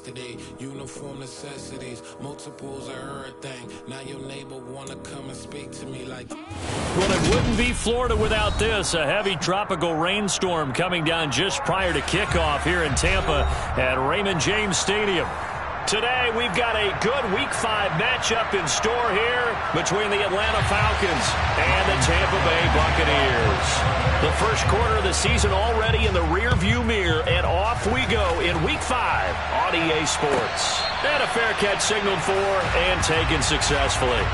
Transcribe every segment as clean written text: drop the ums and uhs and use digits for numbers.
yesterday. Uniform necessities, multiples of everything. Now your neighbor wanna come and speak to me like. Well, it wouldn't be Florida without this. A heavy tropical rainstorm coming down just prior to kickoff here in Tampa at Raymond James Stadium. Today, we've got a good Week 5 matchup in store here between the Atlanta Falcons and the Tampa Bay Buccaneers. The first quarter of the season already in the rearview mirror, and off we go in Week 5 on EA Sports. And a fair catch signaled for and taken successfully.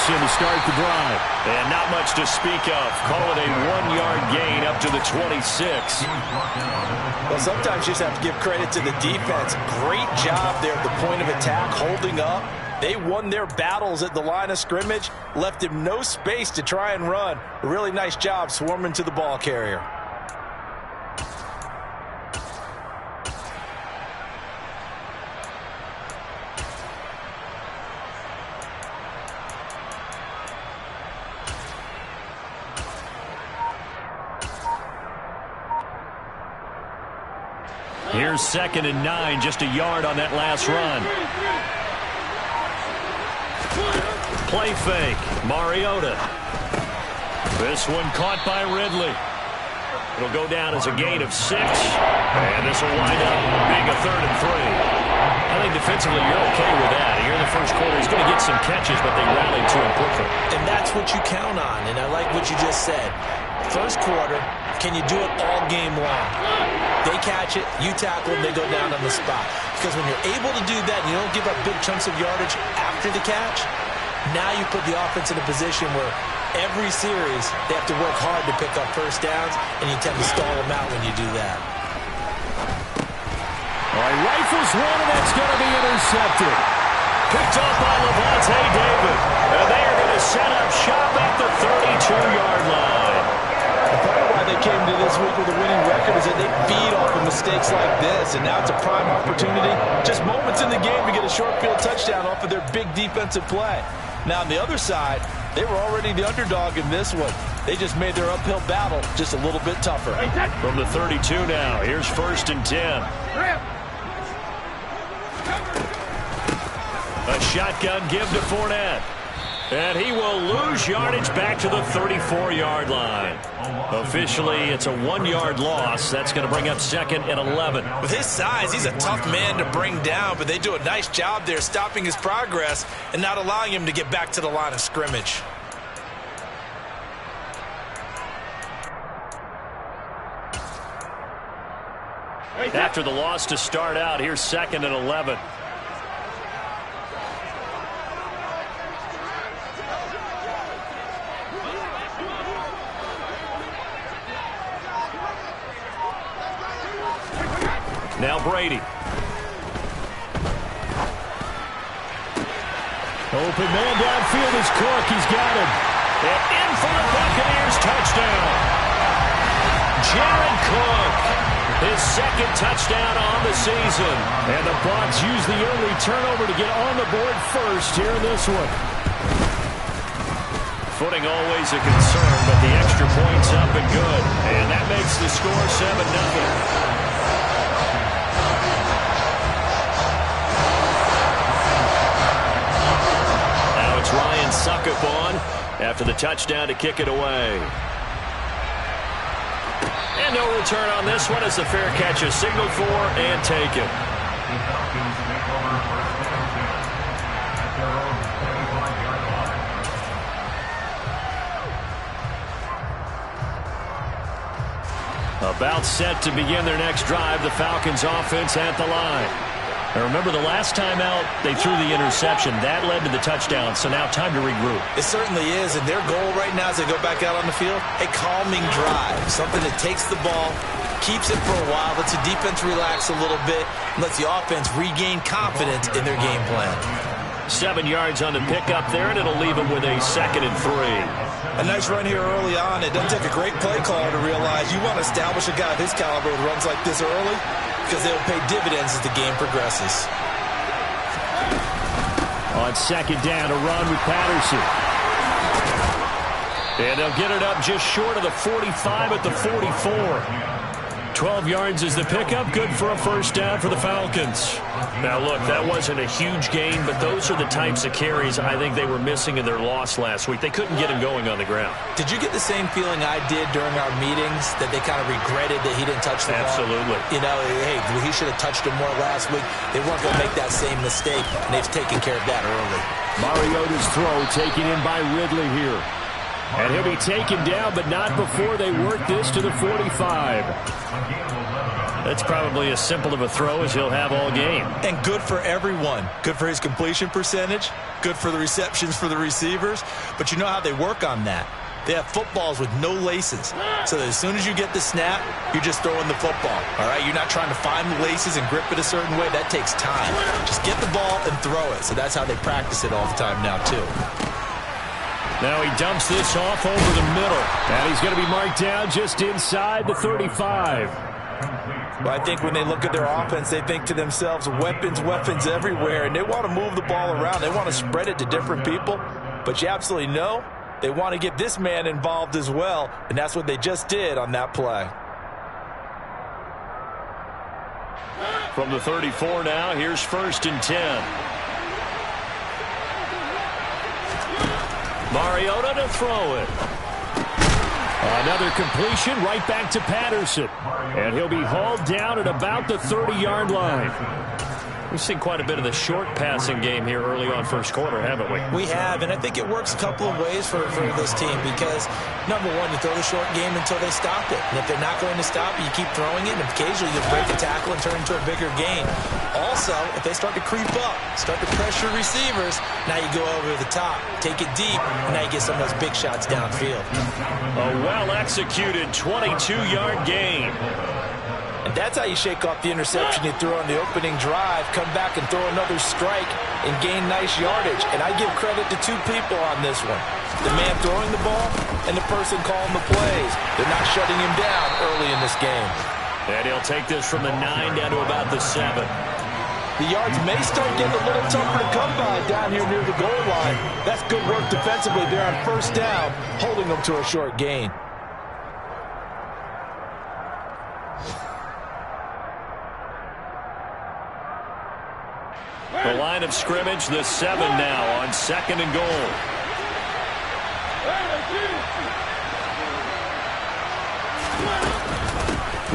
To start the drive. And not much to speak of. Call it a 1-yard gain up to the 26. Well, sometimes you just have to give credit to the defense. Great job there at the point of attack, holding up. They won their battles at the line of scrimmage, left him no space to try and run. A really nice job swarming to the ball carrier. Here's 2nd and 9, just a yard on that last run. Play fake, Mariota. This one caught by Ridley. It'll go down as a gain of 6, and this will wind up being a 3rd and 3. I think defensively you're okay with that. Here in the first quarter, he's going to get some catches, but they rallied to him quickly. And that's what you count on, and I like what you just said. First quarter, can you do it all game long? They catch it, you tackle them, they go down on the spot. Because when you're able to do that and you don't give up big chunks of yardage after the catch, now you put the offense in a position where every series they have to work hard to pick up first downs, and you tend to stall them out when you do that. All right, rifles one, and that's going to be intercepted. Picked up by Levante David. And they are going to set up shop at the 32-yard line. Part of why they came to this week with a winning record is that they feed off of mistakes like this, and now it's a prime opportunity. Just moments in the game to get a short field touchdown off of their big defensive play. Now, on the other side, they were already the underdog in this one. They just made their uphill battle just a little bit tougher. From the 32 now, here's 1st and 10. A shotgun give to Fournette. And he will lose yardage back to the 34-yard line. Officially, it's a 1-yard loss. That's going to bring up 2nd and 11. With his size, he's a tough man to bring down, but they do a nice job there stopping his progress and not allowing him to get back to the line of scrimmage. After the loss to start out, here's 2nd and 11. Now Brady. Open man downfield is Cook. He's got him. And in for the Buccaneers touchdown. Jared Cook. His 2nd touchdown on the season. And the Bucs use the early turnover to get on the board first here in this one. Footing always a concern, but the extra point's up and good. And that makes the score 7-0. Ryan Suckup on after the touchdown to kick it away. And no return on this one as the fair catch is signaled for and taken. About set to begin their next drive, the Falcons offense at the line. And remember, the last time out, they threw the interception. That led to the touchdown, so now time to regroup. It certainly is, and their goal right now as they go back out on the field, a calming drive, something that takes the ball, Keeps it for a while, lets the defense relax a little bit, and lets the offense regain confidence in their game plan. 7 yards on the pickup there, and it'll leave them with a 2nd and 3. A nice run here early on. It doesn't take a great play caller to realize you want to establish a guy of his caliber with runs like this early because they'll pay dividends as the game progresses. On 2nd down, a run with Patterson. And they'll get it up just short of the 45 at the 44. 12 yards is the pickup. Good for a 1st down for the Falcons. Now, look, that wasn't a huge gain, but those are the types of carries I think they were missing in their loss last week. They couldn't get him going on the ground. Did you get the same feeling I did during our meetings, that they kind of regretted that he didn't touch the ball? Absolutely. You know, hey, he should have touched him more last week. They weren't going to make that same mistake, and they've taken care of that early. Mariota's throw taken in by Ridley here. And he'll be taken down, but not before they work this to the 45. That's probably as simple of a throw as he'll have all game. And good for everyone. Good for his completion percentage. Good for the receptions for the receivers. But you know how they work on that. They have footballs with no laces. So that as soon as you get the snap, you're just throwing the football. All right? You're not trying to find the laces and grip it a certain way. That takes time. Just get the ball and throw it. So that's how they practice it all the time now, too. Now he dumps this off over the middle. And he's going to be marked down just inside the 35. Well, I think when they look at their offense, they think to themselves, weapons, weapons everywhere. And they want to move the ball around. They want to spread it to different people. But you absolutely know they want to get this man involved as well. And that's what they just did on that play. From the 34 now, here's 1st and 10. Mariota to throw it. Another completion right back to Patterson. And he'll be hauled down at about the 30-yard line. We've seen quite a bit of the short passing game here early on 1st quarter, haven't we? We have, and I think it works a couple of ways for this team because, number one, you throw the short game until they stop it. And if they're not going to stop it, you keep throwing it, and occasionally you break a tackle and turn into a bigger gain. Also, if they start to creep up, start to pressure receivers, now you go over the top, take it deep, and now you get some of those big shots downfield. A well-executed 22-yard gain. And that's how you shake off the interception you threw on the opening drive, come back and throw another strike and gain nice yardage. And I give credit to 2 people on this one. The man throwing the ball and the person calling the plays. They're not shutting him down early in this game. And he'll take this from the 9 down to about the 7. The yards may start getting a little tougher to come by down here near the goal line. That's good work defensively there on 1st down, holding them to a short gain. The line of scrimmage, the 7 now on 2nd and goal.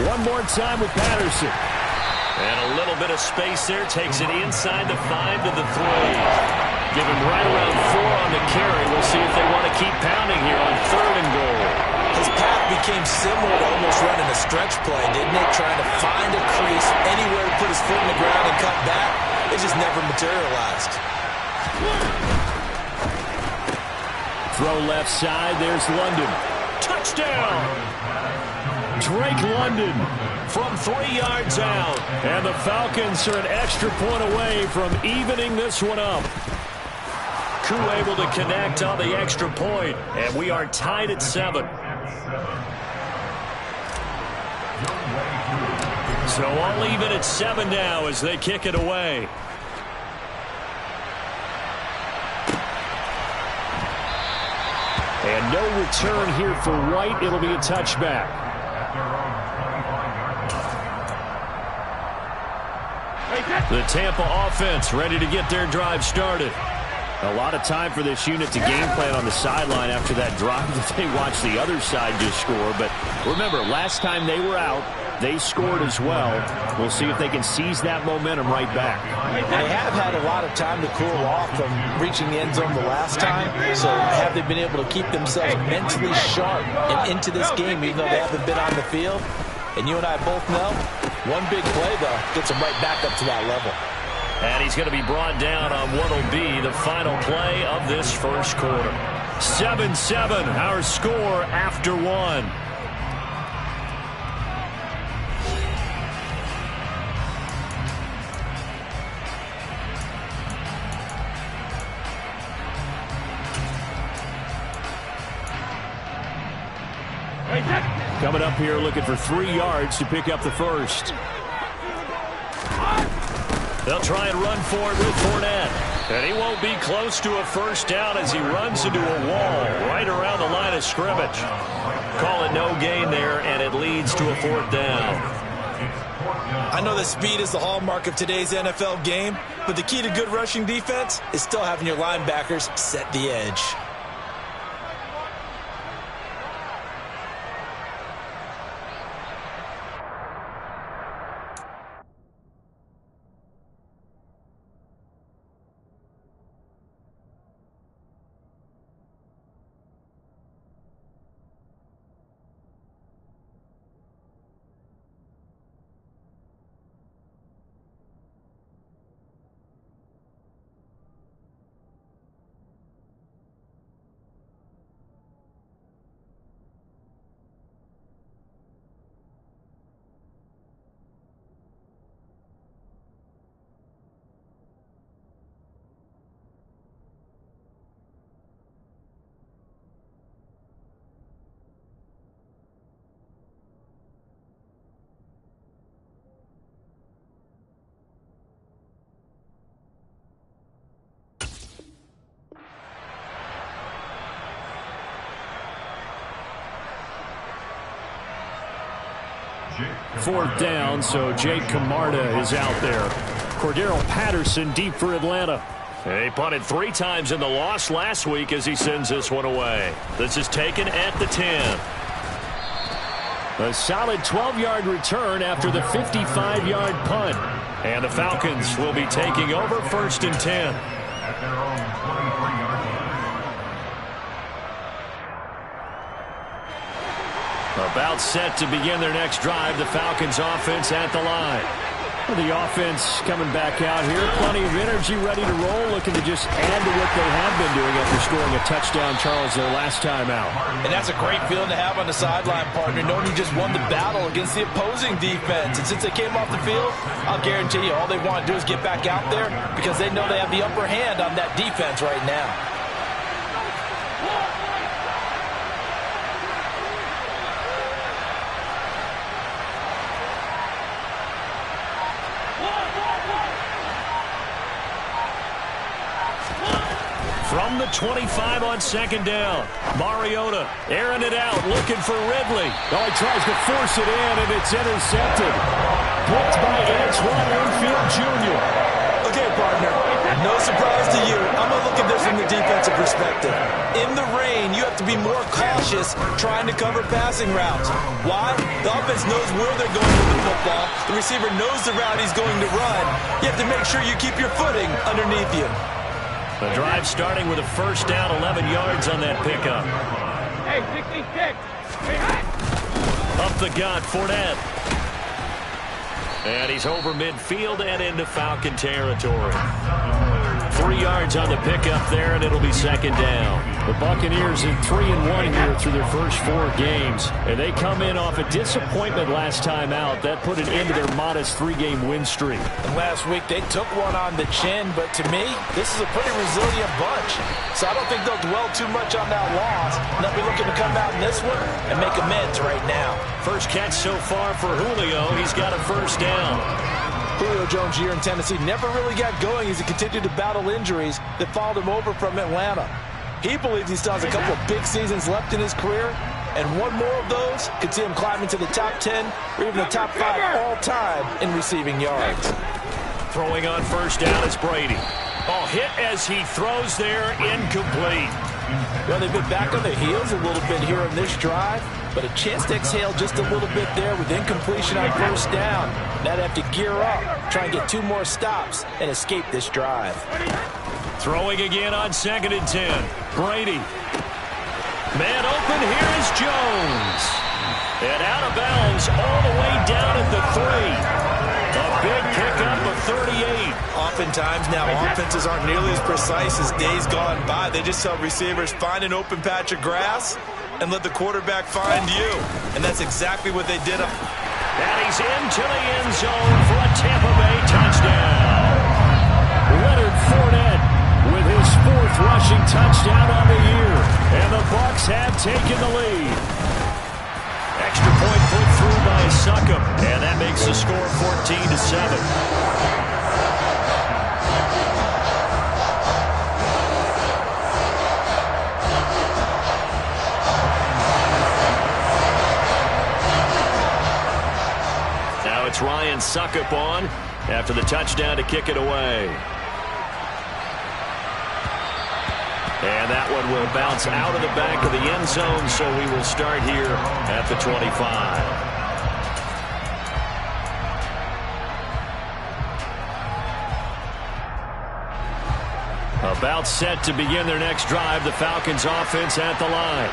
One more time with Patterson. And a little bit of space there. Takes it inside the 5 to the 3. Give him right around 4 on the carry. We'll see if they want to keep pounding here on 3rd and goal. His path became similar to almost running a stretch play, didn't it? Trying to find a crease, anywhere to put his foot in the ground and cut back. It just never materialized. Throw left side. There's London. Touchdown! Drake London from 3 yards out. And the Falcons are an extra point away from evening this one up. Koo able to connect on the extra point. And we are tied at 7. So all even at 7 now as they kick it away. And no return here for White. It'll be a touchback. The Tampa offense ready to get their drive started. A lot of time for this unit to game plan on the sideline after that drive that they watched the other side just score. But remember, last time they were out, they scored as well. We'll see if they can seize that momentum right back. They have had a lot of time to cool off from reaching the end zone the last time. So have they been able to keep themselves mentally sharp and into this game even though they haven't been on the field? And you and I both know, one big play, though, gets them right back up to that level. And he's going to be brought down on what will be the final play of this 1st quarter. 7-7, our score after 1. Coming up here looking for 3 yards to pick up the first. They'll try and run for it with Fournette. And he won't be close to a first down as he runs into a wall right around the line of scrimmage. Call it no gain there, and it leads to a 4th down. I know that speed is the hallmark of today's NFL game, but the key to good rushing defense is still having your linebackers set the edge. Fourth down, so Jake Camarda is out there. Cordero Patterson deep for Atlanta. He punted 3 times in the loss last week as he sends this one away. This is taken at the 10. A solid 12-yard return after the 55-yard punt. And the Falcons will be taking over 1st and 10. About set to begin their next drive, the Falcons offense at the line. The offense coming back out here, plenty of energy, ready to roll, looking to just add to what they have been doing after scoring a touchdown, Charles, their last time out. And that's a great feeling to have on the sideline, partner, knowing you just won the battle against the opposing defense. And since they came off the field, I'll guarantee you all they want to do is get back out there because they know they have the upper hand on that defense right now. From the 25 on 2nd down. Mariota airing it out, looking for Ridley. Oh, he tries to force it in, and it's intercepted. Blocked by Antoine Winfield Jr. Okay, partner, no surprise to you. I'm going to look at this from the defensive perspective. In the rain, you have to be more cautious trying to cover passing routes. Why? The offense knows where they're going with the football. The receiver knows the route he's going to run. You have to make sure you keep your footing underneath you. The drive starting with a first down, 11 yards on that pickup. Hey, 66. Up the gut, Fournette. And he's over midfield and into Falcon territory. 3 yards on the pickup there, and it'll be 2nd down. The Buccaneers in 3-1 here through their first 4 games. And they come in off a disappointment last time out. That put an end to their modest 3-game win streak. And last week, they took one on the chin, but to me, this is a pretty resilient bunch. So I don't think they'll dwell too much on that loss. They'll be looking to come out in this one and make amends right now. First catch so far for Julio. He's got a first down. Julio Jones' year in Tennessee never really got going as he continued to battle injuries that followed him over from Atlanta. He believes he still has a couple of big seasons left in his career, and one more of those could see him climbing to the top 10 or even the top 5 all-time in receiving yards. Throwing on first down is Brady. Oh, hit as he throws there, incomplete. Well, they've been back on their heels a little bit here in this drive, but a chance to exhale just a little bit there with incompletion on first down. Now they have to gear up, try and get 2 more stops, and escape this drive. Throwing again on 2nd and 10. Brady. Man open, here is Jones. And out of bounds all the way down at the 3. A big pickup of 38. Oftentimes now offenses aren't nearly as precise as days gone by. They just tell receivers, find an open patch of grass and let the quarterback find you. And that's exactly what they did. And he's into the end zone for a Tampa Bay touchdown. Leonard Fournette with his 4th rushing touchdown on the year. And the Bucs have taken the lead. Succop, and that makes the score 14-7. Now it's Ryan Succop on after the touchdown to kick it away. And that one will bounce out of the back of the end zone, so we will start here at the 25. About set to begin their next drive, the Falcons offense at the line.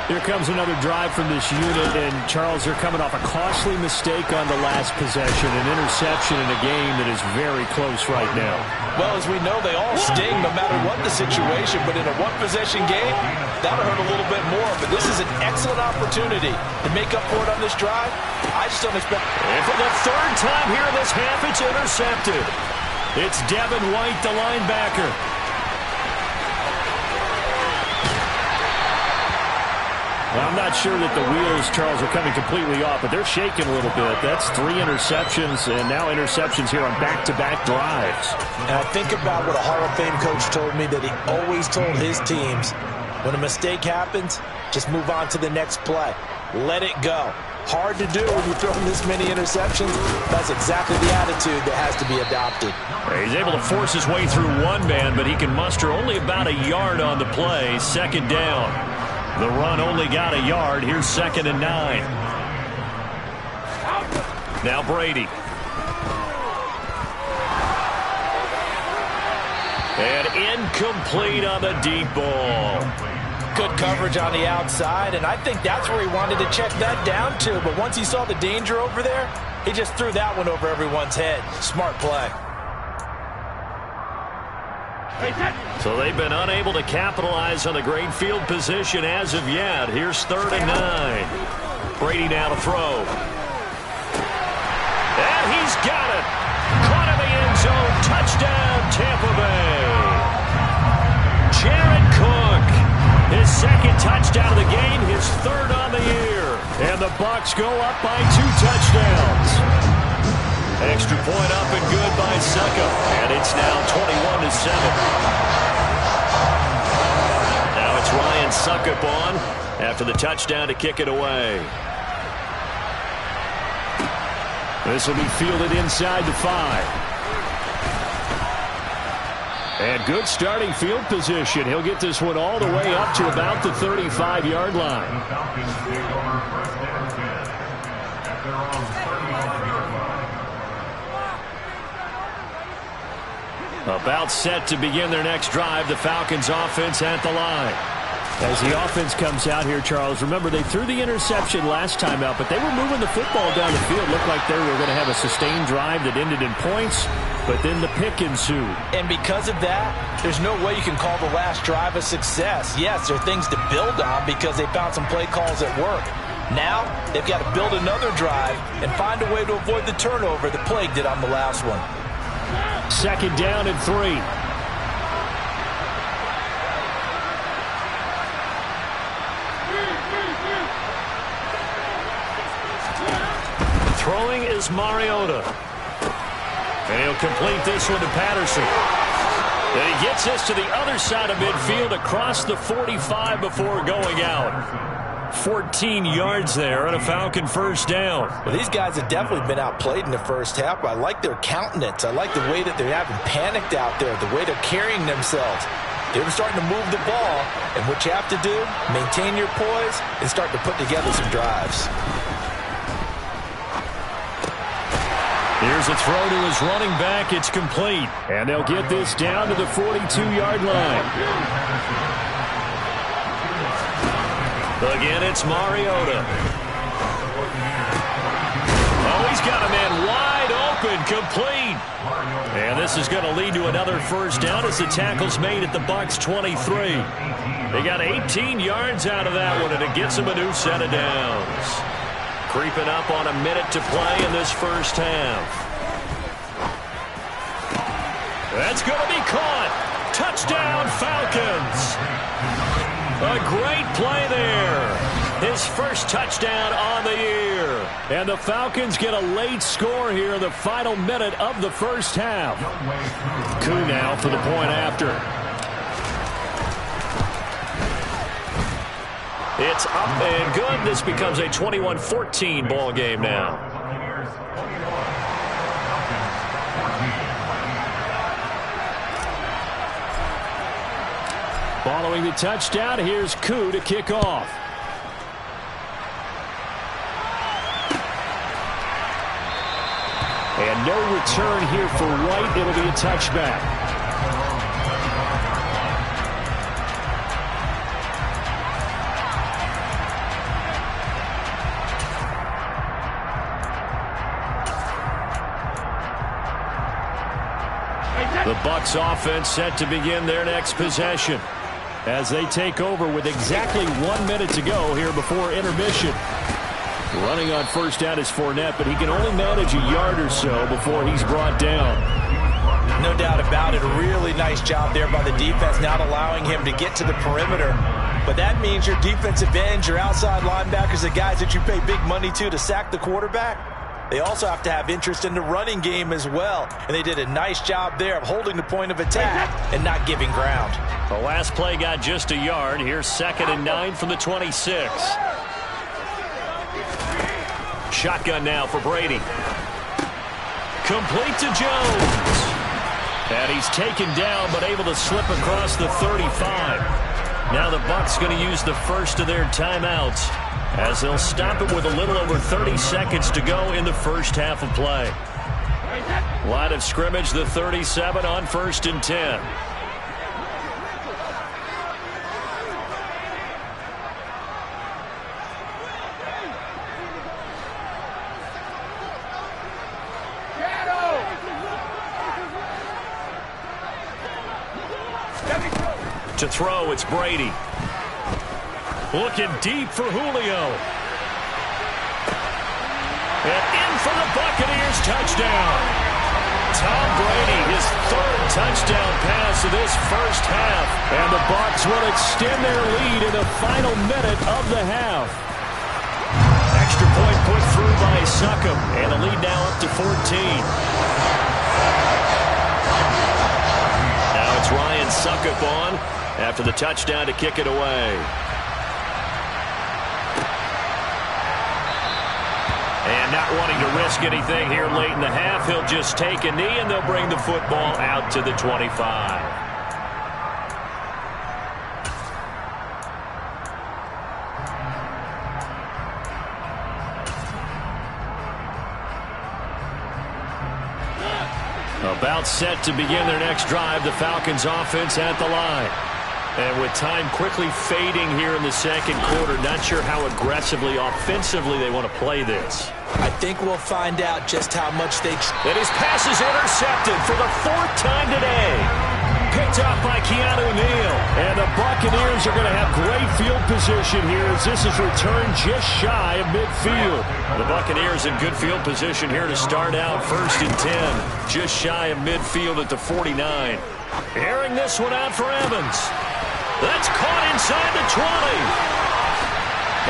Here comes another drive from this unit, and Charles, they're coming off a costly mistake on the last possession, an interception in a game that is very close right now. Well, as we know, they all sting no matter what the situation, but in a one-possession game, that'll hurt a little bit more. But this is an excellent opportunity to make up for it on this drive. I just don't expect... And for the third time here in this half, it's intercepted. It's Devin White, the linebacker. Well, I'm not sure that the wheels, Charles, are coming completely off, but they're shaking a little bit. That's 3 interceptions, and now interceptions here on back-to-back drives. And I think about what a Hall of Fame coach told me, that he always told his teams, when a mistake happens, just move on to the next play. Let it go. Hard to do when you're throwing this many interceptions. That's exactly the attitude that has to be adopted. He's able to force his way through one man, but he can muster only about a yard on the play. Second down. The run only got a yard. Here's 2nd and 9. Now Brady. And incomplete on the deep ball. Good coverage on the outside, and I think that's where he wanted to check that down to. But once he saw the danger over there, he just threw that one over everyone's head. Smart play. So they've been unable to capitalize on the great field position as of yet. Here's 3rd and 9. Brady now to throw. And he's got it. Caught in the end zone. Touchdown, Tampa Bay. Jared Cook, his 2nd touchdown of the game, his 3rd on the year. And the Bucs go up by 2 touchdowns. Extra point up and good by Succop. And it's now 21-7. Now it's Ryan Succop on after the touchdown to kick it away. This will be fielded inside the 5. And good starting field position. He'll get this one all the way up to about the 35-yard line. About set to begin their next drive, the Falcons offense at the line. As the offense comes out here, Charles, remember they threw the interception last time out, but they were moving the football down the field. Looked like they were going to have a sustained drive that ended in points, but then the pick ensued. And because of that, there's no way you can call the last drive a success. Yes, there are things to build on because they found some play calls that work. Now, they've got to build another drive and find a way to avoid the turnover that plagued it on the last one. 2nd down and 3. Throwing is Mariota. And he'll complete this one to Patterson. And he gets this to the other side of midfield across the 45 before going out. 14 yards there and a Falcon 1st down. Well, these guys have definitely been outplayed in the first half, but I like their countenance. I like the way that they're having panicked out there, the way they're carrying themselves. They're starting to move the ball, and what you have to do, maintain your poise and start to put together some drives. Here's a throw to his running back. It's complete. And they'll get this down to the 42-yard line. Again, it's Mariota. Oh, he's got a man wide open, complete. And this is going to lead to another 1st down as the tackle's made at the Bucs 23. They got 18 yards out of that one, and it gets them a new set of downs. Creeping up on a minute to play in this first half. That's going to be caught. Touchdown, Falcons. A great play there. his first touchdown on the year. And the Falcons get a late score here in the final minute of the first half. Koo now for the point after. It's up and good. This becomes a 21-14 ball game now. Following the touchdown, here's Koo to kick off. And no return here for White. It'll be a touchback. The Bucs offense set to begin their next possession as they take over with exactly 1 minute to go here before intermission. Running on first down is Fournette, but he can only manage a yard or so before he's brought down. No doubt about it. A really nice job there by the defense, not allowing him to get to the perimeter. But that means your defensive ends, your outside linebackers, the guys that you pay big money to sack the quarterback, they also have to have interest in the running game as well. And they did a nice job there of holding the point of attack and not giving ground. The last play got just a yard. Here's 2nd and 9 from the 26. Shotgun now for Brady. Complete to Jones. And he's taken down but able to slip across the 35. Now the Bucs going to use the first of their timeouts as they'll stop it with a little over 30 seconds to go in the first half of play. Line of scrimmage, the 37 on 1st and 10. To throw, it's Brady. Looking deep for Julio. And in for the Buccaneers touchdown. Tom Brady, his 3rd touchdown pass of this first half. And the Bucs will extend their lead in the final minute of the half. Extra point put through by Succop. And the lead now up to 14. Now it's Ryan Succop on after the touchdown to kick it away. And not wanting to risk anything here late in the half, he'll just take a knee and they'll bring the football out to the 25. About set to begin their next drive, the Falcons offense at the line. And with time quickly fading here in the second quarter, not sure how aggressively, offensively they want to play this. I think we'll find out just how much they... And his pass is intercepted for the 4th time today. Picked off by Keanu Neal. And the Buccaneers are going to have great field position here as this is returned just shy of midfield. The Buccaneers in good field position here to start out 1st and 10. Just shy of midfield at the 49. Airing this one out for Evans. That's caught inside the 20.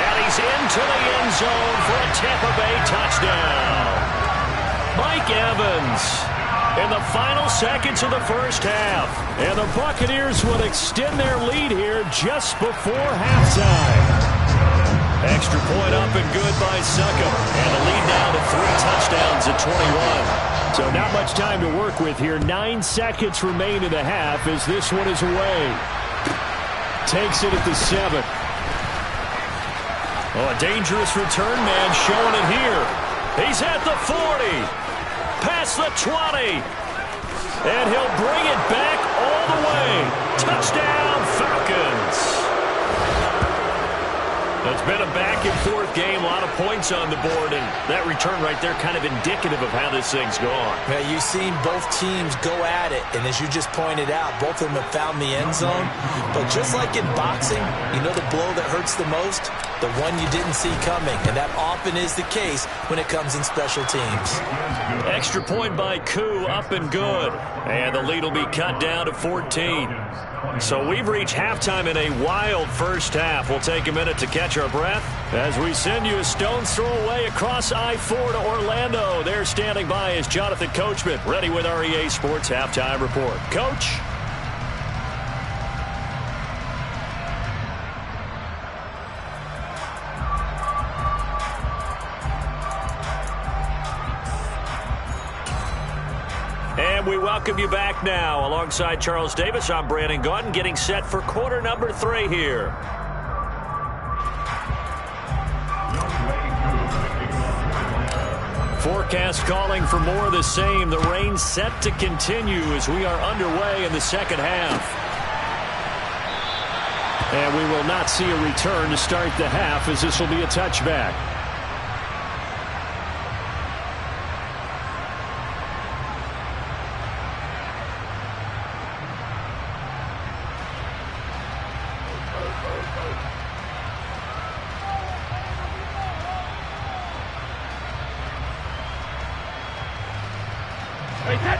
And he's into the end zone for a Tampa Bay touchdown. Mike Evans in the final seconds of the first half. And the Buccaneers will extend their lead here just before halftime. Extra point up and good by Succop. And the lead now to 3 touchdowns at 21. So not much time to work with here. 9 seconds remain in the half as this one is away. Takes it at the 7. Oh, a dangerous return man showing it here. He's at the 40. Past the 20. And he'll bring it back all the way. Touchdown, Falcons. It's been a back-and-forth game, a lot of points on the board, and that return right there kind of indicative of how this thing's gone. Yeah, you've seen both teams go at it, and as you just pointed out, both of them have found the end zone. But just like in boxing, you know the blow that hurts the most? the one you didn't see coming, and that often is the case when it comes in special teams. Extra point by Koo, up and good. And the lead will be cut down to 14. So we've reached halftime in a wild first half. We'll take a minute to catch our breath as we send you a stone's throw away across I-4 to Orlando. There standing by is Jonathan Coachman, ready with our EA Sports Halftime Report. Coach? And we welcome you back now. Alongside Charles Davis, I'm Brandon Gaudin, getting set for quarter number 3 here. Forecast calling for more of the same. The rain set to continue as we are underway in the second half. And we will not see a return to start the half, as this will be a touchback.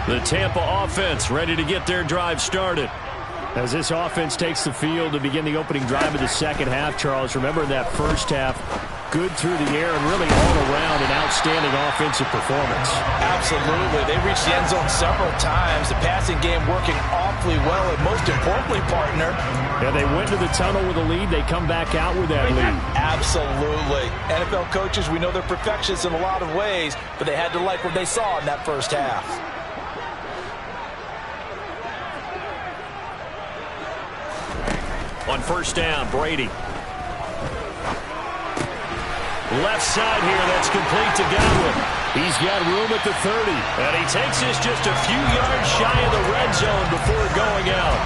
The Tampa offense ready to get their drive started. As this offense takes the field to begin the opening drive of the second half, Charles, remember in that first half, good through the air and really all around an outstanding offensive performance. Absolutely. They reached the end zone several times. The passing game working awfully well, and most importantly, partner. Yeah, they went to the tunnel with a lead. They come back out with that lead. Absolutely. NFL coaches, we know they're perfectionists in a lot of ways, but they had to like what they saw in that first half. On first down, Brady. Left side here, that's complete to Godwin. He's got room at the 30. And he takes this just a few yards shy of the red zone before going out.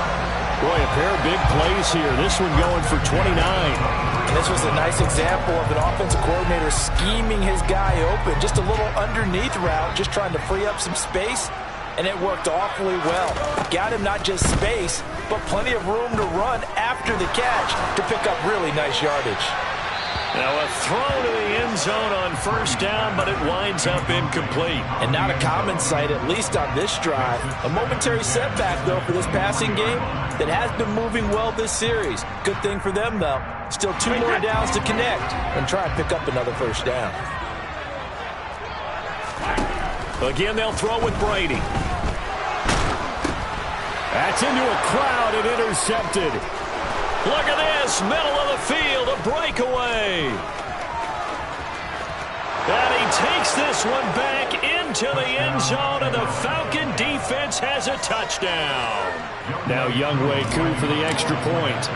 Boy, a pair of big plays here. This one going for 29. And this was a nice example of an offensive coordinator scheming his guy open. Just a little underneath route, just trying to free up some space. And it worked awfully well. Got him not just space, but plenty of room to run after the catch to pick up really nice yardage. Now a throw to the end zone on first down, but it winds up incomplete. And not a common sight, at least on this drive. A momentary setback, though, for this passing game that has been moving well this series. Good thing for them, though. Still 2 more downs to connect and try and pick up another first down. Again, they'll throw with Brady. That's into a crowd and intercepted. Look at this, middle of the field, a breakaway. And he takes this one back into the end zone, and the Falcon defense has a touchdown. Now Younghoe Koo for the extra point.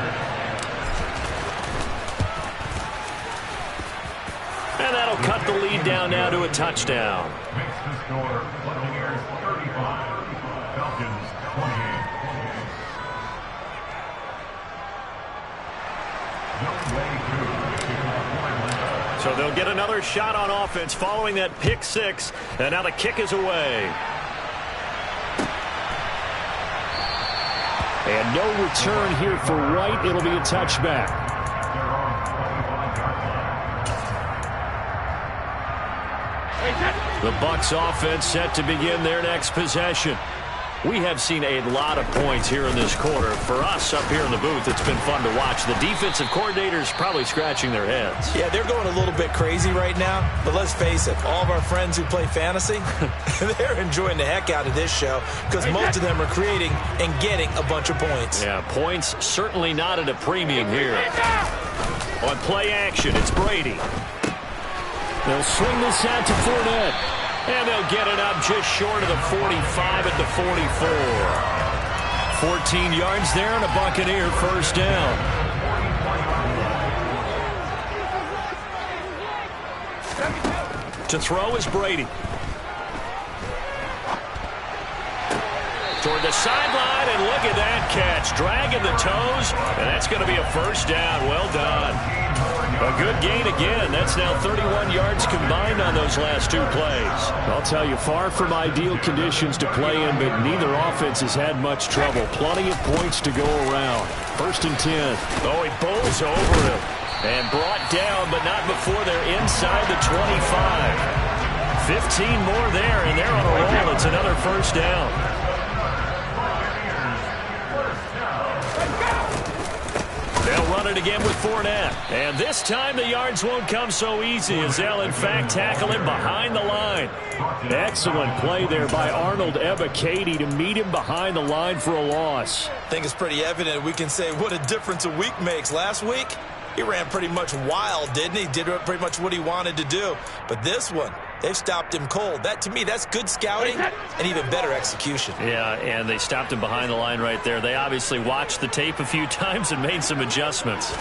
And that'll cut the lead down now to a touchdown. Makes the score Buccaneers 35, Falcons 28. So they'll get another shot on offense following that pick 6, and now the kick is away. And no return here for White. It'll be a touchback. The Bucs offense set to begin their next possession. We have seen a lot of points here in this quarter. For us up here in the booth, it's been fun to watch. The defensive coordinators probably scratching their heads. Yeah, they're going a little bit crazy right now. But let's face it, all of our friends who play fantasy, they're enjoying the heck out of this show because most of them are creating and getting a bunch of points. Yeah, points certainly not at a premium here. On play action, it's Brady. They'll swing this out to Fournette. And they'll get it up just short of the 45 at the 44. 14 yards there and a Buccaneer first down. To throw is Brady. toward the sideline, and look at that catch. Dragging the toes, and that's going to be a first down. Well done. A good gain again. That's now 31 yards combined on those last two plays. I'll tell you, far from ideal conditions to play in, but neither offense has had much trouble. Plenty of points to go around. 1st and 10. Oh, he bowls over him. And brought down, but not before they're inside the 25. 15 more there, and they're on a roll. It's another first down. They'll run it again with Fournette. And this time the yards won't come so easy as they'll, in fact, tackle him behind the line. Excellent play there by Arnold Ebiketie to meet him behind the line for a loss. I think it's pretty evident. We can say what a difference a week makes. Last week, he ran pretty much wild, didn't he? Did pretty much what he wanted to do. But this one, they've stopped him cold. That, to me, that's good scouting and even better execution. Yeah, and they stopped him behind the line right there. They obviously watched the tape a few times and made some adjustments.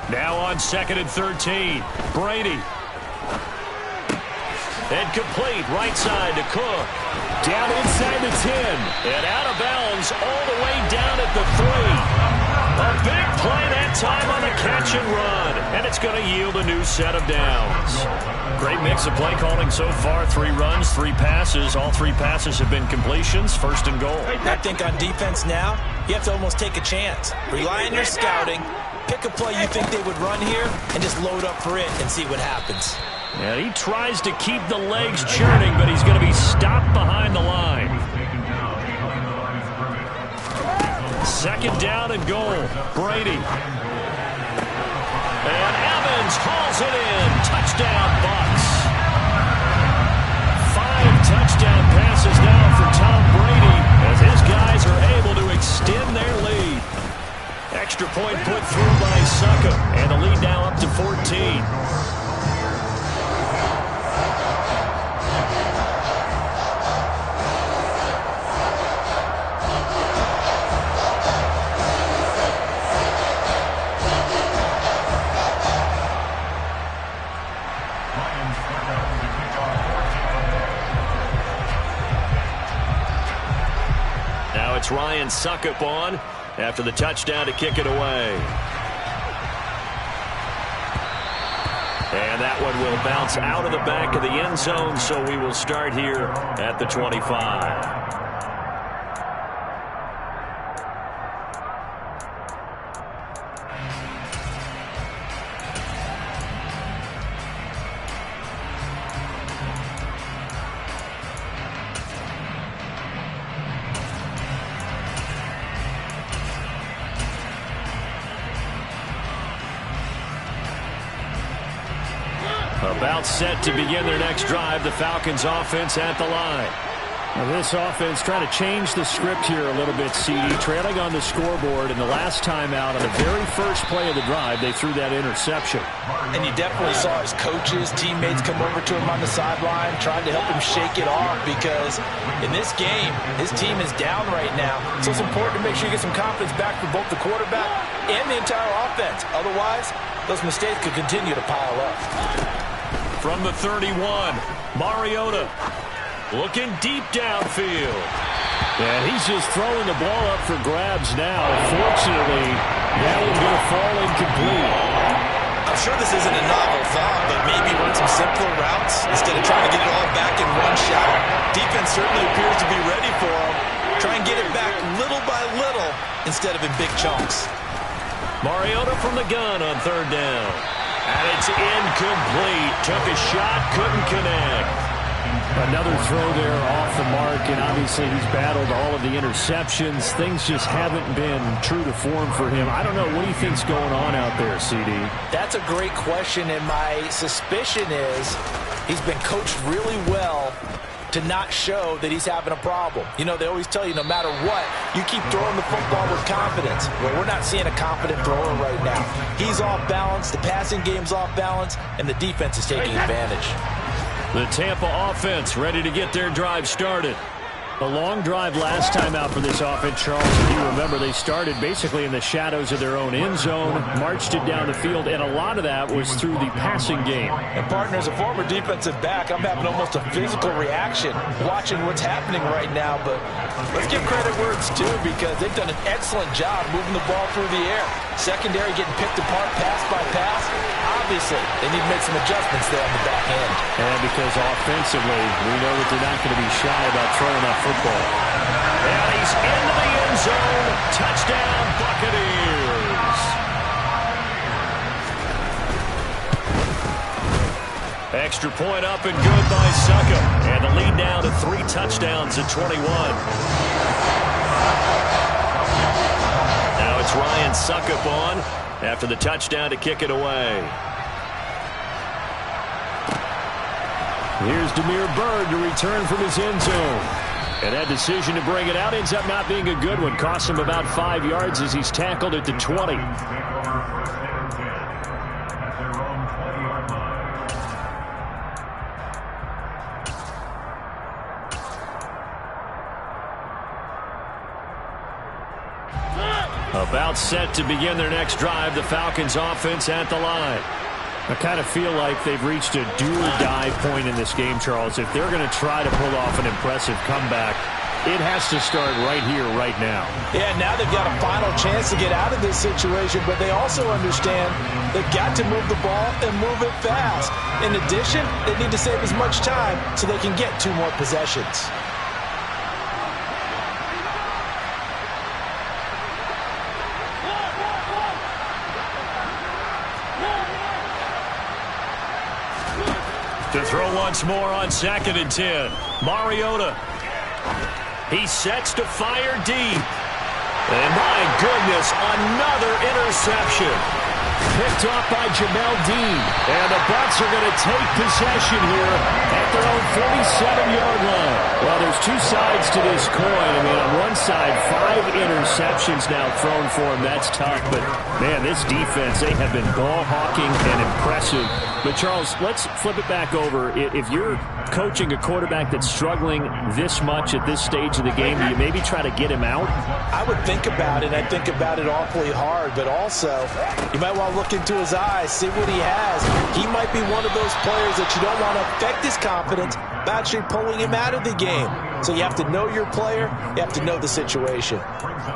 Now on 2nd and 13, Brady. And complete, right side to Cook. Down inside the 10. And out of bounds all the way down at the 3. A big play that time on the catch and run. And it's going to yield a new set of downs. Great mix of play calling so far. 3 runs, 3 passes. All 3 passes have been completions. 1st and goal. I think on defense now, you have to almost take a chance. Rely on your scouting. Pick a play you think they would run here and just load up for it and see what happens. Yeah, he tries to keep the legs churning, but he's going to be stopped behind the line. 2nd down and goal. Brady. And Evans hauls it in. Touchdown, Bucs. 5 touchdown passes now for Tom Brady as his guys are able to extend their lead. Extra point put through by Suckup, and the lead now up to 14. It's Ryan Suckup on after the touchdown to kick it away. And that one will bounce out of the back of the end zone, so we will start here at the 25. About set to begin their next drive. The Falcons offense at the line. Now this offense trying to change the script here a little bit, CD. Trailing on the scoreboard, and the last time out on the very first play of the drive, they threw that interception. And you definitely saw his coaches, teammates come over to him on the sideline, trying to help him shake it off, because in this game, his team is down right now. So it's important to make sure you get some confidence back for both the quarterback and the entire offense. Otherwise, those mistakes could continue to pile up. From the 31, Mariota looking deep downfield. And he's just throwing the ball up for grabs now. Fortunately, that one's going to fall incomplete. I'm sure this isn't a novel thought, but maybe run some simpler routes instead of trying to get it all back in one shot. Defense certainly appears to be ready for him. Try and get it back little by little instead of in big chunks. Mariota from the gun on 3rd down. And it's incomplete. Took a shot, couldn't connect. Another throw there off the mark, and obviously he's battled all of the interceptions. Things just haven't been true to form for him. I don't know. What do you think's going on out there, CD? That's a great question, and my suspicion is he's been coached really well to not show that he's having a problem. You know, they always tell you no matter what, you keep throwing the football with confidence. Well, we're not seeing a confident thrower right now. He's off balance, the passing game's off balance, and the defense is taking advantage. The Tampa offense ready to get their drive started. A long drive last time out for this offense, Charles. If you remember, they started basically in the shadows of their own end zone, marched it down the field, and a lot of that was through the passing game. And, partner, as a former defensive back, I'm having almost a physical reaction watching what's happening right now. But let's give credit where it's due, because they've done an excellent job moving the ball through the air. Secondary getting picked apart pass by pass. Obviously, they need to make some adjustments there on the back end. And because offensively, we know that they're not going to be shy about throwing that football. And he's into the end zone. Touchdown, Buccaneers. Extra point up and good by Succop. And the lead now to 3 touchdowns at 21. Now it's Ryan Succop on after the touchdown to kick it away. Here's Damiere Byrd to return from his end zone. And that decision to bring it out ends up not being a good one. Costs him about 5 yards as he's tackled at the 20. About set to begin their next drive, the Falcons offense at the line. I kind of feel like they've reached a do-or-die point in this game, Charles. If they're going to try to pull off an impressive comeback, it has to start right here, right now. Yeah, now they've got a final chance to get out of this situation, but they also understand they've got to move the ball and move it fast. In addition, they need to save as much time so they can get 2 more possessions. To throw once more on 2nd and 10. Mariota. He sets to fire deep. And my goodness, another interception. Picked off by Jamel Dean. And the Bucs are going to take possession here at their own 47-yard line. Well, there's 2 sides to this coin. I mean, on one side, 5 interceptions now thrown for him. That's tough. But, man, this defense, they have been ball hawking and impressive. But, Charles, let's flip it back over. If you're coaching a quarterback that's struggling this much at this stage of the game, do you maybe try to get him out? I would think about it. I think about it awfully hard. But also, you might want to look into his eyes, see what he has. He might be one of those players that you don't want to affect his confidence by actually pulling him out of the game. So you have to know your player. You have to know the situation.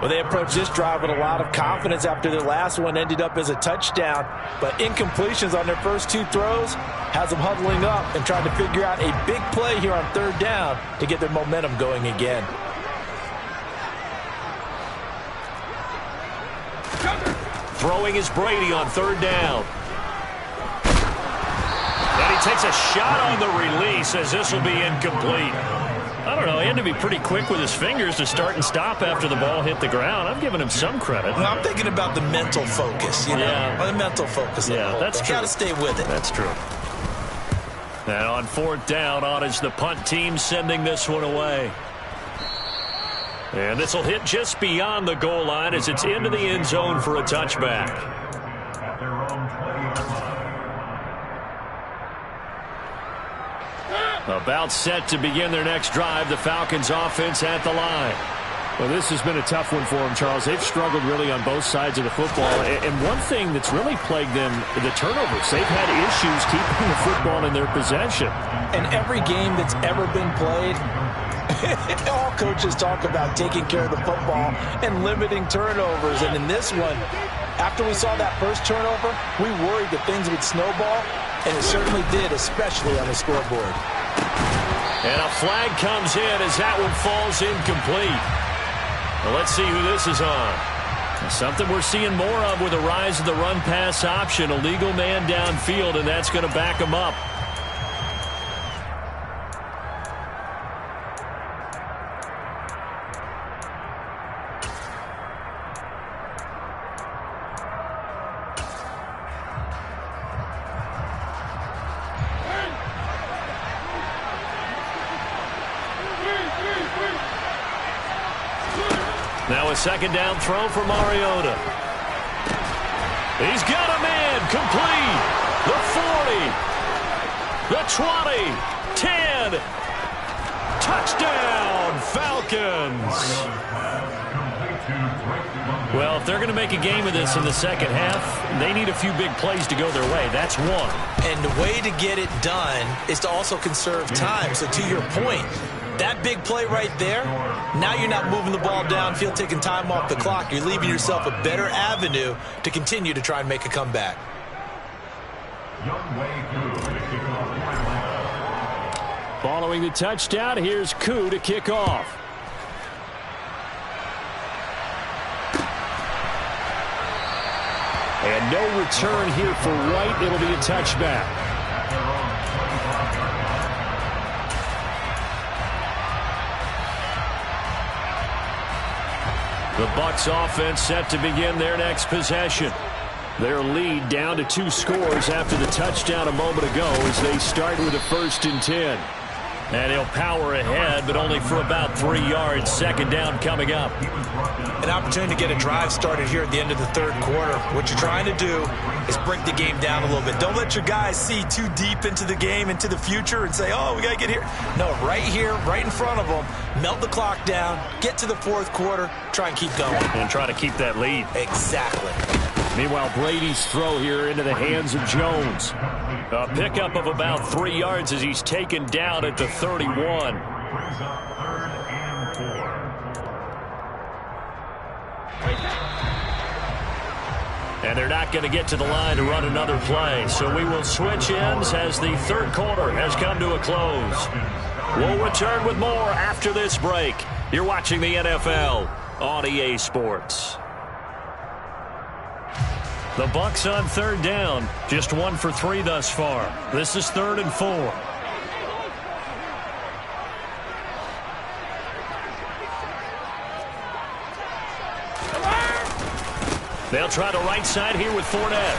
Well, they approached this drive with a lot of confidence after their last one ended up as a touchdown. But incompletions on their first 2 throws has them huddling up and trying to figure out a big play here on 3rd down to get their momentum going again. Throwing is Brady on 3rd down. And he takes a shot on the release as this will be incomplete. I don't know. He had to be pretty quick with his fingers to start and stop after the ball hit the ground. I'm giving him some credit. Well, I'm thinking about the mental focus, you know? Yeah. The mental focus. Yeah, that's true. Got to stay with it. That's true. And on 4th down, on is the punt team sending this one away. And this will hit just beyond the goal line as it's into the end zone for a touchback. About set to begin their next drive, the Falcons offense at the line. Well, this has been a tough one for them, Charles. They've struggled really on both sides of the football. And one thing that's really plagued them, the turnovers. They've had issues keeping the football in their possession. In every game that's ever been played, all coaches talk about taking care of the football and limiting turnovers. And in this one, after we saw that first turnover, we worried that things would snowball, and it certainly did, especially on the scoreboard. And a flag comes in as that one falls incomplete. Well, let's see who this is on. Something we're seeing more of with the rise of the run-pass option. A legal man downfield, and that's going to back him up. Now a 2nd down throw for Mariota. He's got a man complete. The 40, the 20, 10, Touchdown, Falcons! Well, if they're going to make a game of this in the second half, they need a few big plays to go their way. That's one. And the way to get it done is to also conserve time. So to your point, that big play right there, now you're not moving the ball downfield, taking time off the clock. You're leaving yourself a better avenue to continue to try and make a comeback. Following the touchdown, here's Koo to kick off. And no return here for White. It'll be a touchback. The Bucs offense set to begin their next possession. Their lead down to 2 scores after the touchdown a moment ago as they start with a 1st and 10. And he'll power ahead, but only for about 3 yards. Second down coming up. An opportunity to get a drive started here at the end of the third quarter. What you're trying to do is break the game down a little bit. Don't let your guys see too deep into the game, into the future, and say, oh, we got to get here. No, right here, right in front of them, melt the clock down, get to the fourth quarter, try and keep going. And try to keep that lead. Exactly. Meanwhile, Brady's throw here into the hands of Jones. A pickup of about 3 yards as he's taken down at the 31. And they're not going to get to the line to run another play. So we will switch ends as the third quarter has come to a close. We'll return with more after this break. You're watching the NFL on EA Sports. The Bucs on third down. Just 1 for 3 thus far. This is 3rd and 4. They'll try the right side here with Fournette.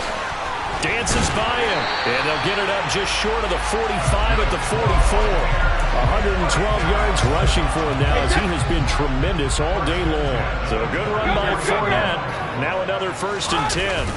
Dances by him. And they'll get it up just short of the 45 at the 44. 112 yards rushing for him now as he has been tremendous all day long. So a good run by Fournette. Now another 1st and 10.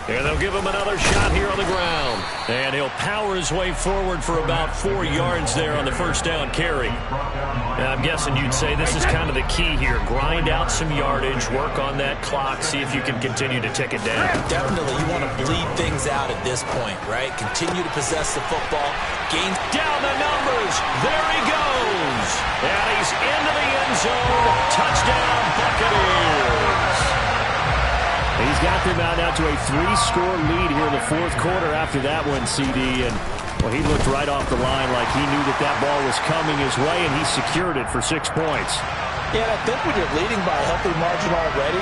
And they'll give him another shot here on the ground. And he'll power his way forward for about 4 yards there on the first down carry. And I'm guessing you'd say this is kind of the key here. Grind out some yardage, work on that clock, see if you can continue to tick it down. Definitely, you want to bleed things out at this point, right? Continue to possess the football. Gain down the numbers. There he goes. And he's into the end zone. Touchdown, Buccaneers. He's got them out now to a 3-score lead here in the fourth quarter after that one, CD. And, well, he looked right off the line like he knew that that ball was coming his way, and he secured it for 6 points. Yeah, and I think when you're leading by a healthy margin already,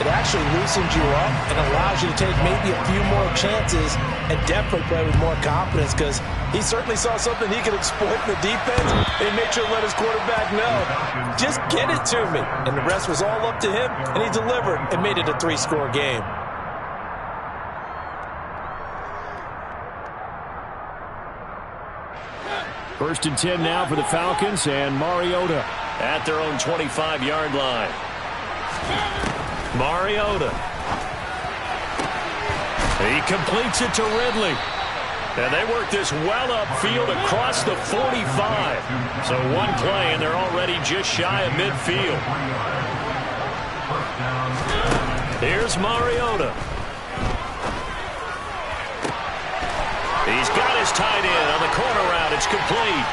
it actually loosens you up and allows you to take maybe a few more chances and definitely play with more confidence because he certainly saw something he could exploit in the defense and make sure to let his quarterback know, just get it to me. And the rest was all up to him, and he delivered and made it a 3-score game. First and 10 now for the Falcons, and Mariota at their own 25-yard line. Mariota. He completes it to Ridley. And they work this well upfield across the 45. So one play, and they're already just shy of midfield. Here's Mariota. He's got his tight end on the corner route. It's complete.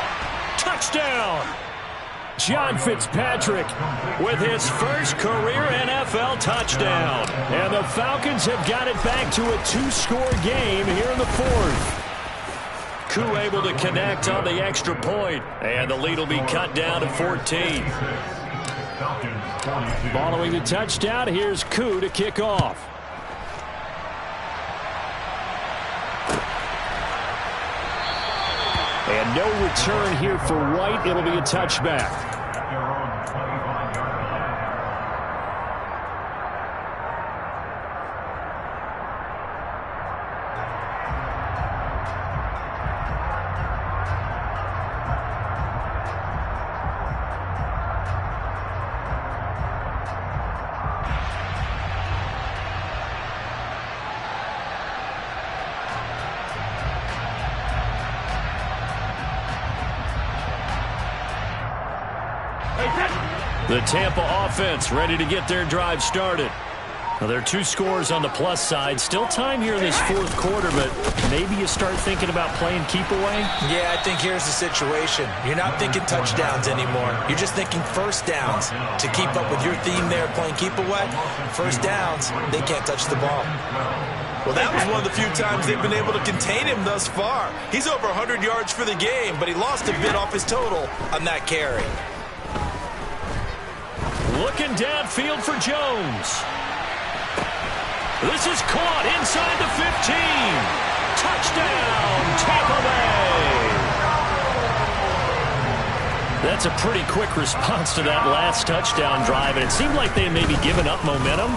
Touchdown! John Fitzpatrick with his first career NFL touchdown. And the Falcons have got it back to a 2-score game here in the fourth. Koo able to connect on the extra point, and the lead will be cut down to 14. Following the touchdown, here's Koo to kick off. And no return here for White. It'll be a touchback. The Tampa offense ready to get their drive started. Well, there are 2 scores on the plus side. Still time here in this fourth quarter, but maybe you start thinking about playing keep away? Yeah, I think here's the situation. You're not thinking touchdowns anymore. You're just thinking first downs. To keep up with your theme there, playing keep away, first downs, they can't touch the ball. Well, that was one of the few times they've been able to contain him thus far. He's over 100 yards for the game, but he lost a bit off his total on that carry. Looking downfield for Jones. This is caught inside the 15. Touchdown, Tampa Bay. That's a pretty quick response to that last touchdown drive, and it seemed like they may be giving up momentum.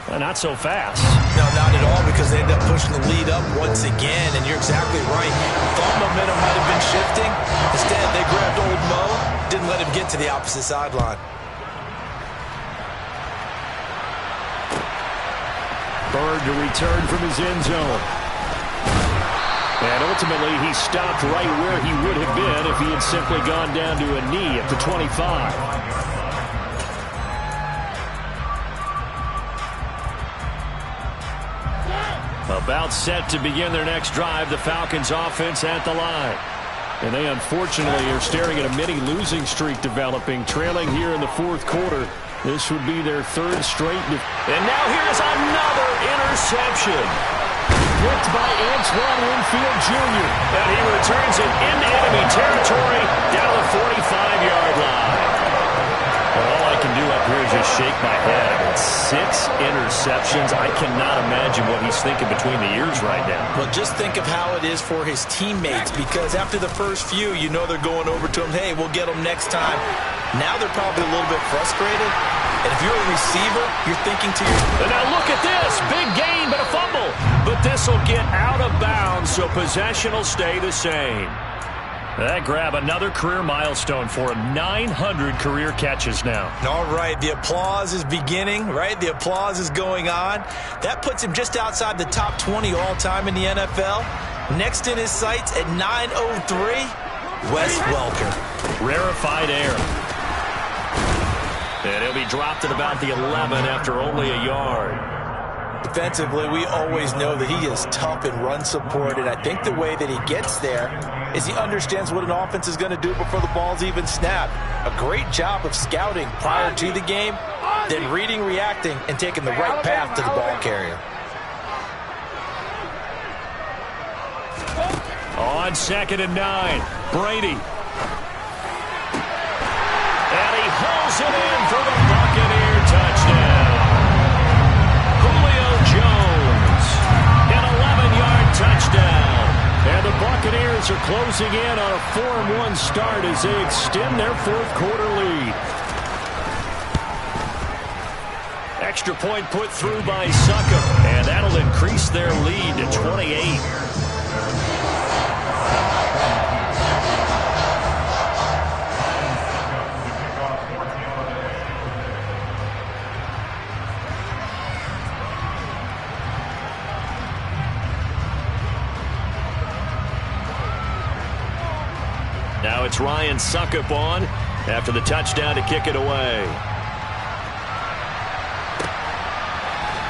Not so fast. No, not at all, because they ended up pushing the lead up once again, and you're exactly right. Thought momentum might have been shifting. Instead, they grabbed old Mo, didn't let him get to the opposite sideline. Bird to return from his end zone. And ultimately, he stopped right where he would have been if he had simply gone down to a knee at the 25. About set to begin their next drive, the Falcons offense at the line. And they unfortunately are staring at a mini losing streak developing, trailing here in the fourth quarter. This would be their 3rd straight. And now here's another interception. Picked by Antoine Winfield Jr. And he returns it into enemy territory down the 45-yard line. Well, all I can do up here is just shake my head. It's 6 interceptions. I cannot imagine what he's thinking between the ears right now. Well, just think of how it is for his teammates, because after the first few, you know they're going over to him, hey, we'll get them next time. Now they're probably a little bit frustrated. And if you're a receiver, you're thinking to yourself. And now look at this. Big gain, but a fumble. But this will get out of bounds, so possession will stay the same. That grab another career milestone for him. 900 career catches now. All right, the applause is beginning, right? The applause is going on. That puts him just outside the top 20 all-time in the NFL. Next in his sights at 903, Wes Welker. Rarefied air. And he'll be dropped at about the 11 after only a yard. Defensively, we always know that he is tough in run support, and I think the way that he gets there is he understands what an offense is going to do before the ball's even snapped. A great job of scouting prior to the game, then reading, reacting, and taking the right path to the ball carrier. On 2nd and 9, Brady. And he hauls it in for the Buccaneer touchdown. Julio Jones, an 11-yard touchdown. And the Buccaneers are closing in on a 4-1 start as they extend their fourth quarter lead. Extra point put through by Succop, and that'll increase their lead to 28. Now it's Ryan Succop on after the touchdown to kick it away.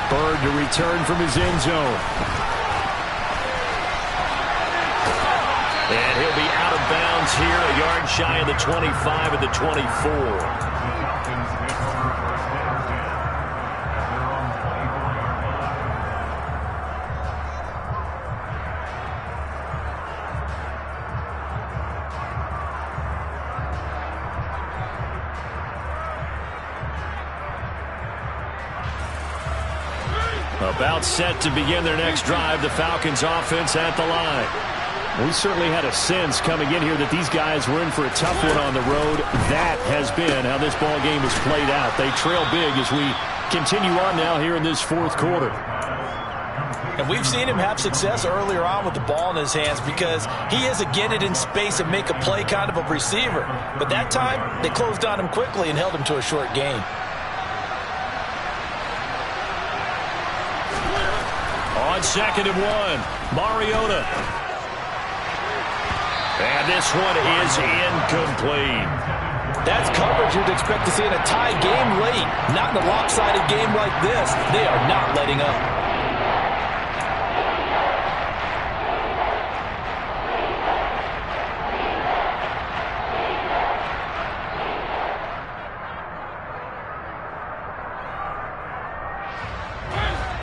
Bird to return from his end zone. And he'll be out of bounds here, a yard shy of the 25 at the 24. About set to begin their next drive, the Falcons offense at the line. We certainly had a sense coming in here that these guys were in for a tough one on the road. That has been how this ball game has played out. They trail big as we continue on now here in this fourth quarter. And we've seen him have success earlier on with the ball in his hands because he is a get it in space and make a play kind of a receiver. But that time, they closed on him quickly and held him to a short gain. On 2nd and 1, Mariota. And this one is incomplete. That's coverage you'd expect to see in a tie game late. Not in a lopsided game like this. They are not letting up.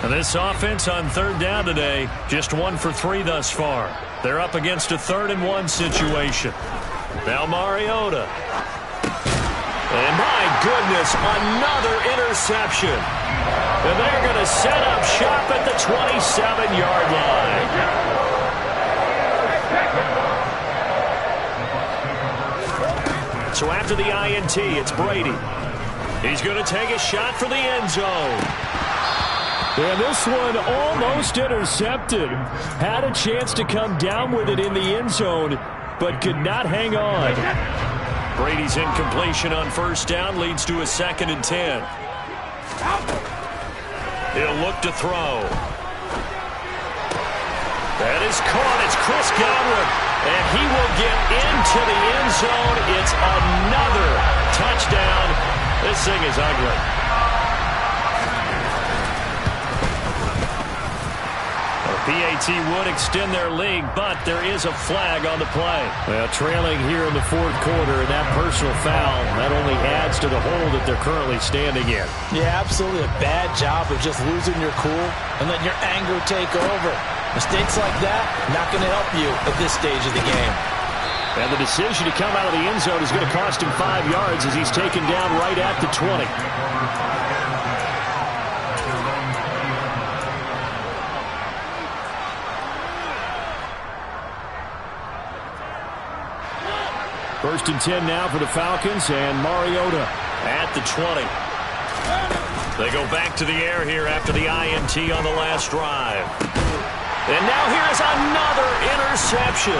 And this offense on third down today, just 1 for 3 thus far. They're up against a 3rd-and-1 situation. Now Mariota. And my goodness, another interception. And they're going to set up shop at the 27-yard line. So after the INT, it's Brady. He's going to take a shot for the end zone. And this one almost intercepted. Had a chance to come down with it in the end zone, but could not hang on. Brady's incompletion on first down leads to a 2nd and 10. He'll look to throw. That is caught. It's Chris Godwin. And he will get into the end zone. It's another touchdown. This thing is ugly. PAT would extend their lead, but there is a flag on the play. Well, trailing here in the 4th quarter, and that personal foul, that only adds to the hole that they're currently standing in. Yeah, absolutely a bad job of just losing your cool and letting your anger take over. Mistakes like that, not going to help you at this stage of the game. And the decision to come out of the end zone is going to cost him 5 yards as he's taken down right at the 20. First and 10 now for the Falcons, and Mariota at the 20. They go back to the air here after the INT on the last drive. And now here is another interception.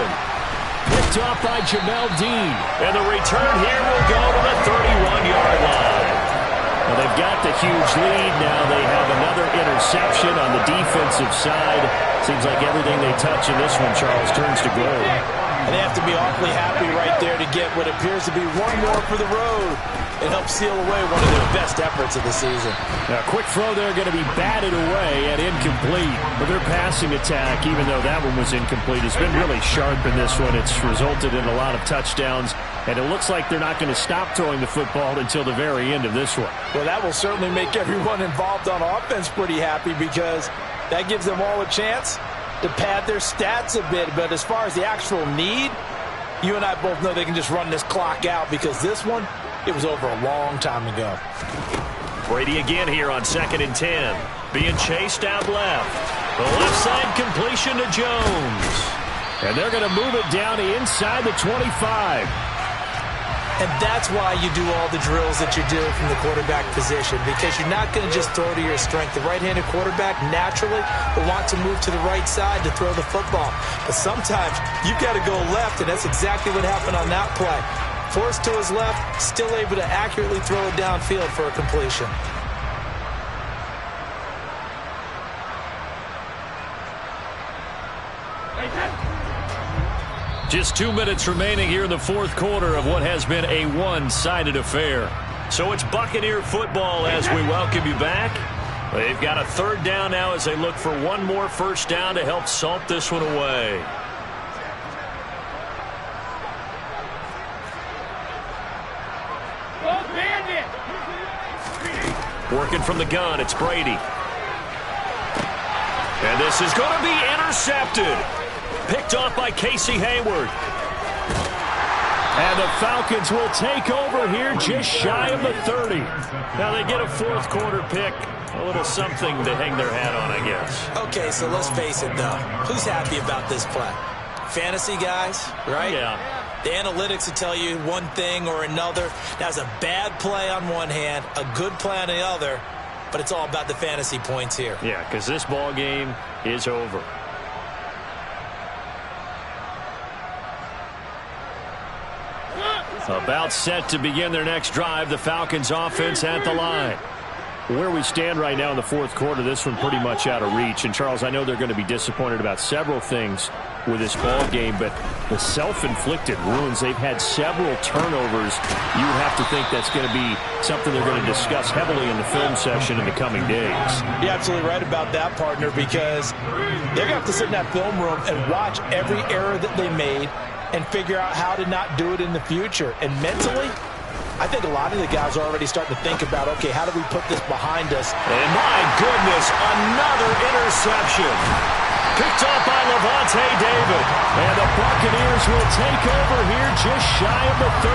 Picked off by Jamel Dean. And the return here will go to the 31-yard line. Well, they've got the huge lead. Now they have another interception on the defensive side. Seems like everything they touch in this one, Charles, turns to gold. And they have to be awfully happy right there to get what appears to be one more for the road. It helps seal away one of their best efforts of the season. Now, quick throw there going to be batted away and incomplete. But their passing attack, even though that one was incomplete, has been really sharp in this one. It's resulted in a lot of touchdowns. And it looks like they're not going to stop throwing the football until the very end of this one. Well, that will certainly make everyone involved on offense pretty happy because that gives them all a chance to pad their stats a bit. But as far as the actual need, you and I both know they can just run this clock out because this one, it was over a long time ago. Brady again here on 2nd and 10. Being chased out left. The left side completion to Jones. And they're going to move it down inside the 25. And that's why you do all the drills that you do from the quarterback position, because you're not going to just throw to your strength. The right-handed quarterback naturally will want to move to the right side to throw the football. But sometimes you've got to go left, and that's exactly what happened on that play. Forced to his left, still able to accurately throw it downfield for a completion. Just 2 minutes remaining here in the 4th quarter of what has been a one-sided affair. So it's Buccaneer football as we welcome you back. They've got a 3rd down now as they look for one more first down to help salt this one away. Working from the gun, it's Brady. And this is going to be intercepted. Picked off by Casey Hayward. And the Falcons will take over here just shy of the 30. Now they get a 4th quarter pick. A little something to hang their hat on, I guess. Okay, so let's face it, though. Who's happy about this play? Fantasy guys, right? Yeah. The analytics will tell you one thing or another. That's a bad play on one hand, a good play on the other, but it's all about the fantasy points here. Yeah, because this ball game is over. About set to begin their next drive, the Falcons offense at the line. Where we stand right now in the fourth quarter, this one pretty much out of reach. And, Charles, I know they're going to be disappointed about several things with this ball game, but the self-inflicted wounds, they've had several turnovers. You would have to think that's going to be something they're going to discuss heavily in the film session in the coming days. You're absolutely right about that, partner, because they're going to have to sit in that film room and watch every error that they made and figure out how to not do it in the future. And mentally, I think a lot of the guys are already starting to think about, okay, how do we put this behind us? And my goodness, another interception. Picked off by Levante David. And the Buccaneers will take over here just shy of the 30.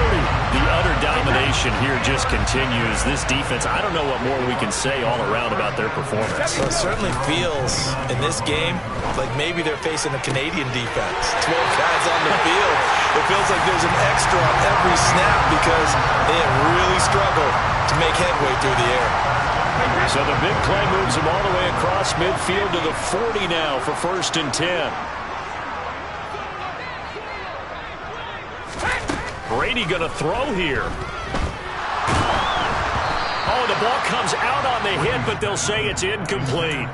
The utter domination here just continues. This defense, I don't know what more we can say all around about their performance. Well, it certainly feels in this game like maybe they're facing a Canadian defense. 12 guys on the field. It feels like there's an extra on every snap because they have really struggled to make headway through the air. So the big play moves him all the way across midfield to the 40 now for 1st and 10. Brady going to throw here. Oh, the ball comes out on the hit, but they'll say it's incomplete.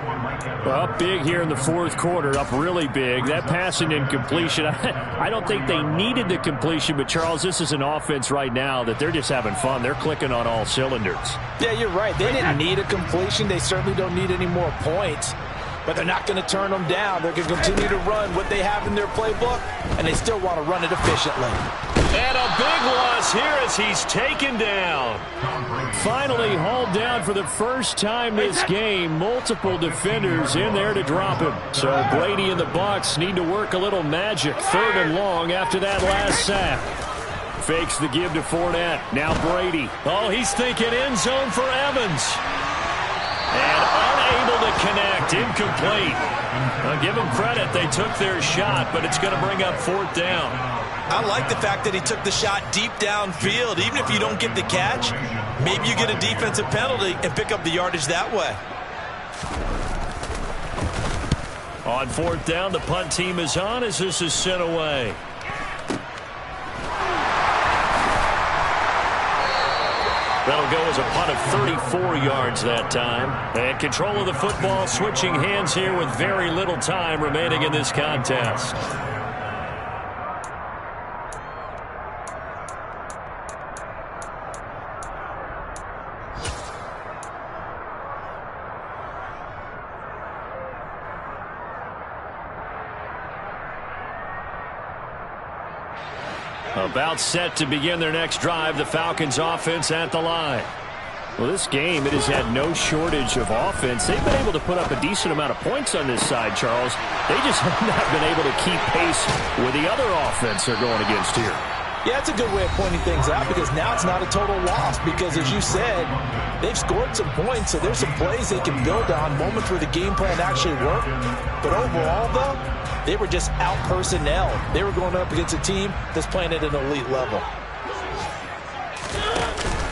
Well, up big here in the fourth quarter, up really big. That passing incompletion, I don't think they needed the completion, but, Charles, this is an offense right now that they're just having fun. They're clicking on all cylinders. Yeah, you're right. They didn't need a completion. They certainly don't need any more points, but they're not going to turn them down. They're going to continue to run what they have in their playbook, and they still want to run it efficiently. And a big loss here as he's taken down. Finally hauled down for the first time this game. Multiple defenders in there to drop him. So Brady and the Bucs need to work a little magic. 3rd and long after that last sack. Fakes the give to Fournette. Now Brady. Oh, he's thinking end zone for Evans. And unable to connect. Incomplete. I'll give them credit. They took their shot, but it's going to bring up 4th down. I like the fact that he took the shot deep downfield. Even if you don't get the catch, maybe you get a defensive penalty and pick up the yardage that way. On 4th down, the punt team is on as this is sent away. That'll go as a punt of 34 yards that time. And control of the football, switching hands here with very little time remaining in this contest. About set to begin their next drive. The Falcons offense at the line. Well, this game, it has had no shortage of offense. They've been able to put up a decent amount of points on this side, Charles. They just have not been able to keep pace with the other offense they're going against here. Yeah, it's a good way of pointing things out because now it's not a total loss because, as you said, they've scored some points, so there's some plays they can build on, moments where the game plan actually worked. But overall, though, they were just out-personnel. They were going up against a team that's playing at an elite level.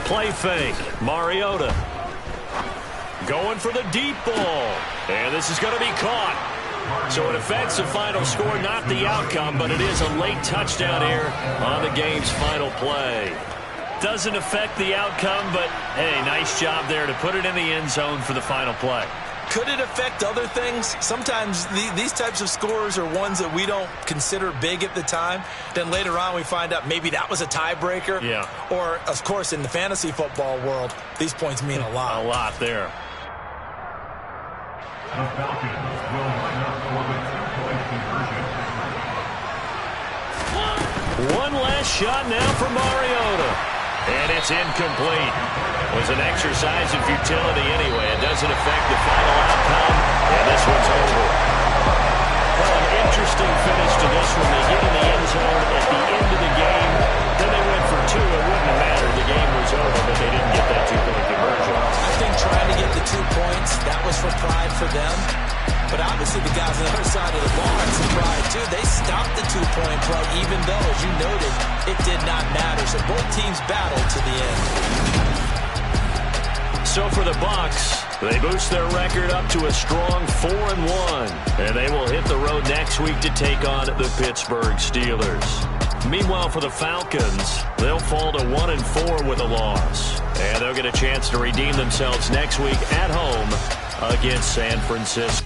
Play fake. Mariota going for the deep ball. And this is going to be caught. So it affects the final score, not the outcome, but it is a late touchdown here on the game's final play. Doesn't affect the outcome, but, hey, nice job there to put it in the end zone for the final play. Could it affect other things? Sometimes these types of scores are ones that we don't consider big at the time. Then later on we find out maybe that was a tiebreaker. Yeah. Or, of course, in the fantasy football world, these points mean a lot. A lot there. The Falcons will line up for the two-point conversion. One last shot now for Mariota. And it's incomplete. It was an exercise in futility anyway. It doesn't affect the final outcome. And this one's over. Well, an interesting finish to this one. They get in the end zone at the end of the game. Then they went for 2. It wouldn't have mattered. The game was over, but they didn't get that two-point conversion. I think trying to get the 2 points, that was for pride for them. But obviously the guys on the other side of the ball had some pride too. They stopped the two-point play even though, as you noted, it did not matter. So both teams battled to the end. So for the Bucs, they boost their record up to a strong 4-1. And they will hit the road next week to take on the Pittsburgh Steelers. Meanwhile, for the Falcons, they'll fall to 1-4 with a loss. And they'll get a chance to redeem themselves next week at home against San Francisco.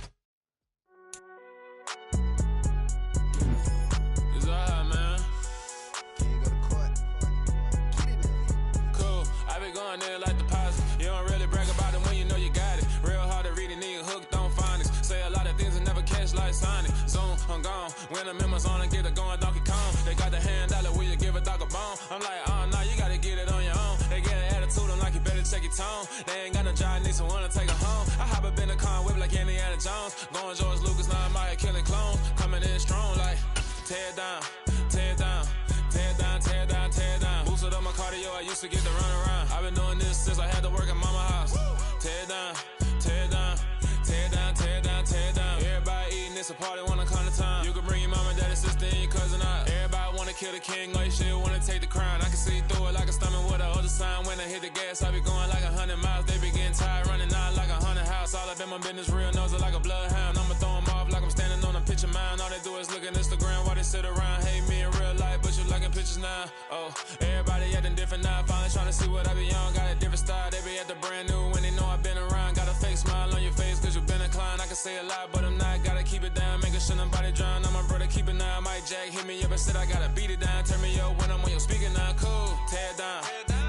When the members on and get it going, Donkey Kong. They got the hand dollar, will you give a dog a bone? I'm like, oh no, you gotta get it on your own. They get an attitude, I'm like, you better check your tone. They ain't got no job, need someone to take her home. I hop up in the car, whip like Indiana Jones. Going George Lucas, now I'm out here killing clones. Coming in strong, like, tear down, tear down, tear down, tear down, tear down. Boosted up my cardio, I used to get to run around. I've been doing this since I had to work at mama house. Tear down, tear down, tear down, tear down, tear down. Everybody eating, it's a party, wanna come to time. You can bring your mama, daddy, sister, and your cousin out. Everybody wanna kill the king, like shit, wanna take the crown. I can see through it like a stomach with a other sign. When I hit the gas, I be going like 100 miles. They be getting tired, running out like 100 house. All up in my business, real nose like a bloodhound. I'ma throw them off like I'm standing on a picture mound. All they do is look at Instagram while they sit around. Hate me in real life, but you liking pictures now. Oh, everybody acting different now. Finally trying to see what I be on. Got a different style, they be at the brand new when they know I've been around. Got a fake smile on your face cause you been inclined. I can say a lot, but I'm not. Gotta keep it down, making sure nobody drown. I'm my brother, keep it now. Mike Jack hit me up and said I gotta beat it down. Turn me up when I'm on your speaker now. Cool, tear down,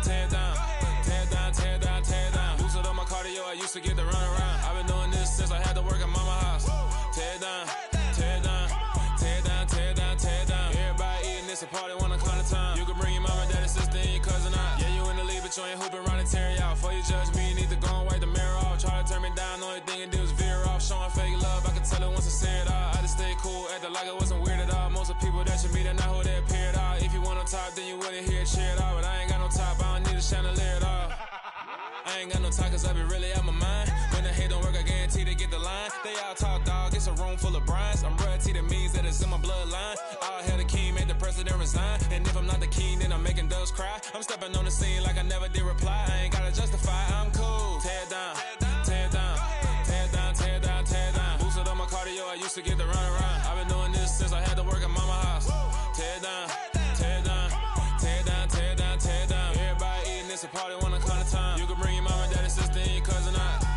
tear down, tear down, tear down, tear down. Boosted up my cardio, I used to get to run around. I've been doing this since I had to work at mama house. Tear down, tear down, tear down, tear down, tear down. Everybody eating, it's a party, wanna come to time. You can bring your mama, daddy, sister, and your cousin out. Yeah, you in the league, but you ain't hooping around and tear you out. Before you judge me, you need to go and wipe the mirror off. Try to turn me down, the only thing you do is veer off. Showing fake love, I can tell it once I say it all. I just stay cool, acting like it wasn't weird at all. Most of the people that you meet are not who they appear at all. If you want on top, then you wouldn't hear it cheer at all. But I ain't got no top, I don't need a chandelier at all. I ain't got no talk cause I be really out my mind. When the hate don't work, I guarantee they get the line. They all talk dog, it's a room full of brinds. I'm royalty, that means that it's in my bloodline. All hell the king, made the president resign. And if I'm not the king, then I'm making doves cry. I'm stepping on the scene like I never did reply. I ain't gotta justify, I'm cool. Tear down, tear down, tear down, tear down, tear down. Boosted up my cardio, I used to get to run around. I've been doing this since I had to work at mama house. Tear down, tear down, tear down, tear down, tear down. Everybody eating, it's a party, wanna come to time. You can bring your mama, daddy, sister, and your cousin out.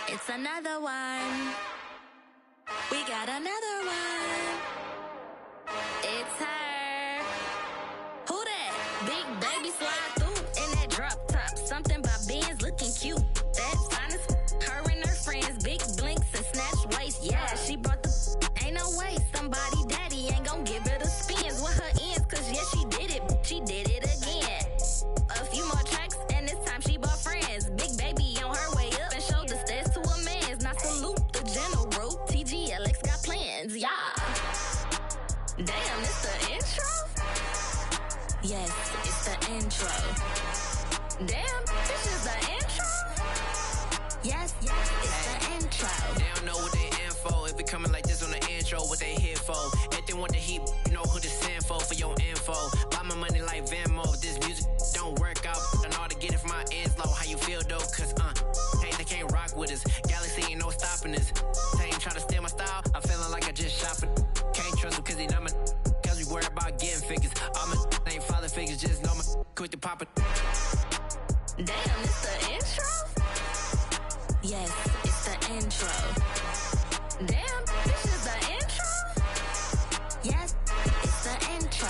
It's another one. We got another one. It's her. Who that? Big baby slide through in that drop top. Something by Benz looking cute. That's honest. Her and her friends, big blinks and snatch waist. Yeah, she brought the. Ain't no way somebody daddy ain't gon' give her the spins with her ends. Cause yeah, she did it. She did it again. A few more tracks and this time she bought friends. Big baby on her way up and showed the stairs to a man's. Now salute the general. TGLX got plans, yeah. Damn, it's the intro? Yes, it's the intro. Damn, this is the intro? Yes, it's the intro. They don't know what they in for. If it coming like this on the intro, what they here for? If they want the heat, you know who to send for your info. Buy my money like Venmo. If this music don't work out, I know how to get it from my ends low. How you feel though? Cause hey, they can't rock with us. Galaxy ain't no stopping us. They ain't try to steal my style. I'm feeling like I just shot for. Can't trust them cause they not my. Cause we worry about getting figures. All my ain't father figures, just know my quick to pop it. Damn, it's the intro? Yes, it's the intro. Damn, this is the intro? Yes, it's the intro.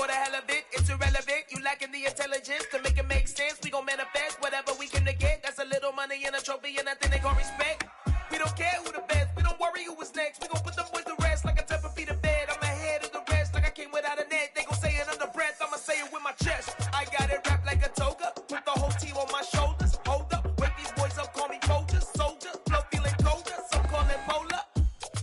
for the hell of it. It's irrelevant. You lacking the intelligence to make it make sense. We gon' manifest whatever we can to get. That's a little money and a trophy and nothing they call respect. We don't care who the best. We don't worry who was next. We gon' put them boys to rest like a temper feet of bed. I'm ahead of the rest like I came without a net. They gon' say it under breath. I'ma say it with my chest. I got it wrapped like a toga. Put the whole team on my shoulders. Hold up. Wake these boys up. Call me Folger. Soldier. Flow feeling colder. Some call it polar.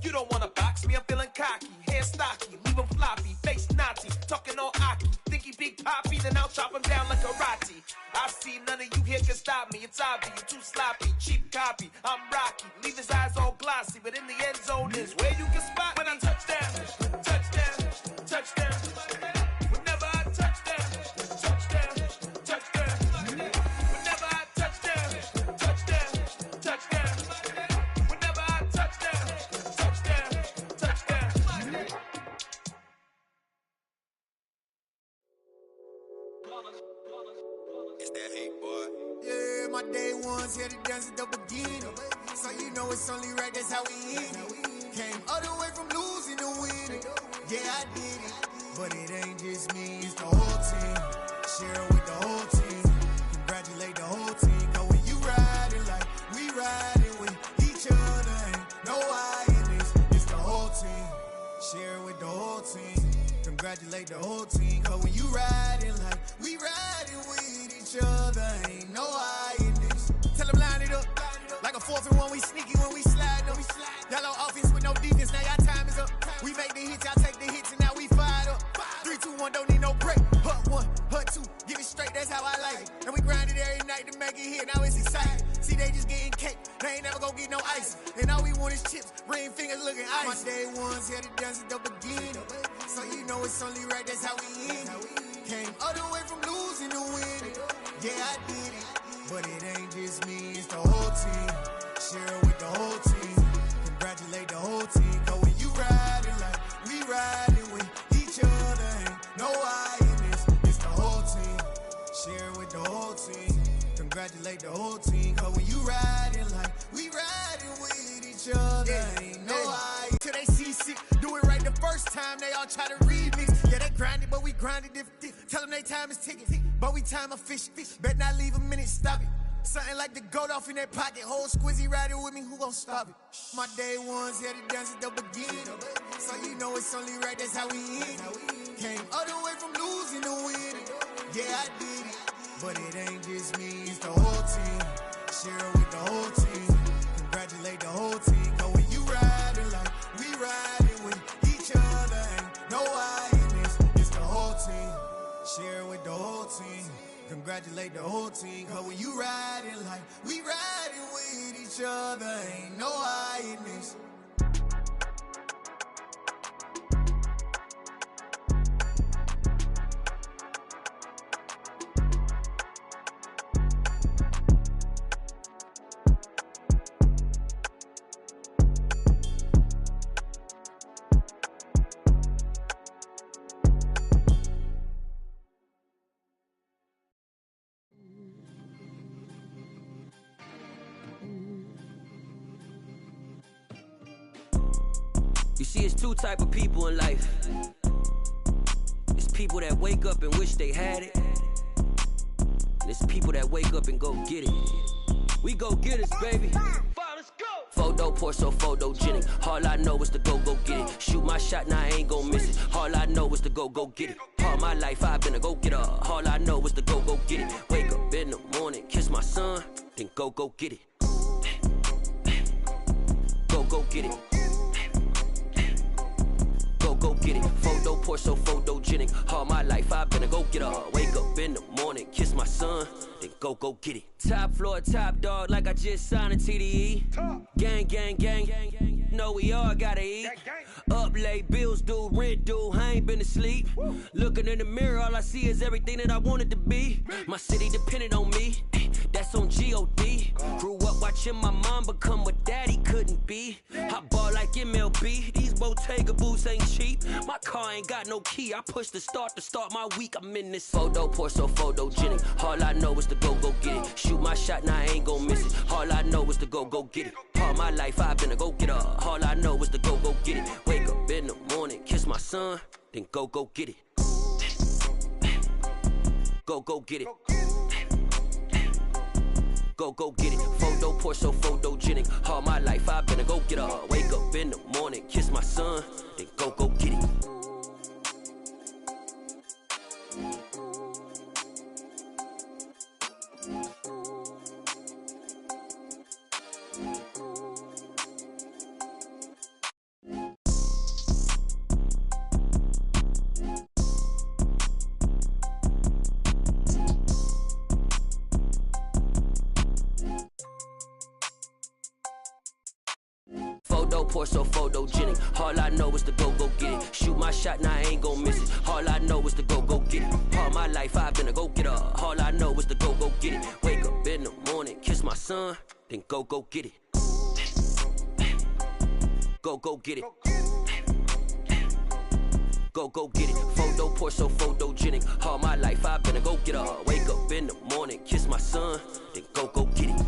You don't wanna box me. I'm feeling cocky. Hair stocky. Leave him floppy. Face naughty. Talking all Aki. Think he big poppy. Then I'll chop him down like karate. I see none of you here can stop me. It's obvious. You too sloppy. Cheap copy. I'm Rocky. Leave his eyes all glossy. But in the end zone is where you can spot when I touch down. Touchdown. Touchdown. Whenever I touch down. Touchdown. Touchdown. Whenever I touch down. Touchdown. Touchdown. Whenever I touch down. Touchdown. Touchdown. It's that hate, boy. Yeah, my day ones here to dance at the beginning. So you know it's only right, that's how we end it. Came all the way from losing to winning. Yeah, I did it. But it ain't just me, it's the whole team. Share it with the whole team. Congratulate the whole team. Cause when you riding like we riding with each other, ain't no I in this. It's the whole team. Share it with the whole team. Congratulate the whole team. Cause when you riding like we riding with each other, ain't no I in this. Tell them line it up. Like a 4th and 1, we sneaky when we slide them. Yellow offense with no defense, now y'all time is up. We make the hits, y'all take the hits, and now we fired up. 3, 2, 1, don't need no break. Hut 1, hut 2, give it straight, that's how I like it. And we grind it every night to make it hit, now it's exciting. See, they just getting cake, they ain't never gonna get no ice. And all we want is chips, ring fingers looking ice. My day ones here to dance at the beginning. So you know it's only right, that's how we end it. Came all the way from losing to winning. Yeah, I did it. But it ain't just me, it's the whole team. Share it with the whole team. Congratulate the whole team. Cause when you riding like we riding with each other, ain't no I in this. It's the whole team. Share it with the whole team. Congratulate the whole team. Cause when you riding like we riding with each other, ain't no I. Till they see sick, do it right the first time. They all try to remix. Yeah, they grinded, but we grinded different. Tell them they time is ticking, but we time a fish. Bet not leave a minute, stop it. Something like the goat off in their pocket. Whole squizzy riding with me, who gon' stop it? My day ones here to dance at the beginning. So you know it's only right, that's how we end it. Came all the way from losing to winning. Yeah, I did it. But it ain't just me, it's the whole team. Share it with the whole team. Congratulate the whole team. Cause when you riding like we riding with each other, ain't no I in this. It's the whole team. Share it with the whole team. Congratulate the whole team. Cause when you riding like we riding with each other, ain't no I in this. You see, it's two type of people in life. It's people that wake up and wish they had it. And it's people that wake up and go get it. We go get it, baby. Photo pour so photogenic. All I know is to go get it. Shoot my shot, now I ain't gon' miss it. All I know is to go get it. All my life I've been a go-getter. All I know is to go get it. Wake up in the morning, kiss my son, then go get it. Go get it. Go get it. Photo pour so photogenic. All my life I've been a go-getter. Wake up in the morning, kiss my son, then go get it. Top floor, top dog, like I just signed a TDE. Gang. Know we all gotta eat. Up late, bills due, rent due, I ain't been asleep. Looking in the mirror, all I see is everything that I wanted to be. My city depended on me, that's on G.O.D. Grew up watching my mom become what daddy couldn't be. I ball like MLB, these Bottega boots ain't cheap. My car ain't got no key, I push the start to start my week. I'm in this photo pour so photogenic. All I know is to go get it. Shoot my shot, now I ain't gon' miss it. All I know is to go get it. All my life I've been a go-getter. All I know is to go get it. Wake up in the morning, kiss my son, then go get it. go get it. Go get it. Photo poor, so photogenic. All my life I've been a go getter. Wake up in the morning, kiss my son, then go get it. Poor, so photogenic. All I know is to go get it. Shoot my shot, now I ain't gon' miss it. All I know is to go get it. All my life I've been a go getter. All I know is to go get it. Wake up in the morning, kiss my son, then go get it. Go get it. Go get it. Photo poor, so photogenic. All my life I've been a go getter. Wake up in the morning, kiss my son, then go get it.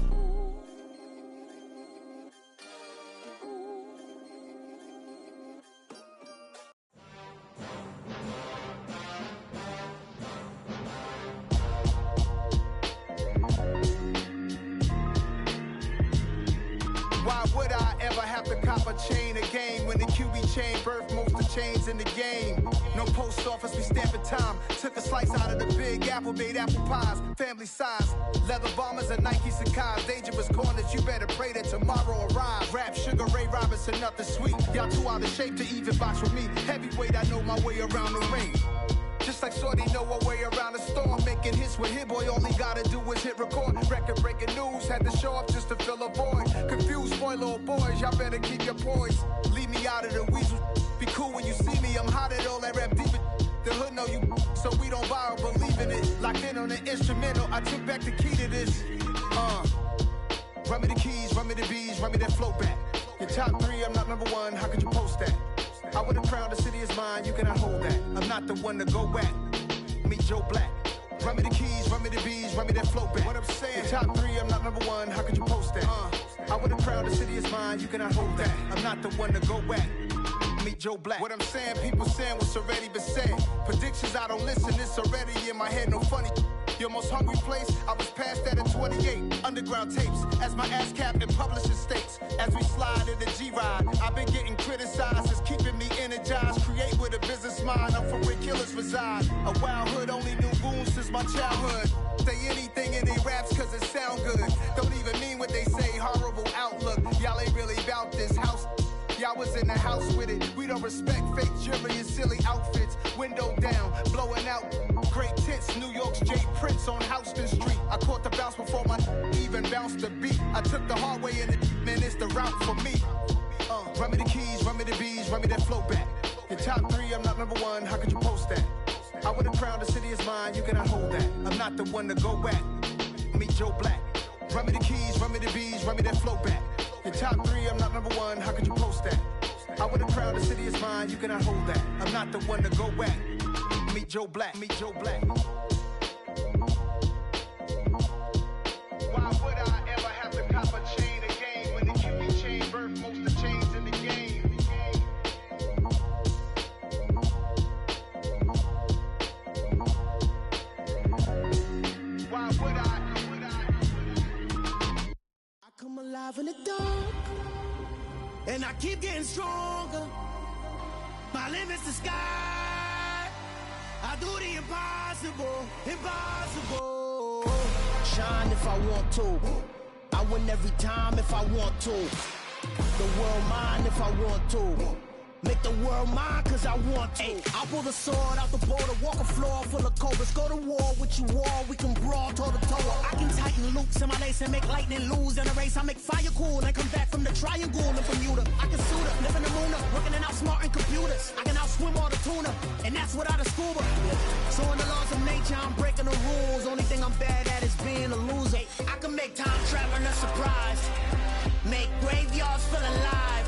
Why would I ever have to cop a chain again when the QB chain birthed most of chains in the game? No post office, we stamping time. Took a slice out of the big apple, made apple pies, family size. Leather bombers and Nike Sacai's, dangerous corners, you better pray that tomorrow arrives. Rap, Sugar Ray Robinson, nothing sweet. Y'all too out of shape to even box with me. Heavyweight, I know my way around the ring. Just like Shorty know her way around the storm, making hits with Hit Boy, all he gotta do is hit record. Record breaking news, had to show up just to fill a void. Confused boy, little boys, y'all better keep your poise. Leave me out of the weasel. Be cool when you see me, I'm hot at all that rap deep. The hood know you, so we don't borrow, believe in it. Locked in on the instrumental, I took back the key to this. Run me the keys, run me the bees, run me that flow back. Your top three, I'm not number one, how could you post that? I would've crowned the city is mine, you cannot hold that. I'm not the one to go at. Meet Joe Black. Run me the keys, run me the bees, run me that flow back. What I'm saying, your top three, I'm not number one, how could you post that? I would've crowned the city is mine, you cannot hold that. I'm not the one to go at. Meet Joe Black. What I'm saying, people saying what's already been said. Predictions, I don't listen, it's already in my head, no funny. Your most hungry place, I was past that at 28. Underground tapes, as my ass capped in publishing states. As we slide in the G-Ride, I've been getting criticized, it's keeping me energized. Create with a business mind, I'm from where killers reside. A wild hood, only knew goons since my childhood. Say anything in they raps cause it sound good. Don't even mean what they say, horrible outlook. Y'all ain't really about this house. Y'all was in the house with it. We don't respect fake jewelry and silly outfits. Window down, blowing out. Great tits, New York's J. Prince on Houston Street. I caught the bounce before my even bounced the beat. I took the hard way in it, man, it's the route for me. Run me the keys, run me the bees, run me that flow back. Your top three, I'm not number one, how could you post that? I would've crowned the city is mine, you cannot hold that. I'm not the one to go at. Meet Joe Black. Run me the keys, run me the bees, run me that flow back. Your top three, I'm not number one, how could you post that? I would've crowned the city is mine, you cannot hold that. I'm not the one to go at. Meet Joe Black, meet Joe Black. Why would I ever have to cop a chain again when the QB chain birthed most of chains in the game? Why would I come alive in the dark, and I keep getting stronger. My limit's the sky. I do the impossible, impossible. Shine if I want to. I win every time if I want to. The world mine if I want to. Make the world mine cause I want to. I'll pull the sword out the border, walk a floor full of cobras. Go to war with you all, we can brawl toe to toe. I can tighten loops in my lace and make lightning lose in a race. I make fire cool and come back from the triangle in Bermuda. I can suit up, live in the moon up, working and outsmarting computers. I can outswim all the tuna, and that's without a scuba. So in the laws of nature, I'm breaking the rules. Only thing I'm bad at is being a loser. I can make time traveling a surprise, make graveyards feel alive.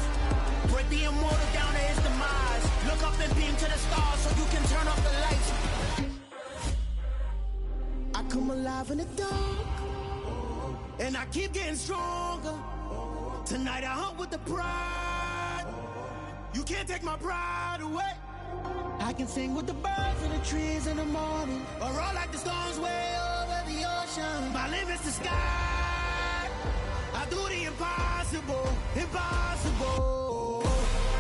Break the immortal down to his demise. Look up and beam to the stars so you can turn off the lights. I come alive in the dark, and I keep getting stronger. Tonight I hunt with the pride. You can't take my pride away. I I can sing with the birds and the trees in the morning, or roll like the storms way over the ocean. My limit's the sky. I do the impossible, impossible.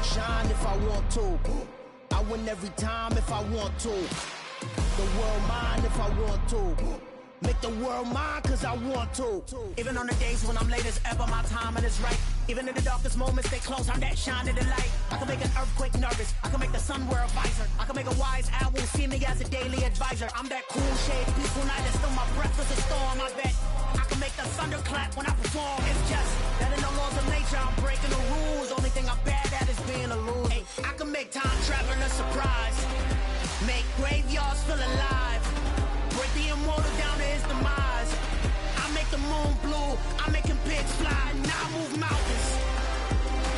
Shine if I want to. I win every time if I want to. The world mine if I want to. Make the world mine cause I want to. Even on the days when I'm late as ever, my timing is right. Even in the darkest moments, stay close, I'm that shining the light. I can make an earthquake nervous, I can make the sun wear a visor. I can make a wise owl see me as a daily advisor. I'm that cool shade, peaceful night, and still my breath is a storm. I bet I can make the thunder clap when I perform. It's just that in the laws of nature, I'm breaking the rules. Only thing I'm bad at is being a loser. Hey, I can make time traveling a surprise. Make graveyards feel alive. Break the immortal down to his demise. I make the moon blue, I'm making pigs fly, now I move mountains.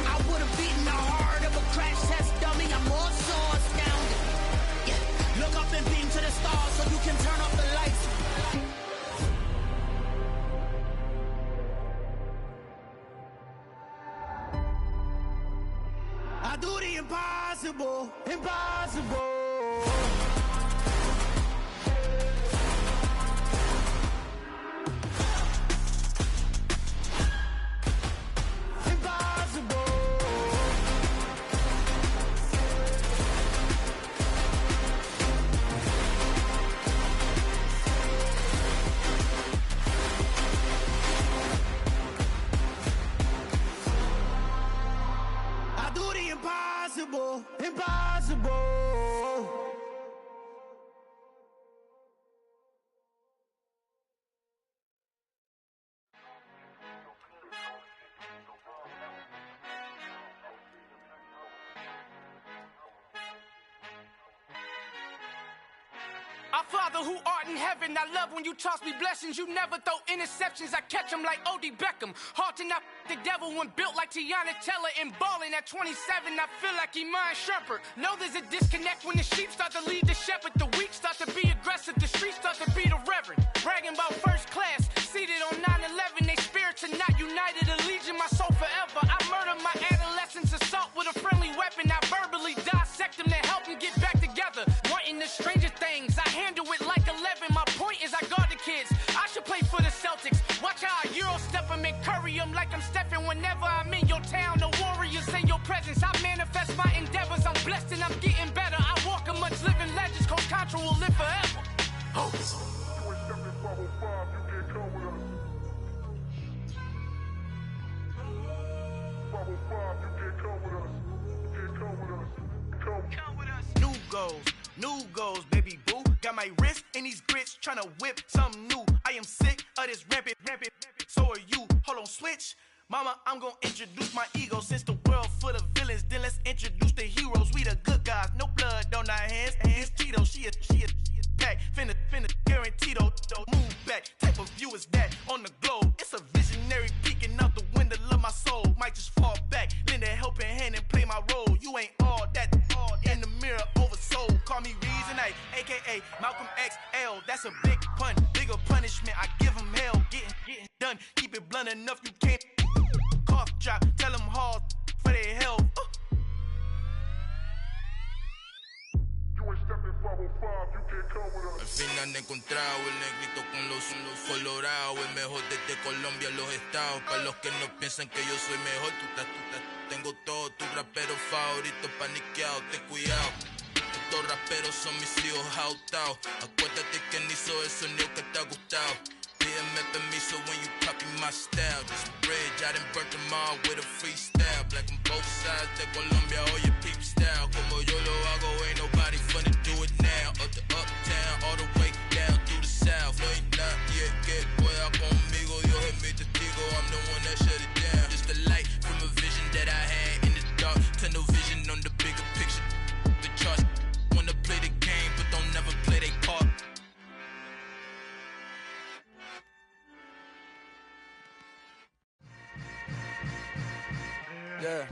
I would've beaten the heart of a crash test dummy, I'm more so astounded. Yeah. Look up and beam to the stars so you can turn off the lights. I do the impossible, impossible. Impossible, impossible. Our Father who art in heaven, I love when you toss me blessings. You never throw interceptions, I catch them like O.D. Beckham. Hard to not the devil when built like Tiana Teller. And balling at 27, I feel like Iman Shumpert. Know there's a disconnect when the sheep start to lead the shepherd. The weak start to be aggressive, the streets start to be the reverend. Bragging about first class, seated on 9/11. They spirits are not united, a legion, my soul forever. I murder my adolescence, assault with a friendly weapon. I verbally dissect them to help them get back together. Wanting the stranger things, I handle it like 11. My point is I guard the kids. I should play for the Celtics. Watch how I Euro step them and curry them like I'm Stephen. Whenever I'm in your town, the warriors in your presence. I manifest my endeavors. I'm blessed and I'm getting better. I walk amongst living legends. Coach Contra will live forever. Oh. New goals, baby boo. Got my wrist in these grits, tryna whip something new. I am sick of this rampant. So are you. Hold on, switch. Mama, I'm gonna introduce my ego. Since the world full of villains, then let's introduce the heroes. We the good guys, no blood on our hands. Hands Tito, she a pack. Finna, guaranteed though. Move back, type of view is that on the globe. It's a visionary peeking out the window of my soul. Might just fall back, lend a helping hand and play my role. You ain't all that. In the mirror, oversold. Call me Reason A, aka Malcolm XL. That's a big pun, bigger punishment. I give him hell, getting done. Keep it blunt enough, you can't. Cough drop, tell them hard for their health. Al fin han encontrado el negrito con los colorados, el mejor desde Colombia, los estados. Para los que no piensan que yo soy mejor, tengo todo, tu rapero favorito paniqueado, ten cuidado. Estos raperos son mis hijos jautados. Acuérdate que ni hizo el sonido que te ha gustado. Pídeme permiso when you copy my style. This bridge, I done burnt them all with a freestyle. Black on both sides de Colombia, oye peep style. Como yo lo hago, ain't nobody finna do it now. Up to uptown, all the way down through the south. No hay nadie que pueda conmigo, Dios es mi testigo. I'm the one that shut it down. Just a light from a vision that I had in the dark. Tunnel vision on the bigger picture. The charts wanna play the game, but don't never play their part. Yeah.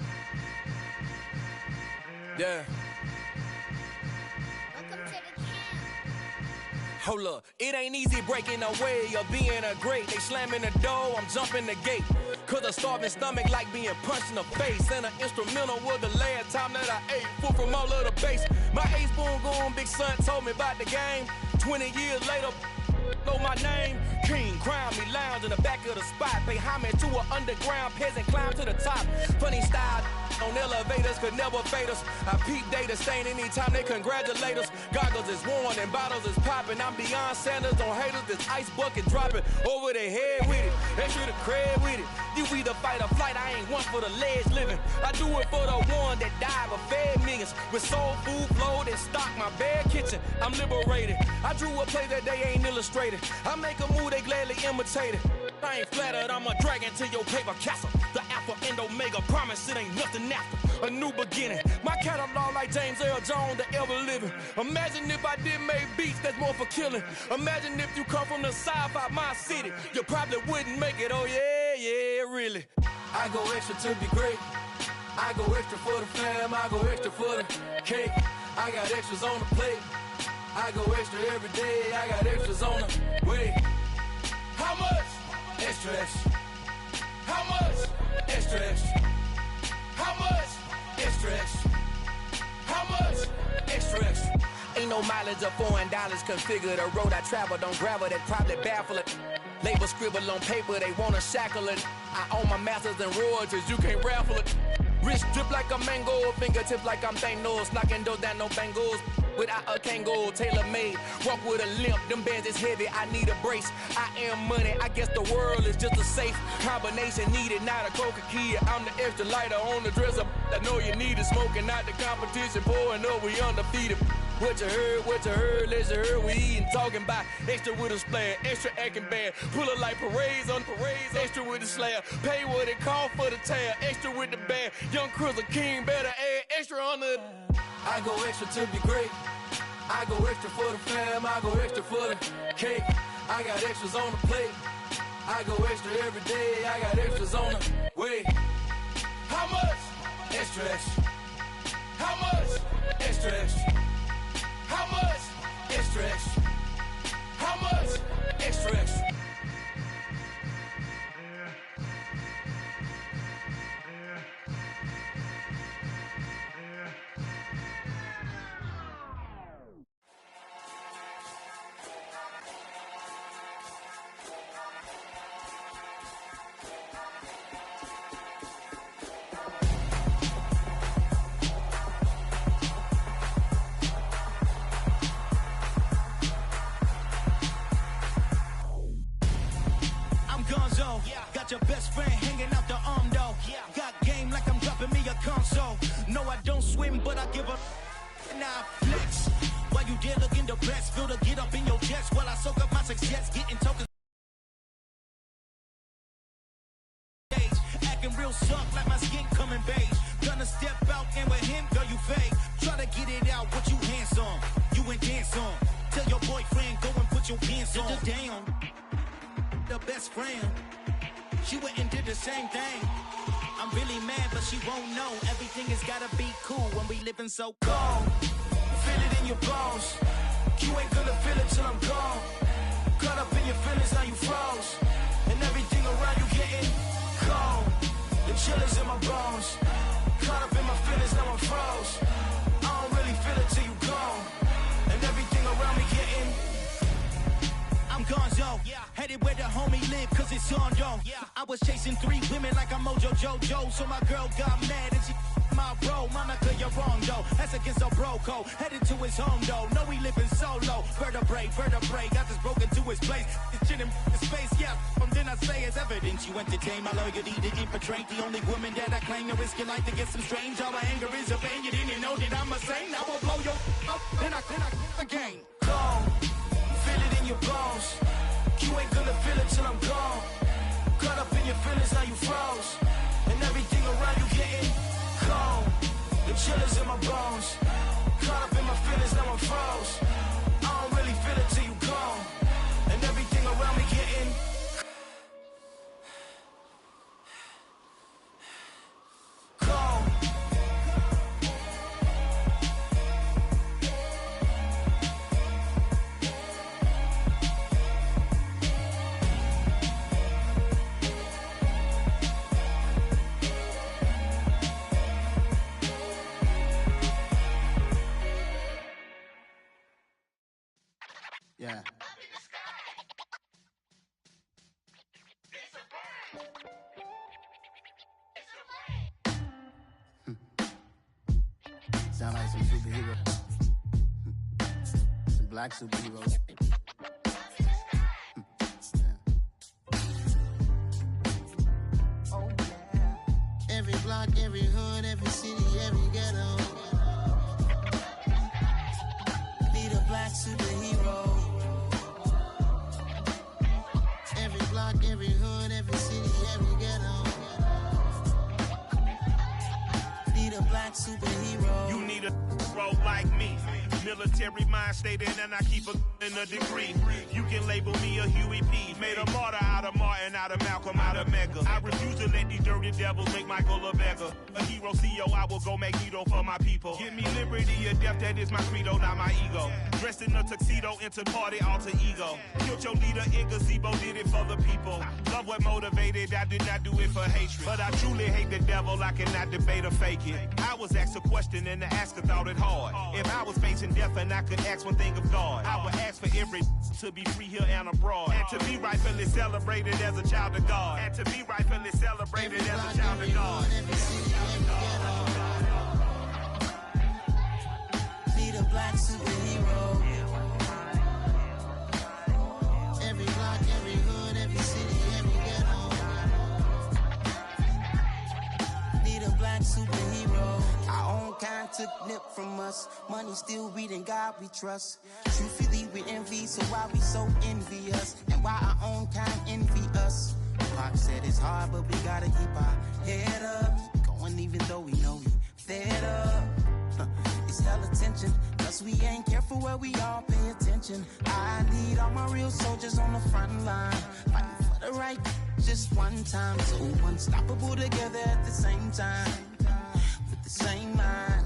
Yeah. Hold up, it ain't easy breaking away or being a great. They slamming the door, I'm jumping the gate. Cause a starving stomach like being punched in the face. And an instrumental was the last time that I ate food from all of the bass. My ace boom goon big son told me about the game. 20 years later, know my name. King, crown me, lounge in the back of the spot. Pay homage to an underground peasant, climb to the top. Funny style on elevators could never fade us. I peep data stain anytime they congratulate us. Goggles is worn and bottles is popping. I'm beyond Sanders on haters, this ice bucket dropping over their head with it. They should have cred with it. You either fight or flight, I ain't one for the ledge living. I do it for the one that died but fed millions. With soul food flowed and stocked my bare kitchen. I'm liberated. I drew a play that they ain't illustrated. I make a move, they gladly imitate it. I ain't flattered, I'm a dragon to your paper castle. The Alpha and Omega, promise it ain't nothing after. A new beginning. My catalog like James Earl Jones, the ever living. Imagine if I did make beats that's more for killing. Imagine if you come from the south out my city. You probably wouldn't make it, oh yeah, really. I go extra to be great. I go extra for the fam, I go extra for the cake. I got extras on the plate. I go extra every day, I got extras on the way. How much? Extra, extra. How much? Extra, extra. How much? Extra, extra. How much? Extra, extra. Ain't no mileage of $4 configure the road I travel. Don't gravel that probably baffle it. Label scribble on paper, they wanna shackle it. I own my masters and royalties, you can't raffle it. Wrist drip like a mango, fingertips like I'm Thanos. Knocking those down, no bangles. Without a Kango, tailor-made. Walk with a limp, them bands is heavy, I need a brace. I am money, I guess the world is just a safe combination needed, not a coca key. I'm the extra lighter on the dresser. I know you need it, smoking out the competition, pouring up, we undefeated. What you heard, let you heard, we eatin', talking about extra with a splash, extra acting bad. Pull it like parades on parades, extra with the slab. Pay what it cost for the tab, extra with the bag. Young Cruiser King, better add extra on the. I go extra to be great. I go extra for the fam, I go extra for the cake. I got extras on the plate. I go extra every day, I got extras on the way. How much? Extra, extra. How much? Extra, extra. How much? Extra, extra. How much? Extra, extra. Your best friend hanging out the arm though. Got game like I'm dropping me a console. No, I don't swim, but I give a now I flex. While you there looking depressed, feel the get up in your chest while I soak up my success, getting tokens. Acting real soft like my skin coming beige. Gonna step out and with him, girl, you fake. Try to get it out, what you hands on. You ain't dance on. Tell your boyfriend, go and put your pants on. Down. The best friend. She went and did the same thing. I'm really mad, but she won't know. Everything has gotta be cool when we living so cold. Feel it in your bones. You ain't gonna feel it till I'm gone. Caught up in your feelings, now you froze. And everything around you getting cold. The chill is in my bones. Caught up in my feelings, now I'm froze. I don't really feel it till you gone. And everything around me getting I'm gonzo, headed where the homie live, cause it's on though. I was chasing 3 women like I'm Mojo Jojo, so my girl got mad and she my bro. Monica, you're wrong though, that's against our bro code. Headed to his home though, no we living solo. Vertebrae, got this broken to his place. It's chin in space, from then I say it's evidence. You entertain my loyalty to infiltrate. The only woman that I claim to risk your life to get some strange. All my anger is a pain, you didn't know that I'm a saint. I will blow your up, then I again. Gone. Feel it in your bones. You ain't gonna feel it till I'm gone. Caught up in your feelings, now you froze. And everything around you getting cold. The chill is in my bones. Caught up in my feelings, now I'm froze. I don't really feel it till you gone. And everything around me getting cold. Yeah. Sound like some superheroes. Some black superheroes. Oh, yeah. Every block, every hood, every city, every ghetto. Need a black superhero. Every block, every hood, every city, every ghetto. Need a black superhero. You need a role like me. Military mind stated, and I keep in a degree. You can label me a Huey P. Made a martyr out of Martin, out of Malcolm, out of Mega. I refuse to let these dirty devils make Michael a beggar. A hero CEO, I will go Magneto for my people. Give me liberty or death, that is my credo, not my ego. Dressed in a tuxedo, into party, alter ego. Killed your leader in gazebo, did it for the people. Love what motivated, I did not do it for hatred. But I truly hate the devil, I cannot debate or fake it. I was asked a question and the asker thought it hard. If I was facing death and I could ask one thing of God, I would ask for every to be free here and abroad, and to be rightfully celebrated as a child of God, and to be rightfully celebrated as a child of God. Need a black superhero. Every block, every hood, every city, every ghetto. Need a black superhero. Our own kind took nip from us. Money still reading God we trust. Truthfully we envy, so why we so envious? And why our own kind envy us? Pac said it's hard, but we gotta keep our head up. Going even though we know we fed up. It's hella tension, cause we ain't careful where we all pay attention. I need all my real soldiers on the front line, fighting for the right just one time. So unstoppable together at the same time, with the same mind.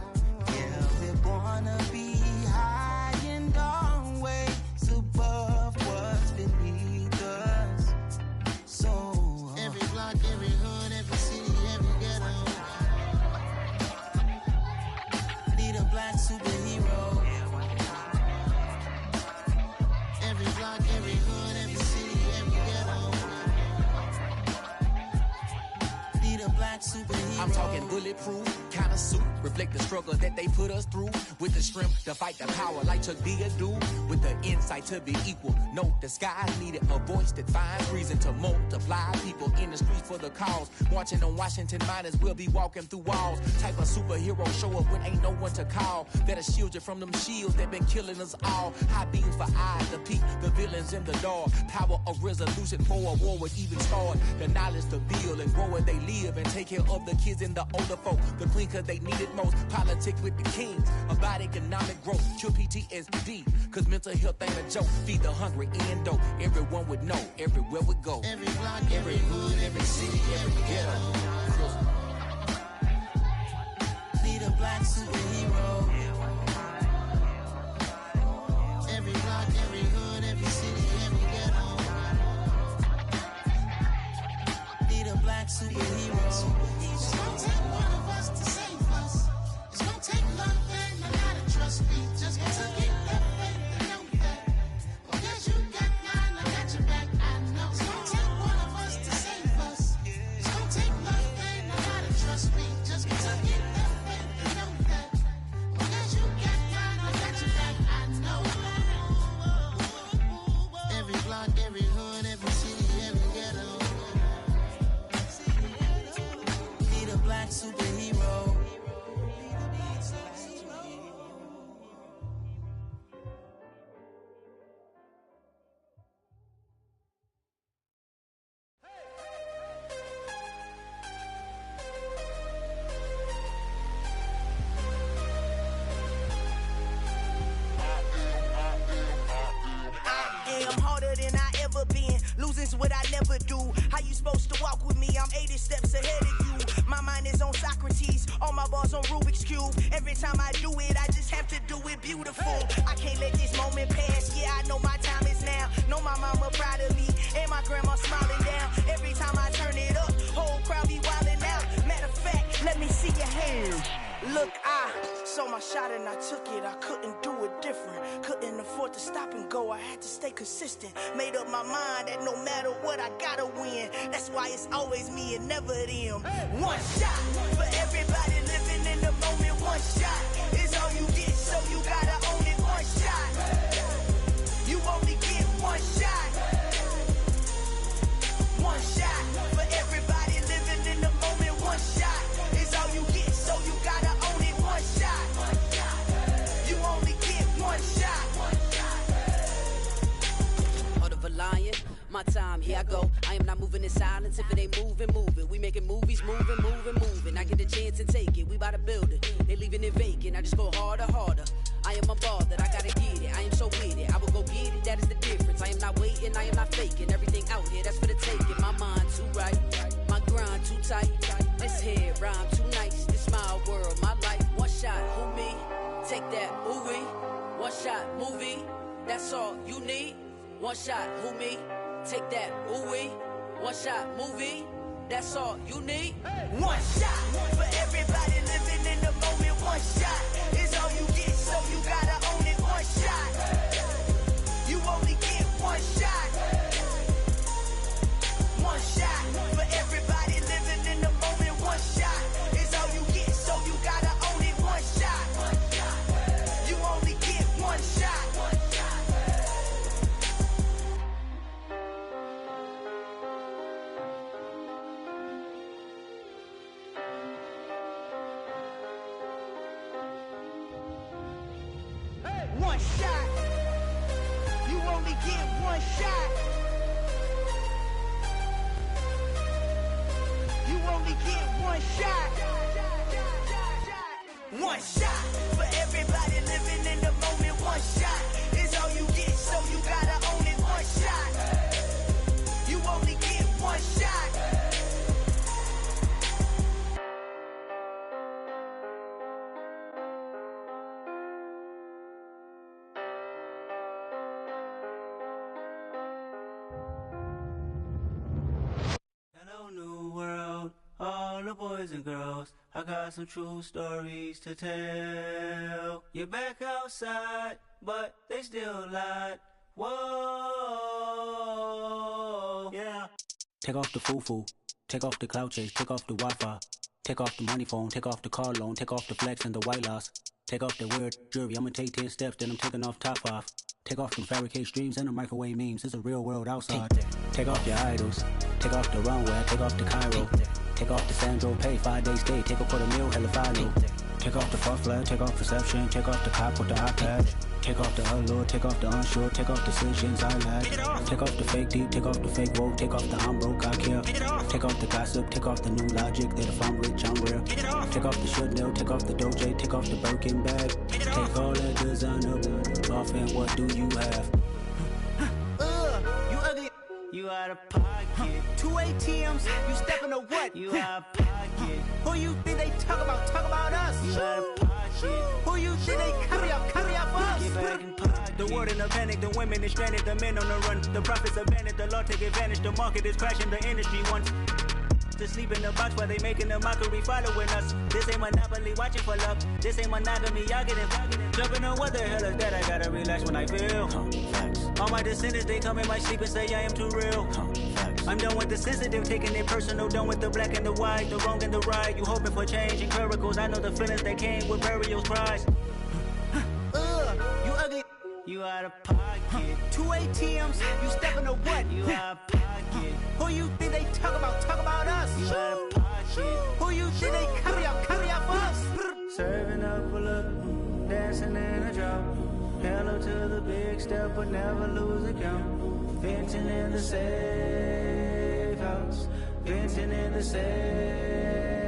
Yeah, we're gonna be high and always above what's beneath us. So every block, every hood, every city, every ghetto. Need a black superhero. Every block, every hood, every city, every ghetto. Need a black superhero. I'm talking bulletproof, kind of suit, reflect the struggle that they put us through. With the strength to fight the power like Chuck D do. With the insight to be equal. No, the sky needed a voice that finds reason to multiply. People in the streets for the cause. Marching on Washington, might as well be walking through walls. Type of superhero show up when ain't no one to call. That'll shield you from them shields that been killing us all. High beams for eyes to peek the villains in the dark. Power of resolution for a war would even start. The knowledge to build and grow where they live and take care of the kids and the older folk. The clean cause they need it most. Politics with the kings. About economic growth. Cure PTSD. Cause mental health ain't a joke. Feed the hungry and dope. Everyone would know. Everywhere we go. Every block, every hood, every city, every ghetto. Need a black superhero. Every block, every hood, every city, every ghetto. Need a black superhero. It's gonna take one of us to save us. It's gonna take love and a lot of trust. Me just to get that faith and know that. Well, guess you got mine, I got your back. I know it's gonna take one of us to save us. It's gonna take love and a lot of trust. Me just to get that faith and know that. Well, guess you got mine, I got your back. I know. Every block, every hood, every city, every ghetto. Need a black superhero. I'm harder than I ever been. Losing's what I never do. How you supposed to walk with me? I'm 80 steps ahead of you. My mind is on Socrates. All my bars on Rubik's Cube. Every time I do it, I just have to do it beautiful. I can't let this moment pass. Yeah, I know my time is now. Know my mama proud of me. And my grandma smiling down. Every time I turn it up, whole crowd be wildin' out. Matter of fact, let me see your hands. Look, I saw my shot and I took it. I couldn't do it different. Couldn't afford to stop and go. I had to stay consistent. Made up my mind that no matter what, I gotta win. That's why it's always me and never them. One shot for everybody living in the moment. One shot is all you get, so you gotta own it. One shot. You only get one shot. One shot for everybody living in the moment. One shot is all you get, so you gotta own it. One shot. You only get one shot. Heart of a lion, my time, here I go. I am not moving in silence. If it ain't moving, move it. We making movies, moving, moving, moving. I get a chance and take it. We bout to build it. They leaving it vacant. I just go harder, harder. I am a ball that I gotta get it. I am so with it. I will go get it. That is the difference. I am not waiting. I am not faking. Everything out here, that's for the taking. My mind too right. My grind too tight. This head rhyme too nice. This my world, my life. One shot, who me? Take that, ooh wee. One shot, movie. That's all you need. One shot, who me? Take that, ooh wee. One shot, movie. That's all you need. One shot for everybody living in the moment. One shot is all you get, so you gotta own it. One shot. You only get one shot. One shot for everybody living in the moment. One shot is all you get, so you gotta own it. One shot. You only get one shot. One shot. You only get one shot. You only get one shot. One shot for everybody living in the moment. One shot is all you get, so you gotta own it. One shot. You only get one shot. Hello, new world, all the boys and girls. I got some true stories to tell. You're back outside, but they still lied. Whoa, yeah. Take off the foo-foo, take off the cloud chase, take off the Wi-Fi, take off the money phone, take off the car loan, take off the flex and the white loss, take off the weird jewelry. I'ma take 10 steps, then I'm taking off top 5. Take off them fabricated streams and the microwave memes. It's a real world outside. Take off your idols, take off the runway, take off the Cairo, take off the Sandro Pay, 5-day stay, take a $250,000, hella follow. Take off the far flag, take off perception, take off the cop with the iPad. Take off the allure, take off the unsure, take off decisions I lack. Take off the fake deep, take off the fake woke, take off the I'm broke, I care. Take off the gossip, take off the new logic that if I'm rich, I'm rare. Take off the Chanel, take off the Doja, take off the Birkin bag. Take all that designer off and what do you have? You ugly. You out of pocket. 2 ATMs, you stepping to what? You out of pocket. Who you think they talk about? Talk about us. You out of pocket. Who you think they carry up for us? Get back in pocket. The world in a panic, the women is stranded, the men on the run. The profits abandoned, the law take advantage. The market is crashing, the industry wants to sleep in the box while they making a mockery following us. This ain't Monopoly, watching for love. This ain't monogamy, y'all get involved. Jumping on what the hell is that? I gotta relax when I feel. All my descendants, they come in my sleep and say I am too real. I'm done with the sensitive, taking it personal. Done with the black and the white, the wrong and the right. You hoping for change and miracles. I know the feelings that came with burial cries. You ugly. You out of pocket. 2 ATMs, you stepping to what? You out of pocket. Who you think they talk about? Talk about us. You out of pocket. Who you think they carry up for us? Serving up a look, dancing in a drop. Hello to the big step, but never lose a count. Venting in the safe house. Venting in the safe.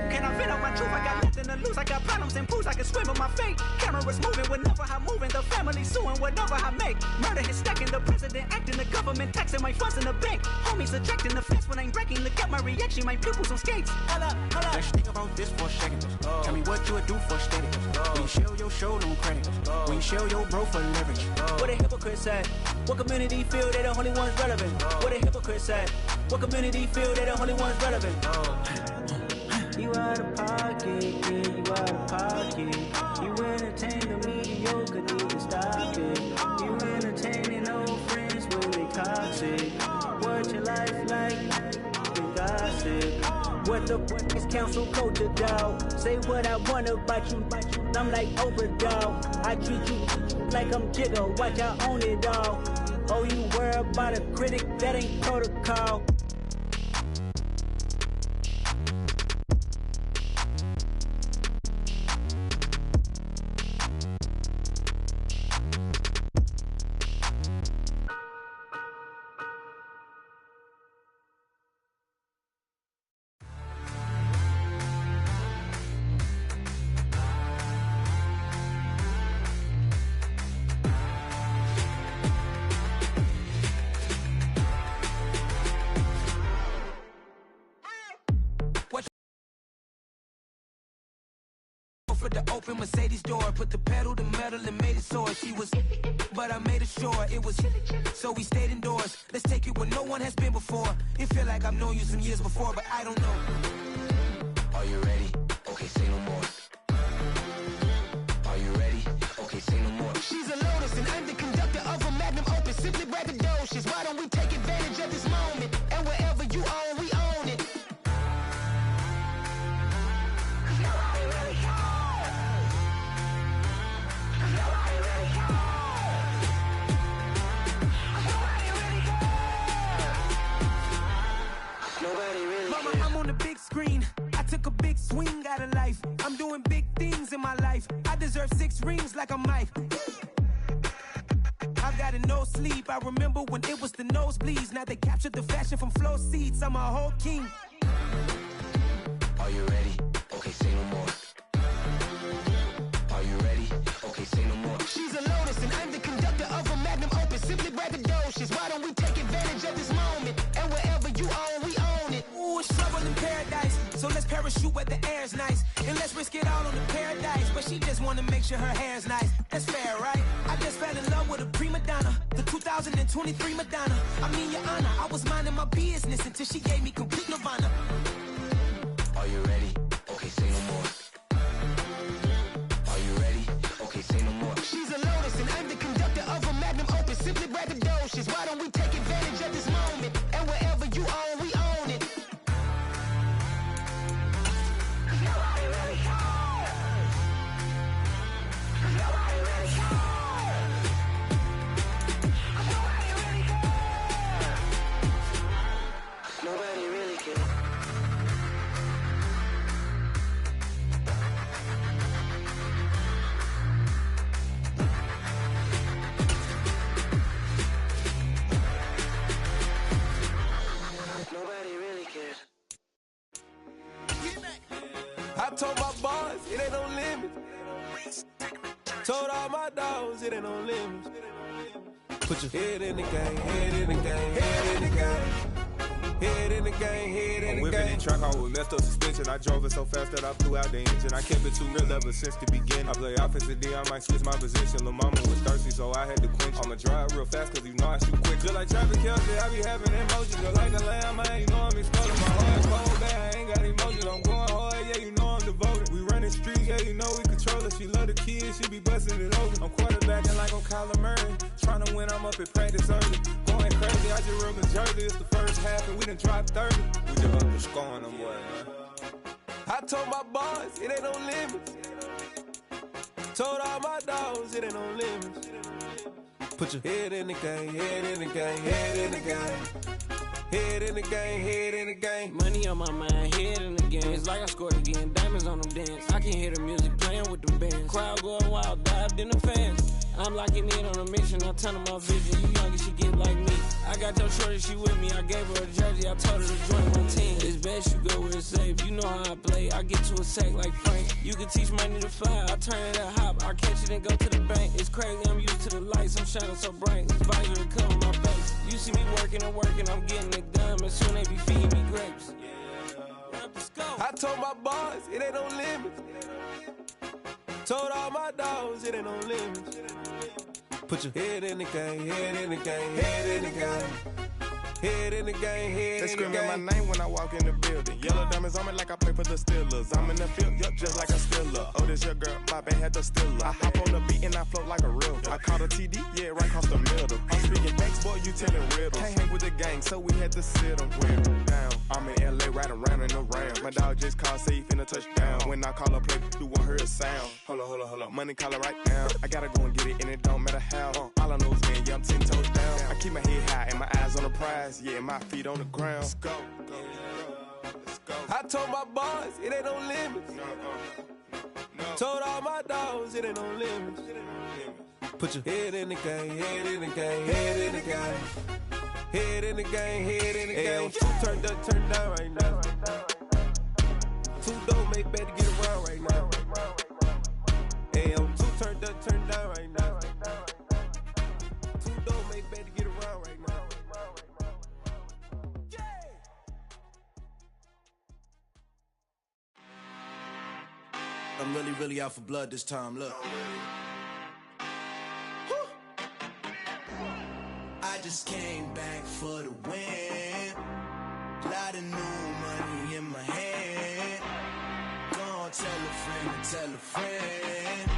Can I vent out my truth? I got nothing to lose. I got problems and proofs. I can swim with my fate. Cameras moving whenever I'm moving. The family suing whatever I make. Murder is stacking. The president acting. The government taxing my funds in the bank. Homies attracting the fence when I'm breaking. Look at my reaction. My pupils on skates. Hold up. Let's think about this for a second. Tell me what you would do for steady. When you show your show, no credit. When you show your bro for leverage. What a hypocrite said. What community feel they the only ones relevant? What a hypocrite said. What community feel they the only ones relevant? You you out of pocket, yeah, you out of pocket. You entertain the mediocre, need to stop it. You entertaining old friends when they toxic. What your life like? You gossip. What the fuck is council culture, dog? Say what I want about you, I'm like Oprah, dog. I treat you like I'm Jigga, watch I own it all. Oh, you worry about a critic, that ain't protocol. For the open Mercedes door, put the pedal to metal and made it soar. She was, but I made it sure it was. So we stayed indoors. Let's take it where no one has been before. It feel like I've known you some years before, but I don't know. Are you ready? Okay, say no more. Are you ready? Okay, say no more. She's a lotus and I'm the conductor of a magnum opus. Simply braggadocious. Why don't we take advantage of this moment? And wherever you own, we own it. Mama, I'm on the big screen. I took a big swing out of life. I'm doing big things in my life. I deserve 6 rings like a Mike. I've got no sleep. I remember when it was the nosebleeds. Now they captured the fashion from flow seats. I'm a whole king. Are you ready? Okay, say no more. Are you ready? Okay, say no more. She's a lotus and I'm the conductor of a magnum opus. Simply braggadocious. Why don't we take advantage of this moment? And wherever you own, we own it. Ooh, it's trouble in paradise. So let's parachute where the air's nice. And let's risk it all on the paradise. But she just wanna make sure her hair's nice. That's fair, right? I just fell in love with a prima donna. The 2023 Madonna. I mean, your honor, I was minding my business until she gave me complete nirvana. Are you ready? Okay, say no more. Are you ready? Okay, say no more. She's a lotus and I'm the conductor of a magnum opus. Simply braggadocious. Why don't we take advantage of this moment? And wherever you own, we own it. Nobody really cares. Nobody really cares. I told my boss, it ain't no limit. Told all my dogs, it ain't no limit. Put your head in the game, head in the game, head in the game. Head in the game, head in the game. Whipping in track, I was messed up suspension. I drove it so fast that I blew out the engine. I kept it too real ever since the beginning. I play offensive D, I might switch my position. Lil' mama was thirsty, so I had to quench. I'ma drive real fast, cause you know I shoot quick. Just like traffic Kelsey, I be having emotions. Just like the lamb, man, you know I'm exploding. My heart cold, man, I ain't got emotions. I'm going hard, yeah, you know I'm devoted. We running streets, yeah, you know we control it. She love the kids, she be busting it open. I'm quarterbacking like I'm Kyler Murray. Trying to win, I'm up at practice early. Going crazy, I just real Jersey. It's the first half and we done dropped 30. We just up to scoring them, boy, man. I told my boss, it ain't no limits. Told all my dogs, it ain't no limits. Put your head in the game, head in the game, head in the game. Head in the game, head in the game. Money on my mind, head in the game. It's like I scored again, diamonds on them dance. I can hear the music playing with them bands. Crowd going wild, dived in the fans. I'm locking in on a mission, I tell them my vision. You young and she get like me. I got your shorty, she with me. I gave her a jersey, I told her to join my team. It's best you go where it's safe. You know how I play. I get to a sack like Frank. You can teach money to fly. I turn it a hop. I catch it and go to the bank. It's crazy, I'm used to the lights. I'm shining so bright. This visor will cover my face. You see me working and working. I'm getting it done. And soon they be feeding me grapes. I told my boss, it ain't no limits. Told all my dogs, it ain't no limits. Put your head in the game, head in the game, head in the game. Head in the game, head They in the game. screaming my name when I walk in the building. Yellow diamonds on me like I play for the Steelers. I'm in the field, yup, just like a Stiller. Oh, this your girl, Bobby had the Stiller. I hop on the beat and I float like a river. I caught a TD, yeah, right across the middle. I'm speaking facts, boy, you telling riddles. Can't hang with the gang, so we had to sit them down. I'm in LA, riding around and around. My dog just called, say he finna touchdown. When I call a play, you won't hear a sound. Hold up, money calling right now. I gotta go and get it, and it don't matter how. All I know is win, yeah, I'm 10 toes down. I keep my head high and my eyes on the prize, yeah, my feet on the ground. Let's go. I told my boys, it ain't no limits. Told all my dogs, it ain't no limits. Put your head in the game, head in the game, head in the game. Head in the game, head in the game. Two turned up, turned down right now. Two don't make better get around right now. Hey, I'm two turned up, turned down right now. Two don't make better get around right now. I'm really out for blood this time, look. I just came back for the win. Lot of new money in my hand. Gonna tell a friend and tell a friend.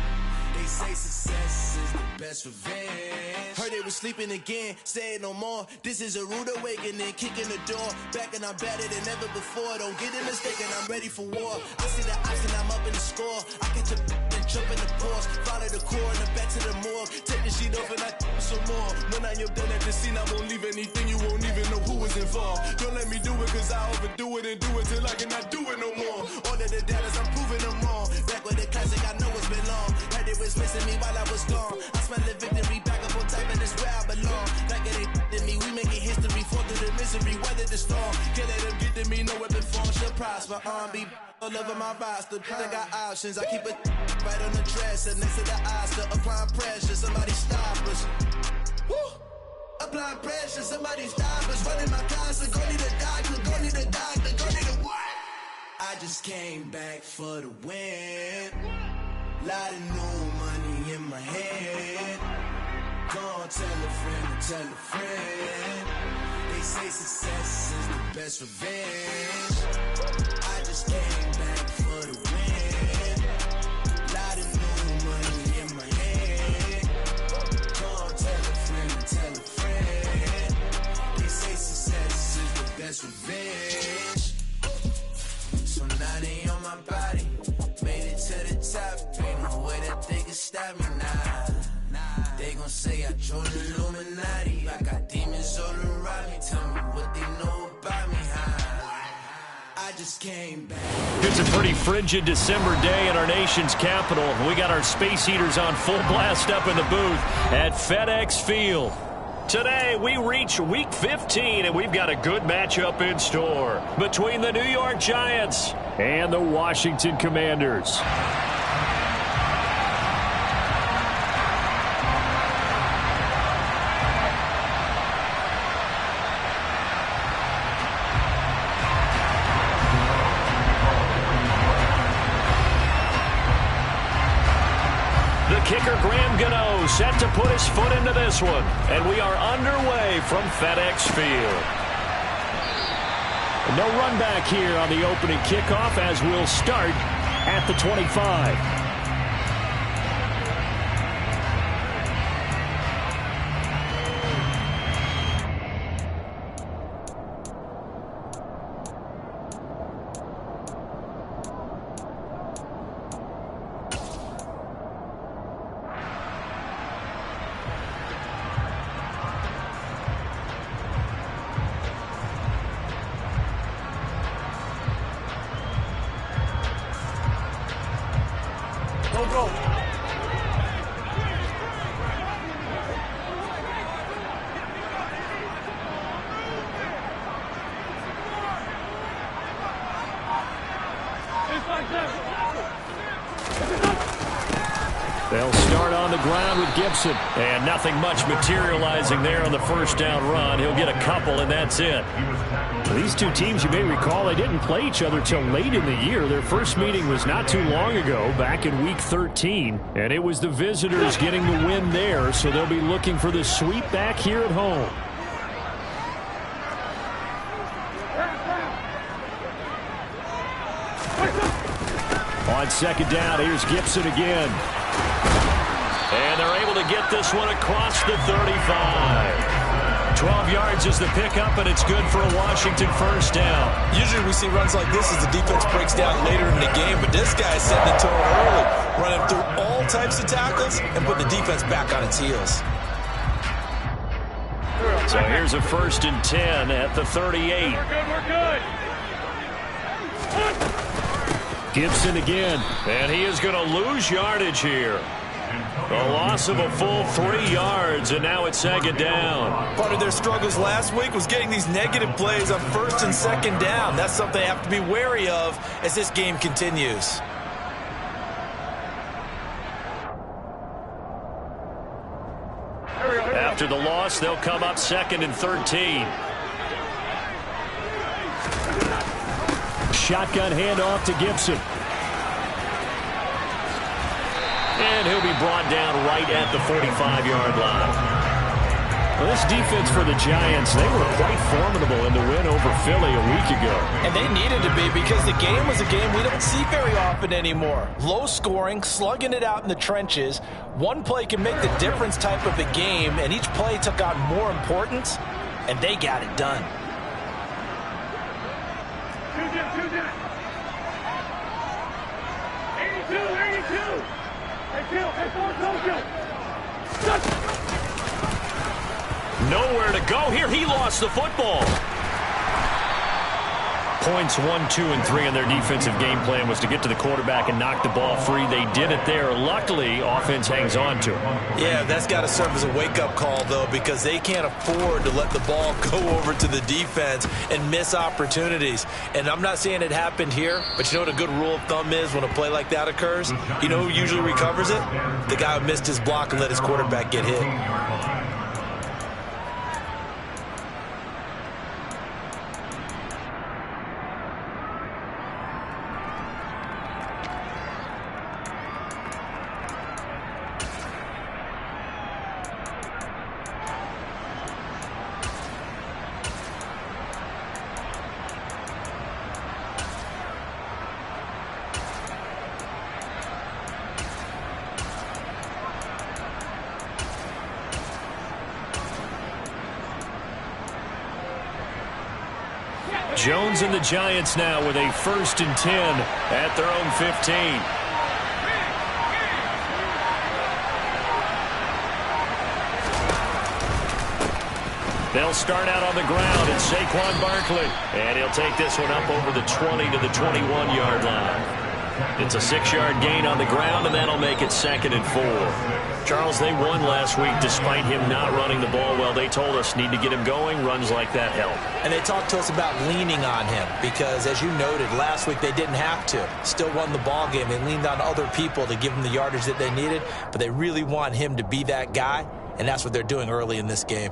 They say success is the best revenge. Heard they was sleeping again, say it no more. This is a rude awakening, kicking the door. Back and I'm better than ever before. Don't get it mistaken, I'm ready for war. I see the option, I'm up in the score. I catch a and jump in the pause. Follow the core and the back to the morgue. Take the sheet off and I some more. When I am done at the scene, I won't leave anything. You won't even know who is involved. Don't let me do it, cause I overdo it and do it till I cannot do it no more. All of the doubters, I'm proving them wrong. Back with the classic, I know it's been long. Heard it was missing me while I was gone. I smell the victory back up on top, and it's where I belong. Like it ain't to me, we making history. Fall through the misery, weather the storm. Can't let them get to me, no weapon form shall prosper. Be all over my roster, I got options. I keep it right on the dresser, next to the Oscar. Applying pressure, somebody stop us. Woo! Applying pressure, somebody stop us. Running my closet, go need a doctor, go need a doctor, go need a what? I just came back for the win. Lot of new money in my hand. Gonna tell a friend and tell a friend. They say success is the best revenge. I just came back for the win. Lot of new money in my hand. Gonna tell a friend and tell a friend. They say success is the best revenge. So now they on my body. Made it to the top. Ain't no way that they can stop me now. They gon' say I joined the Illuminati. I got demons all around me. Tell me what they know about me. I just came back. It's a pretty frigid December day in our nation's capital. We got our space heaters on full blast up in the booth at FedEx Field. Today, we reach Week 15, and we've got a good matchup in store between the New York Giants and the Washington Commanders. Kicker Graham Gano set to put his foot into this one. And we are underway from FedEx Field. No run back here on the opening kickoff as we'll start at the 25. They'll start on the ground with Gibson. And nothing much materializing there on the first down run. He'll get a couple, and that's it. These two teams, you may recall, they didn't play each other till late in the year. Their first meeting was not too long ago, back in Week 13. And it was the visitors getting the win there, so they'll be looking for the sweep back here at home. On second down, here's Gibson again. And they're able to get this one across the 35. 12 yards is the pickup, and it's good for a Washington first down. Usually we see runs like this as the defense breaks down later in the game, but this guy is setting the tone early, running through all types of tackles and putting the defense back on its heels. So here's a 1st and 10 at the 38. We're good. Gibson again, and he is going to lose yardage here. A loss of a full 3 yards, and now it's second down. Part of their struggles last week was getting these negative plays on 1st and 2nd down. That's something they have to be wary of as this game continues. After the loss, they'll come up 2nd and 13. Shotgun handoff to Gibson. And he'll be brought down right at the 45-yard line. Well, this defense for the Giants, they were quite formidable in the win over Philly a week ago. And they needed to be, because the game was a game we don't see very often anymore. Low scoring, slugging it out in the trenches. One play can make the difference type of a game, and each play took on more importance, and they got it done. 82. Nowhere to go here. He lost the football. Points 1, 2, and 3 in their defensive game plan was to get to the quarterback and knock the ball free. They did it there. Luckily, offense hangs on to him. Yeah, that's got to serve as a wake-up call, though, because they can't afford to let the ball go over to the defense and miss opportunities. And I'm not saying it happened here, but you know what a good rule of thumb is when a play like that occurs? You know who usually recovers it? The guy who missed his block and let his quarterback get hit. Jones and the Giants now with a 1st and 10 at their own 15. They'll start out on the ground. It's Saquon Barkley. And he'll take this one up over the 20 to the 21-yard line. It's a 6-yard gain on the ground, and that'll make it 2nd and 4. Charles, they won last week despite him not running the ball well. They told us need to get him going. Runs like that help. And they talked to us about leaning on him because, as you noted, last week they didn't have to. Still won the ball game. They leaned on other people to give them the yardage that they needed, but they really want him to be that guy, and that's what they're doing early in this game.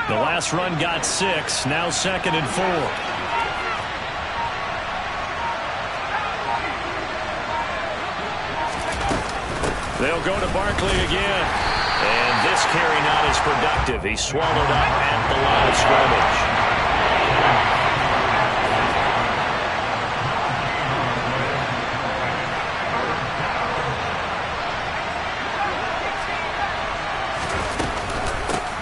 The last run got 6. Now 2nd and 4. They'll go to Barkley again. And this carry not as productive. He's swallowed up at the line of scrimmage.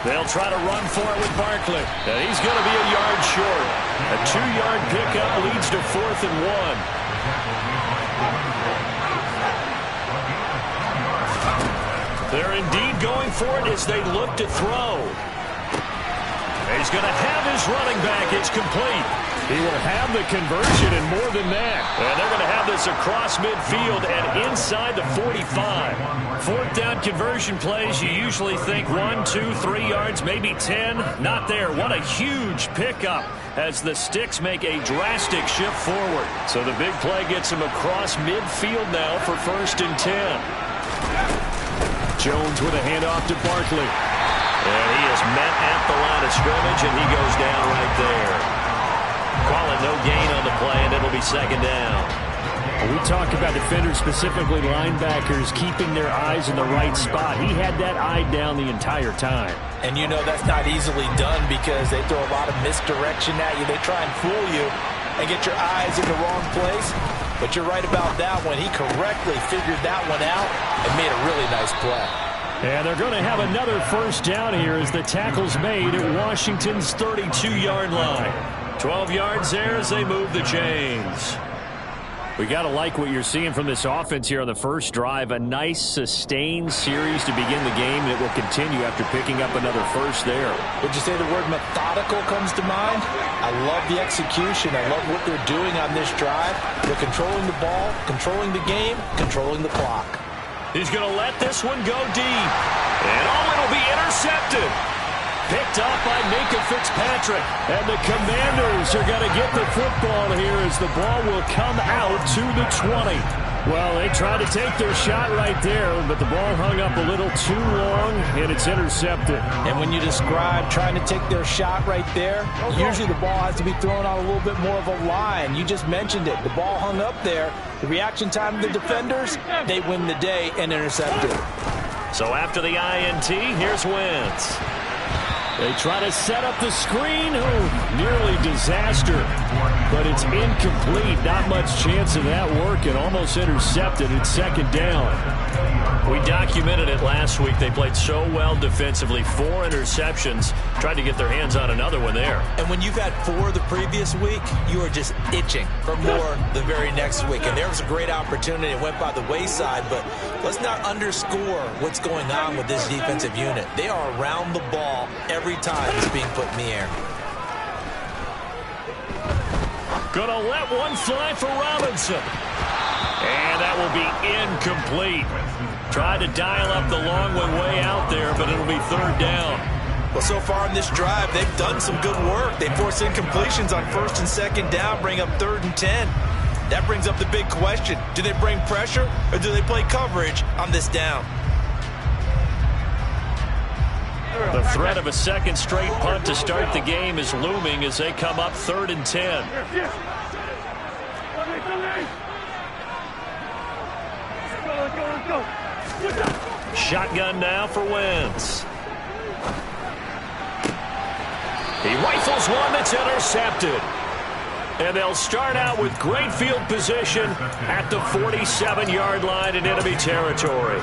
They'll try to run for it with Barkley. And he's going to be a yard short. A 2-yard pickup leads to 4th and 1. They're indeed going for it as they look to throw. He's going to have his running back. It's complete. He will have the conversion and more than that. And they're going to have this across midfield and inside the 45. 4th down conversion plays, you usually think 1, 2, 3 yards, maybe 10. Not there. What a huge pickup as the Sticks make a drastic shift forward. So the big play gets him across midfield now for 1st and 10. Jones with a handoff to Barkley. And he is met at the line of scrimmage, and he goes down right there. Call it no gain on the play, and it'll be 2nd down. When we talk about defenders, specifically linebackers, keeping their eyes in the right spot, he had that eye down the entire time. And you know that's not easily done because they throw a lot of misdirection at you. They try and fool you and get your eyes in the wrong place. But you're right about that one. He correctly figured that one out and made a really nice play. And they're going to have another first down here as the tackle's made at Washington's 32-yard line. 12 yards there as they move the chains. We got to like what you're seeing from this offense here on the first drive. A nice, sustained series to begin the game, and it will continue after picking up another first there. Would you say the word methodical comes to mind? I love the execution. I love what they're doing on this drive. They're controlling the ball, controlling the game, controlling the clock. He's going to let this one go deep. And it'll be intercepted. Picked off by Minka Fitzpatrick. And the Commanders are going to get the football here as the ball will come out to the 20. Well, they tried to take their shot right there, but the ball hung up a little too long, and it's intercepted. And when you describe trying to take their shot right there, usually the ball has to be thrown on a little bit more of a line. You just mentioned it. The ball hung up there. The reaction time of the defenders, they win the day and intercept it. So after the INT, here's Wentz. They try to set up the screen. Oh, nearly disaster. But it's incomplete. Not much chance of that working. Almost intercepted. It's second down. We documented it last week. They played so well defensively. 4 interceptions. Tried to get their hands on another one there. And when you've had 4 the previous week, you are just itching for more the very next week. And there was a great opportunity. It went by the wayside. But let's not underscore what's going on with this defensive unit. They are around the ball every time it's being put in the air. Gonna let one fly for Robinson. And that will be incomplete. Tried to dial up the long one way out there, but it'll be third down. Well, so far in this drive, they've done some good work. They force incompletions on first and second down, bring up 3rd and 10. That brings up the big question. Do they bring pressure or do they play coverage on this down? The threat of a second straight punt to start the game is looming as they come up 3rd and 10. Shotgun now for Wentz. He rifles one that's intercepted. And they'll start out with great field position at the 47-yard line in enemy territory.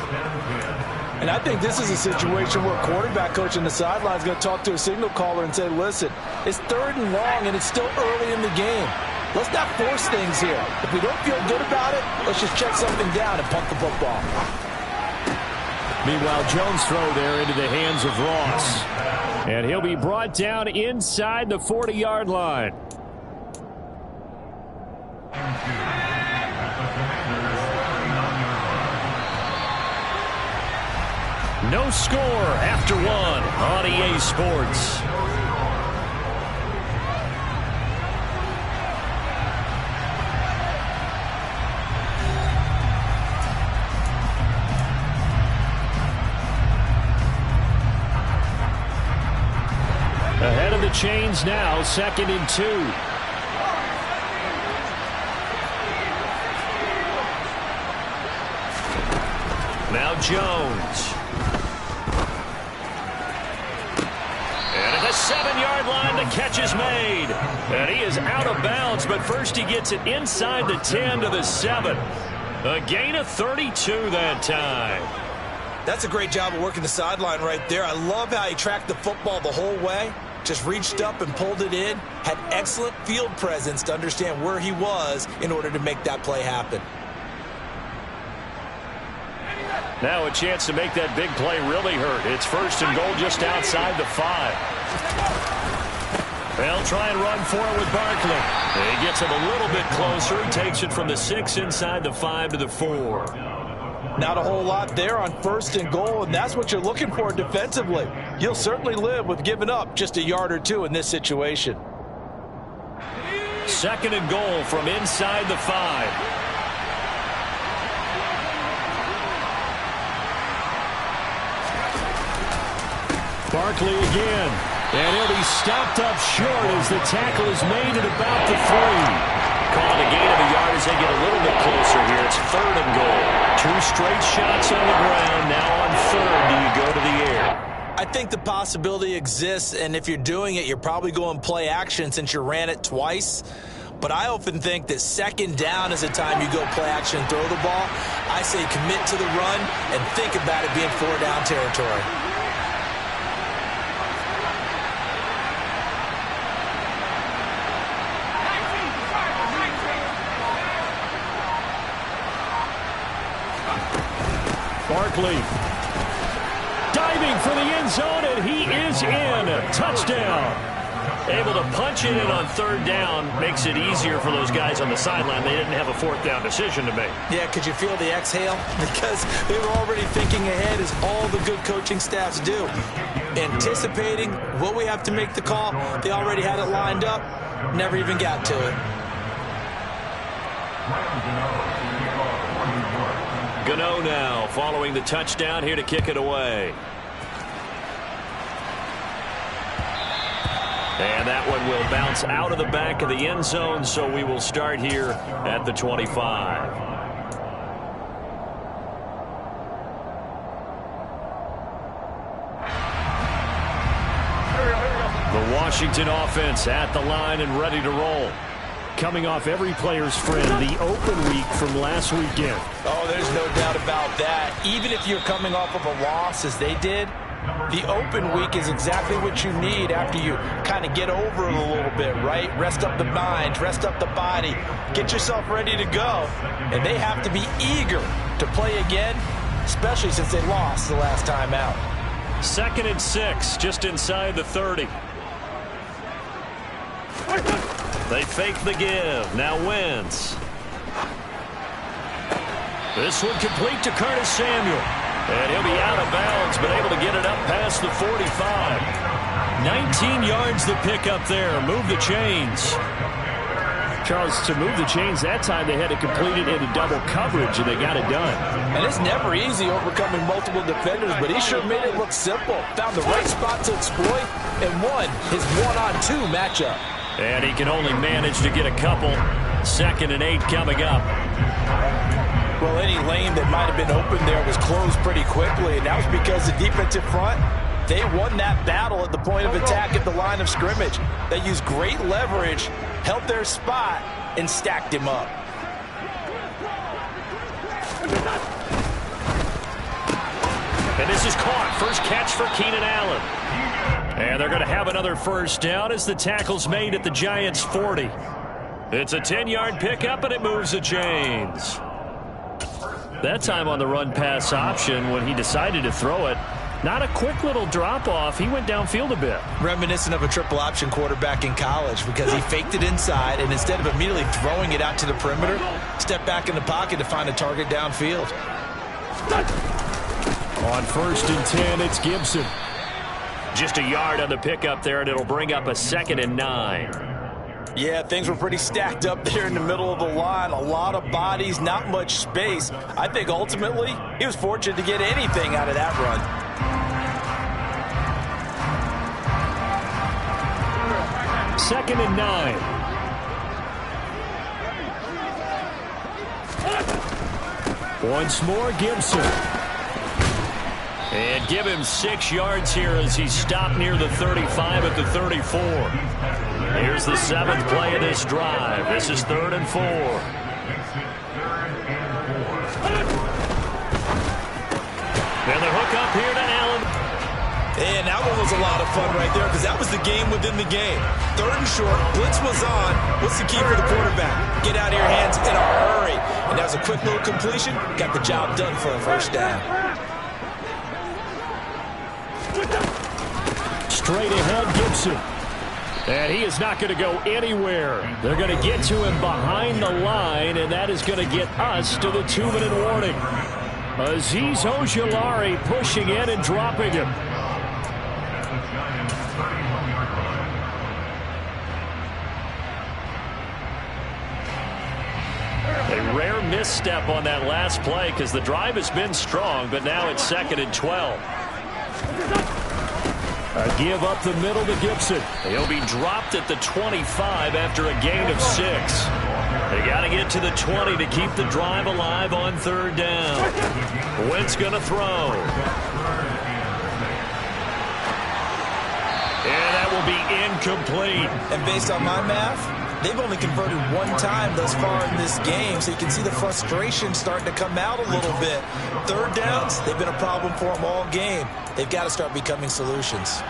And I think this is a situation where a quarterback coach on the sideline is going to talk to a signal caller and say, listen, it's 3rd and long and it's still early in the game. Let's not force things here. If we don't feel good about it, let's just check something down and punt the football. Meanwhile, Jones' throw there into the hands of Ross. And he'll be brought down inside the 40-yard line. No score after 1 on EA Sports. Ahead of the chains now, 2nd and 2. Now Jones. And at the 7-yard line, the catch is made. And he is out of bounds, but first he gets it inside the 10 to the 7. A gain of 32 that time. That's a great job of working the sideline right there. I love how he tracked the football the whole way. Just reached up and pulled it in. Had excellent field presence to understand where he was in order to make that play happen. Now a chance to make that big play really hurt. It's 1st and goal just outside the 5. They'll try and run for it with Barkley. He gets it a little bit closer. He takes it from the 6 inside the 5 to the 4. Not a whole lot there on 1st and goal, and that's what you're looking for defensively. You'll certainly live with giving up just a yard or 2 in this situation. 2nd and goal from inside the 5. Barkley again. And he'll be stopped up short as the tackle is made at about the 3. calling a gain of a yard as they get a little bit closer here. It's 3rd and goal. 2 straight shots on the ground. Now on 3rd, do you go to the air? I think the possibility exists, and if you're doing it, you're probably going play action since you ran it twice. But I often think that 2nd down is the time you go play action and throw the ball. I say commit to the run and think about it being 4-down territory. Barkley diving for the end zone, and he is in. Touchdown. Able to punch it in on 3rd down. Makes it easier for those guys on the sideline. They didn't have a 4th down decision to make. Yeah, could you feel the exhale? Because they were already thinking ahead, as all the good coaching staffs do. Anticipating what we have to make the call. They already had it lined up. Never even got to it. Gano now following the touchdown, here to kick it away. And that one will bounce out of the back of the end zone, so we will start here at the 25. The Washington offense at the line and ready to roll. Coming off every player's friend, the open week from last weekend. Oh, there's no doubt about that. Even if you're coming off of a loss as they did, the open week is exactly what you need after you kind of get over it a little bit, right? Rest up the mind, rest up the body, get yourself ready to go. And they have to be eager to play again, especially since they lost the last time out. 2nd and 6, just inside the 30. They fake the give. Now Wentz. This one complete to Curtis Samuel. And he'll be out of bounds, but able to get it up past the 45. 19 yards to pick up there. Move the chains. Charles, to move the chains that time, they had to complete it into double coverage, and they got it done. And it's never easy overcoming multiple defenders, but he sure made it look simple. Found the right spot to exploit and won his 1-on-2 matchup. And he can only manage to get a couple. 2nd and 8 coming up. Well, any lane that might have been open there was closed pretty quickly, and that was because the defensive front, they won that battle at the point of attack at the line of scrimmage. They used great leverage, held their spot, and stacked him up. And this is caught. First catch for Keenan Allen. And they're going to have another 1st down as the tackle's made at the Giants' 40. It's a 10-yard pickup, and it moves the chains. That time on the run-pass option when he decided to throw it. Not a quick little drop-off. He went downfield a bit. Reminiscent of a triple-option quarterback in college because he faked it inside, and instead of immediately throwing it out to the perimeter, stepped back in the pocket to find a target downfield. On 1st and 10, it's Gibson. Just a yard on the pickup there, and it'll bring up a 2nd and 9. Yeah, things were pretty stacked up there in the middle of the line. A lot of bodies, not much space. I think ultimately he was fortunate to get anything out of that run. Second and 9. Once more, Gibson. And give him 6 yards here as he stopped near the 35 at the 34. Here's the 7th play of this drive. This is 3rd and 4. And the hook up here to Allen. And that one was a lot of fun right there because that was the game within the game. 3rd and short, blitz was on. What's the key for the quarterback? Get out of your hands in a hurry. And that was a quick little completion. Got the job done for a 1st down. Straight ahead, Gibson. And he is not going to go anywhere. They're going to get to him behind the line, and that is going to get us to the 2-minute warning. Azeez Ojulari pushing in and dropping him. A rare misstep on that last play because the drive has been strong, but now it's 2nd and 12. A give up the middle to Gibson. He'll be dropped at the 25 after a gain of 6. They got to get to the 20 to keep the drive alive on 3rd down. Wentz going to throw. And that will be incomplete. And based on my math, they've only converted 1 time thus far in this game, so you can see the frustration starting to come out a little bit. 3rd downs, they've been a problem for them all game. They've got to start becoming solutions.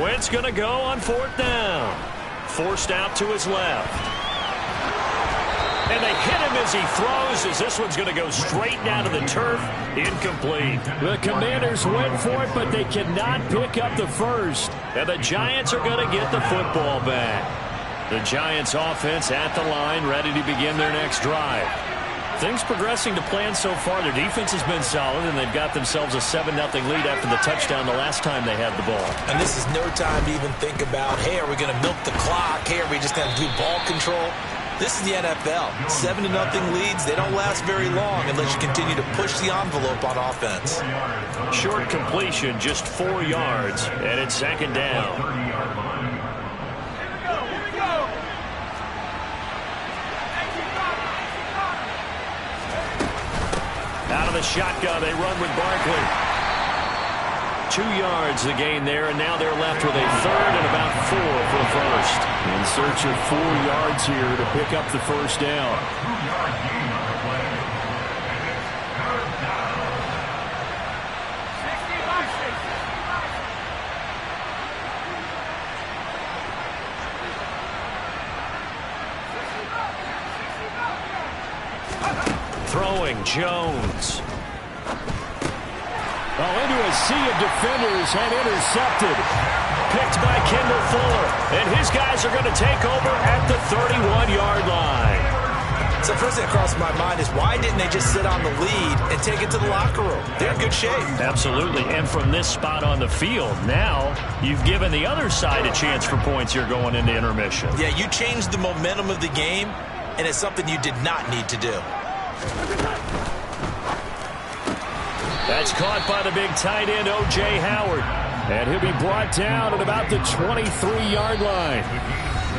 Wentz going to go on 4th down. Forced out to his left. And they hit him as he throws, as this one's going to go straight down to the turf. Incomplete. The Commanders went for it, but they cannot pick up the first. And the Giants are going to get the football back. The Giants offense at the line, ready to begin their next drive. Things progressing to plan so far. Their defense has been solid, and they've got themselves a 7-0 lead after the touchdown the last time they had the ball. And this is no time to even think about, hey, are we going to milk the clock? Hey, are we just going to do ball control? This is the NFL. 7-0 leads, they don't last very long unless you continue to push the envelope on offense. Short completion, just 4 yards, and it's 2nd down. Out of the shotgun, they run with Barkley. 2 yards the gain there, and now they're left with a 3rd and about 4 for the first. In search of 4 yards here to pick up the first down. Throwing Jones. Into a sea of defenders and intercepted. Picked by Kendall Fuller. And his guys are going to take over at the 31-yard line. So first thing that crossed my mind is why didn't they just sit on the lead and take it to the locker room? They're in good shape. Absolutely. And from this spot on the field, now you've given the other side a chance for points here going into intermission. Yeah, you changed the momentum of the game, and it's something you did not need to do. That's caught by the big tight end, O.J. Howard. And he'll be brought down at about the 23-yard line.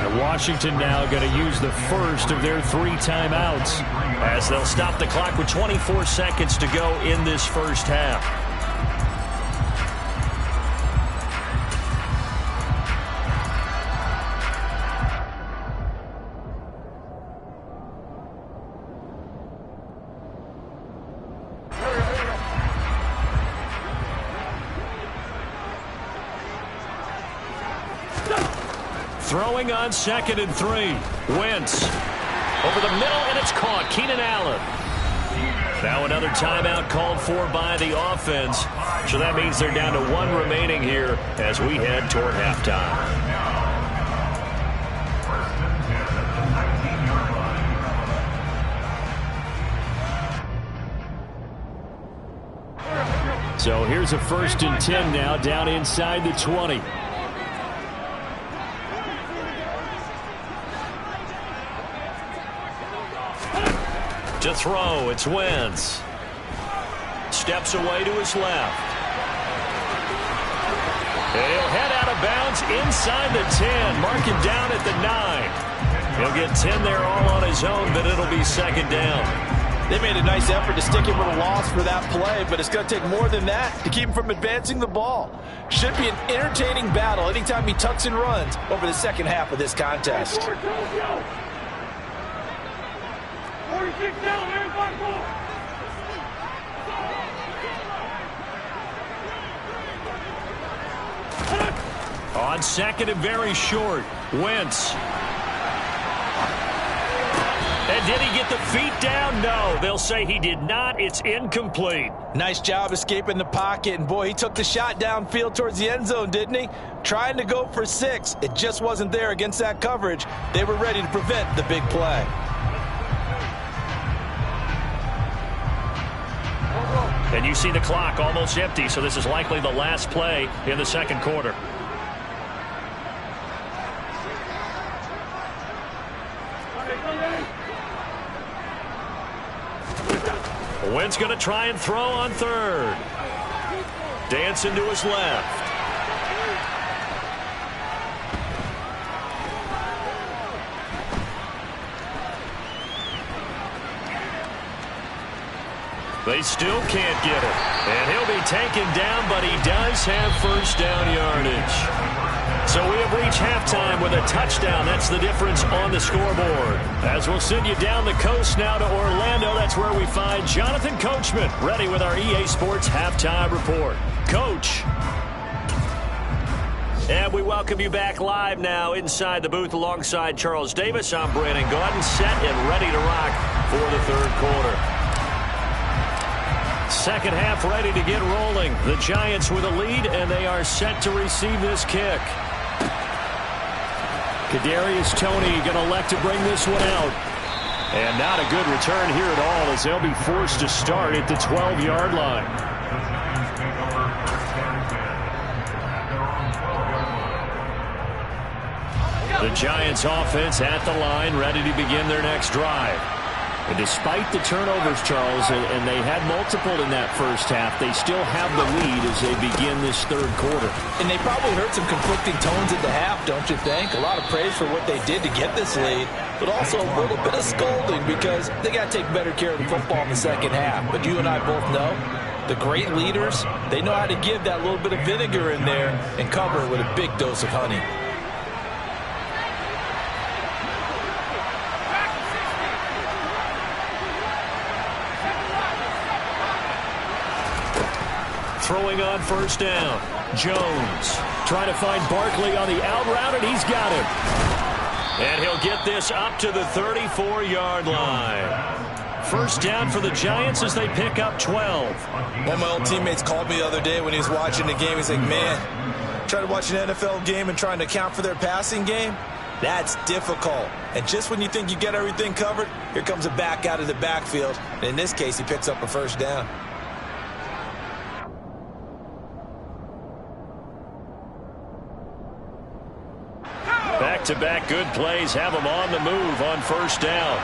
And Washington now going to use the first of their 3 timeouts as they'll stop the clock with 24 seconds to go in this first half. Throwing on 2nd and 3. Wentz over the middle, and it's caught. Keenan Allen. Now another timeout called for by the offense. So that means they're down to 1 remaining here as we head toward halftime. So here's a 1st and 10 now down inside the 20. To throw, it's Wentz. Steps away to his left. And he'll head out of bounds inside the 10. Mark him down at the 9. He'll get 10 there all on his own, but it'll be 2nd down. They made a nice effort to stick him with a loss for that play, but it's going to take more than that to keep him from advancing the ball. Should be an entertaining battle anytime he tucks and runs over the second half of this contest. 46 down, man, 5-4. On 2nd and very short, Wentz. And did he get the feet down? No, they'll say he did not. It's incomplete. Nice job escaping the pocket, and boy, he took the shot downfield towards the end zone, didn't he? trying to go for 6. It just wasn't there against that coverage. They were ready to prevent the big play. And you see the clock almost empty, so this is likely the last play in the second quarter. Wynn's going to try and throw on third. Dancing to his left. They still can't get it. And he'll be taken down, but he does have first down yardage. So we have reached halftime with a touchdown. That's the difference on the scoreboard. As we'll send you down the coast now to Orlando, that's where we find Jonathan Coachman, ready with our EA Sports halftime report. Coach. And we welcome you back live now inside the booth alongside Charles Davis. I'm Brandon Gaudin, set and ready to rock for the third quarter. Second half ready to get rolling. The Giants with a lead, and they are set to receive this kick. Kadarius Toney going to elect to bring this one out. And not a good return here at all, as they'll be forced to start at the 12-yard line. The Giants offense at the line, ready to begin their next drive. And despite the turnovers, Charles, and they had multiple in that first half, they still have the lead as they begin this third quarter. And they probably heard some conflicting tones at the half, don't you think? A lot of praise for what they did to get this lead, but also a little bit of scolding because they got to take better care of the football in the second half. But you and I both know the great leaders, they know how to give that little bit of vinegar in there and cover it with a big dose of honey. Throwing on first down. Jones trying to find Barkley on the out route, and he's got him. And he'll get this up to the 34-yard line. First down for the Giants as they pick up 12. One of my old teammates called me the other day when he was watching the game. He's like, man, trying to watch an NFL game and trying to account for their passing game? That's difficult. And just when you think you get everything covered, here comes a back out of the backfield. And in this case, he picks up a first down. Back-to-back good plays have them on the move on first down.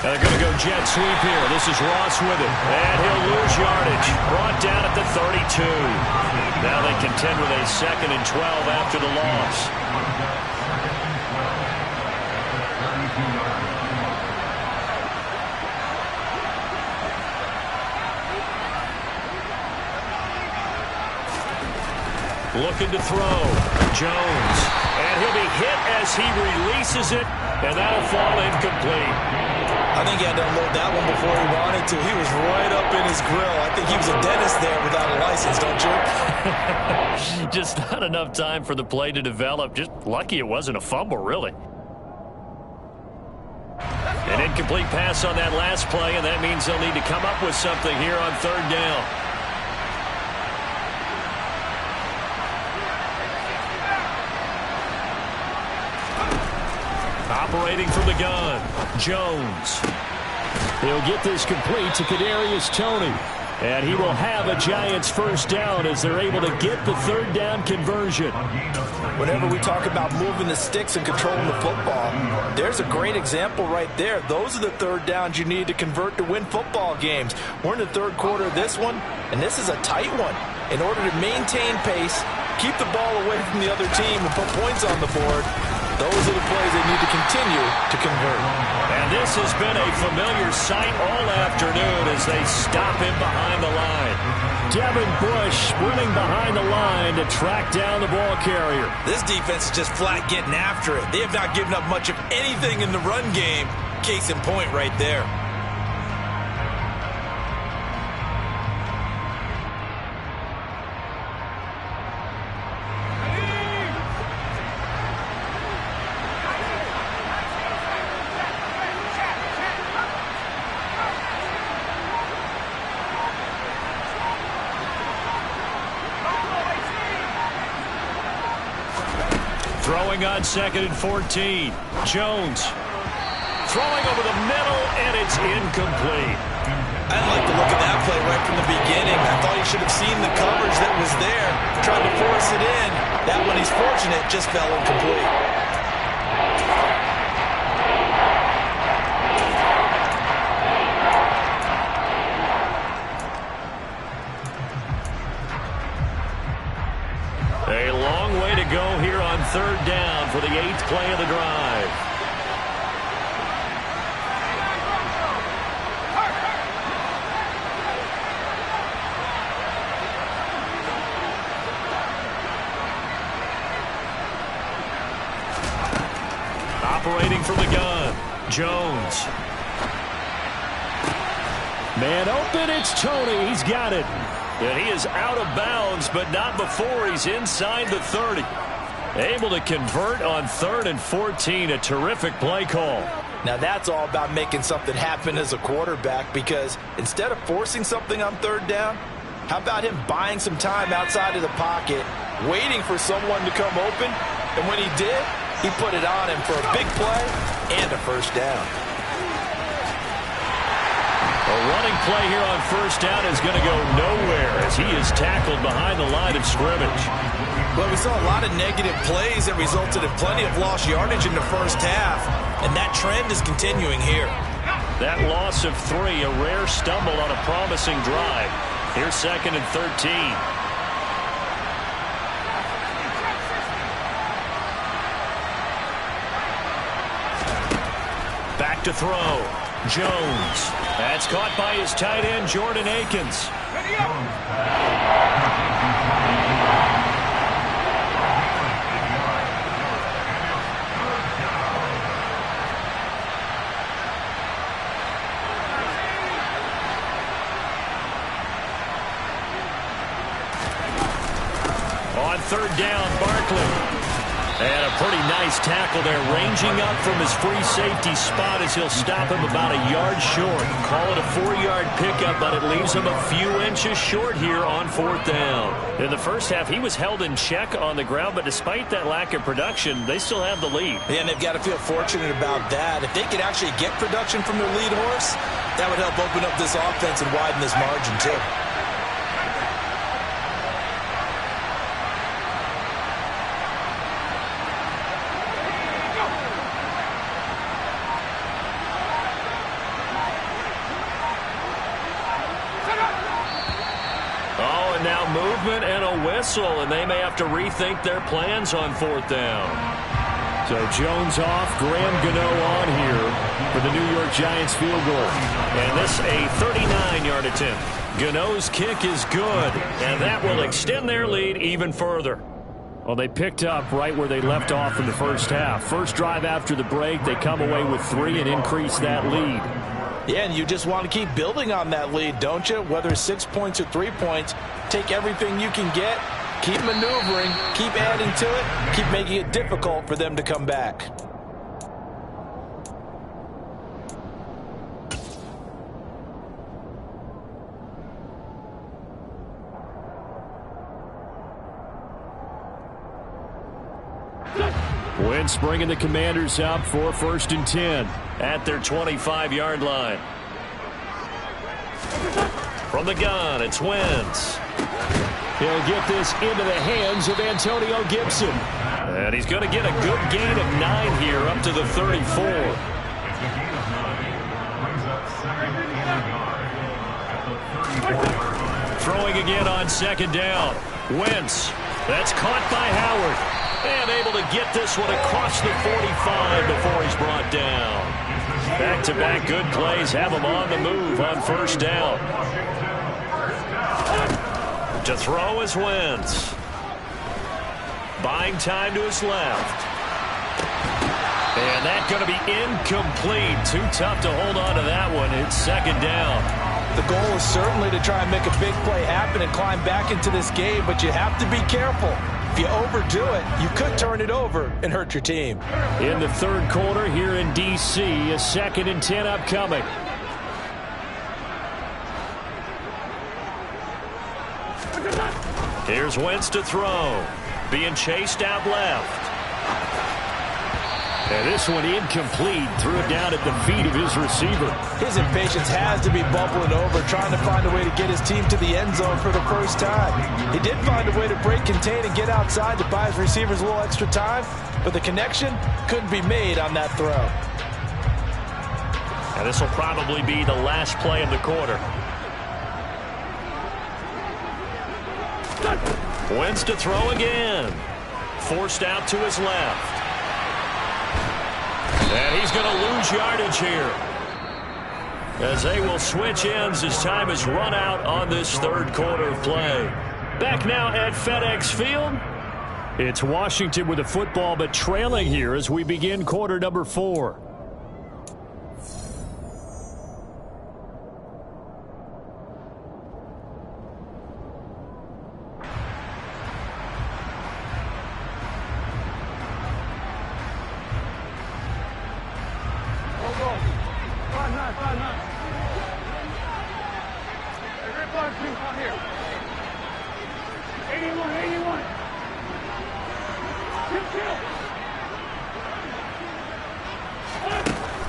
And they're going to go jet sweep here. This is Ross with it. And he'll lose yardage. Brought down at the 32. Now they contend with a 2nd and 12 after the loss. Looking to throw. Jones. And he'll be hit as he releases it, and that'll fall incomplete. I think he had to unload that one before he wanted to. He was right up in his grill. I think he was a dentist there without a license, don't you? Just not enough time for the play to develop. Just lucky it wasn't a fumble, really. An incomplete pass on that last play, and that means they'll need to come up with something here on third down. Operating from the gun, Jones. He'll get this complete to Kadarius Toney. And he will have a Giants first down as they're able to get the third down conversion. Whenever we talk about moving the sticks and controlling the football, there's a great example right there. Those are the third downs you need to convert to win football games. We're in the third quarter of this one, and this is a tight one. In order to maintain pace, keep the ball away from the other team, and put points on the board, those are the plays they need to continue to convert. And this has been a familiar sight all afternoon as they stop him behind the line. Devin Bush running behind the line to track down the ball carrier. This defense is just flat getting after it. They have not given up much of anything in the run game. Case in point right there. Throwing on 2nd and 14. Jones throwing over the middle, and it's incomplete. I like the look of that play right from the beginning. I thought he should have seen the coverage that was there, tried to force it in. That one, he's fortunate, just fell incomplete. A long way to go here on 3rd down for the 8th play of the drive. Operating from the gun, Jones. Man open, it's Tony. He's got it. And he is out of bounds, but not before he's inside the 30. Able to convert on 3rd and 14. A terrific play call. Now that's all about making something happen as a quarterback, because instead of forcing something on 3rd down, how about him buying some time outside of the pocket, waiting for someone to come open, and when he did, he put it on him for a big play and a 1st down. A running play here on 1st down is going to go nowhere as he is tackled behind the line of scrimmage. Well, we saw a lot of negative plays that resulted in plenty of lost yardage in the 1st half, and that trend is continuing here. That loss of 3, a rare stumble on a promising drive. Here's 2nd and 13. Back to throw. Jones. That's caught by his tight end, Jordan Akins. On 3rd down, Barkley. And a pretty nice tackle there, ranging up from his free safety spot as he'll stop him about a yard short. Call it a 4-yard pickup, but it leaves him a few inches short here on 4th down. In the 1st half, he was held in check on the ground, but despite that lack of production, they still have the lead. Yeah, and they've got to feel fortunate about that. If they could actually get production from their lead horse, that would help open up this offense and widen this margin too. Now movement and a whistle, and they may have to rethink their plans on 4th down. So Jones off, Graham Gano on here for the New York Giants field goal. And this a 39-yard attempt. Gano's kick is good, and that will extend their lead even further. Well, they picked up right where they left off in the 1st half. First drive after the break, they come away with 3 and increase that lead. Yeah, and you just want to keep building on that lead, don't you? Whether it's 6 points or 3 points, take everything you can get, keep maneuvering, keep adding to it, keep making it difficult for them to come back. Wentz bringing the Commanders up for 1st and 10 at their 25-yard line. From the gun, it's Wentz. He'll get this into the hands of Antonio Gibson. And he's going to get a good gain of 9 here up to the 34. Throwing again on 2nd down. Wentz. That's caught by Howard. And able to get this one across the 45 before he's brought down. Back-to-back good plays have him on the move on 1st down. To throw is Wentz. Buying time to his left. And that's going to be incomplete. Too tough to hold on to that one. It's 2nd down. The goal is certainly to try and make a big play happen and climb back into this game, but you have to be careful. If you overdo it, you could turn it over and hurt your team. In the 3rd quarter here in D.C., a 2nd and 10 upcoming. Here's Wentz to throw. Being chased out left. And this one incomplete. Threw it down at the feet of his receiver. His impatience has to be bubbling over, trying to find a way to get his team to the end zone for the first time. He did find a way to break, contain, and get outside to buy his receivers a little extra time, but the connection couldn't be made on that throw. And this will probably be the last play of the quarter. Wentz to throw again. Forced out to his left. And he's going to lose yardage here, as they will switch ends as time has run out on this third quarter of play. Back now at FedEx Field. It's Washington with the football, but trailing here as we begin quarter number 4.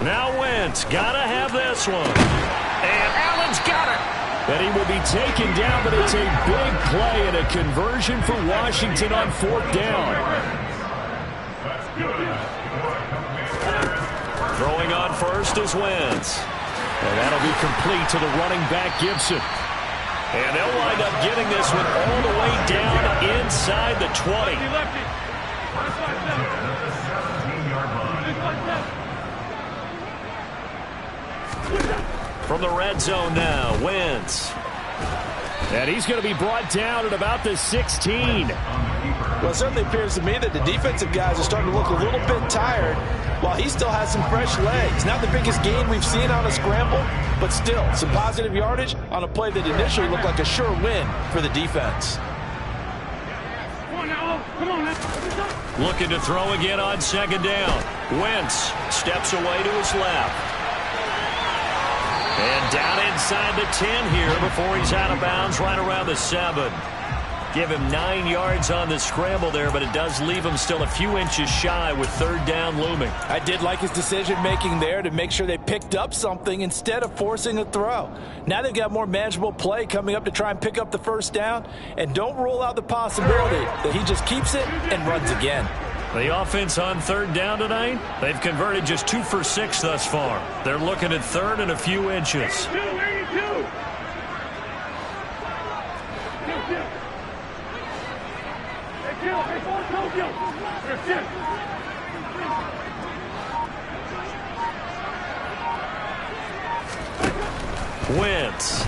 Now Wentz, gotta have this one. And Allen's got it. And he will be taken down, but it's a big play and a conversion for Washington on 4th down. Throwing on first is Wentz. And that'll be complete to the running back Gibson. And they'll wind up getting this one all the way down inside the 20. From the red zone now, Wentz. And he's going to be brought down at about the 16. Well, it certainly appears to me that the defensive guys are starting to look a little bit tired while he still has some fresh legs. Not the biggest gain we've seen on a scramble, but still some positive yardage on a play that initially looked like a sure win for the defense. Looking to throw again on 2nd down. Wentz steps away to his left. And down inside the 10 here before he's out of bounds right around the 7. Give him 9 yards on the scramble there, but it does leave him still a few inches shy with 3rd down looming. I did like his decision-making there to make sure they picked up something instead of forcing a throw. Now they've got more manageable play coming up to try and pick up the 1st down, and don't rule out the possibility that he just keeps it and runs again. The offense on 3rd down tonight, they've converted just 2 for 6 thus far. They're looking at 3rd and a few inches. Wentz.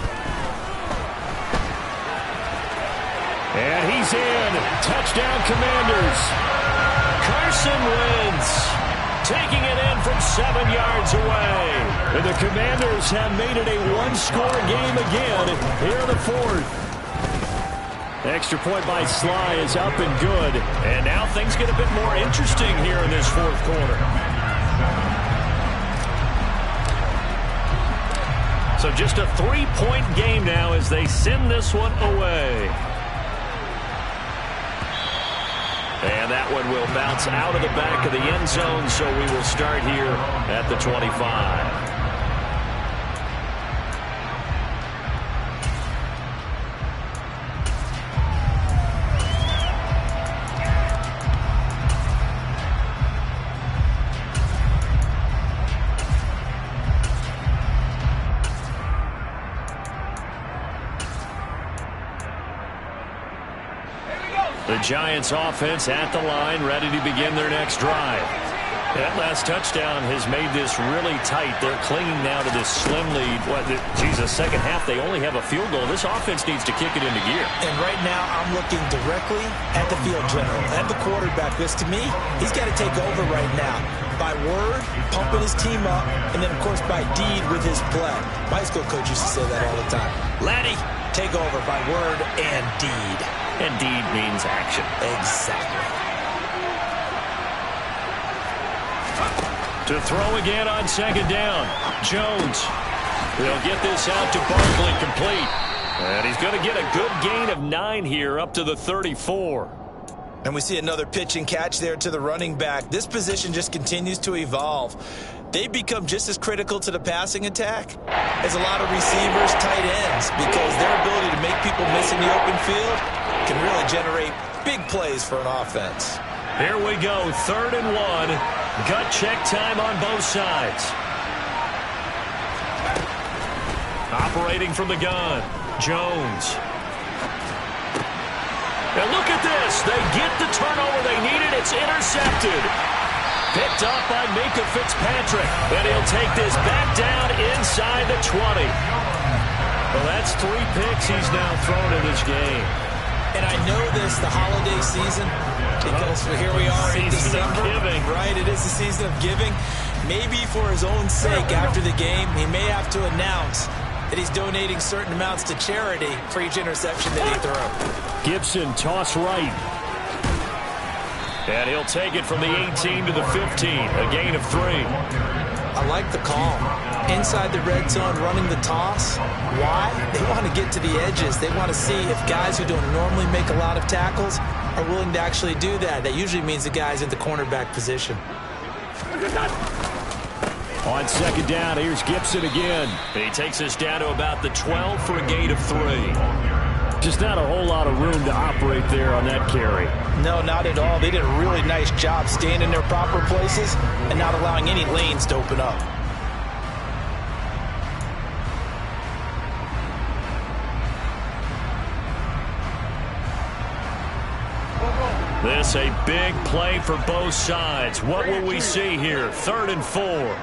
And he's in. Touchdown, Commanders. Carson Wentz taking it in from 7 yards away. And the Commanders have made it a one-score game again here in the 4th. Extra point by Sly is up and good. And now things get a bit more interesting here in this 4th quarter. So just a 3-point game now as they send this one away. And that one will bounce out of the back of the end zone, so we will start here at the 25. The Giants offense at the line, ready to begin their next drive. That last touchdown has made this really tight. They're clinging now to this slim lead. The second half, they only have a field goal. This offense needs to kick it into gear. And right now, I'm looking directly at the field general, at the quarterback. Because to me, he's got to take over right now. By word, pumping his team up, and then, of course, by deed with his play. My school coach used to say that all the time. Laddie, take over by word and deed. And deed means action. Exactly. To throw again on 2nd down. Jones. They'll get this out to Barkley, complete. And he's going to get a good gain of 9 here up to the 34. And we see another pitch and catch there to the running back. This position just continues to evolve. They become just as critical to the passing attack as a lot of receivers, tight ends, because their ability to make people miss in the open field can really generate big plays for an offense. Here we go, 3rd and 1. Gut check time on both sides. Operating from the gun, Jones. And look at this. They get the turnover they needed. It's intercepted. Picked up by Minka Fitzpatrick. And he'll take this back down inside the 20. Well, that's 3 picks he's now thrown in this game. And I know this, the holiday season, because here we are in December. Right, it is the season of giving. Maybe for his own sake after the game, he may have to announce that he's donating certain amounts to charity for each interception that he threw. Gibson toss right. And he'll take it from the 18 to the 15, a gain of 3. I like the call. Inside the red zone, running the toss. Why? They want to get to the edges. They want to see if guys who don't normally make a lot of tackles are willing to actually do that. That usually means the guy's in the cornerback position. On 2nd down, here's Gibson again. He takes us down to about the 12 for a gain of 3. Just not a whole lot of room to operate there on that carry. No, not at all. They did a really nice job staying in their proper places and not allowing any lanes to open up. This a big play for both sides. What will we see here? 3rd and 4.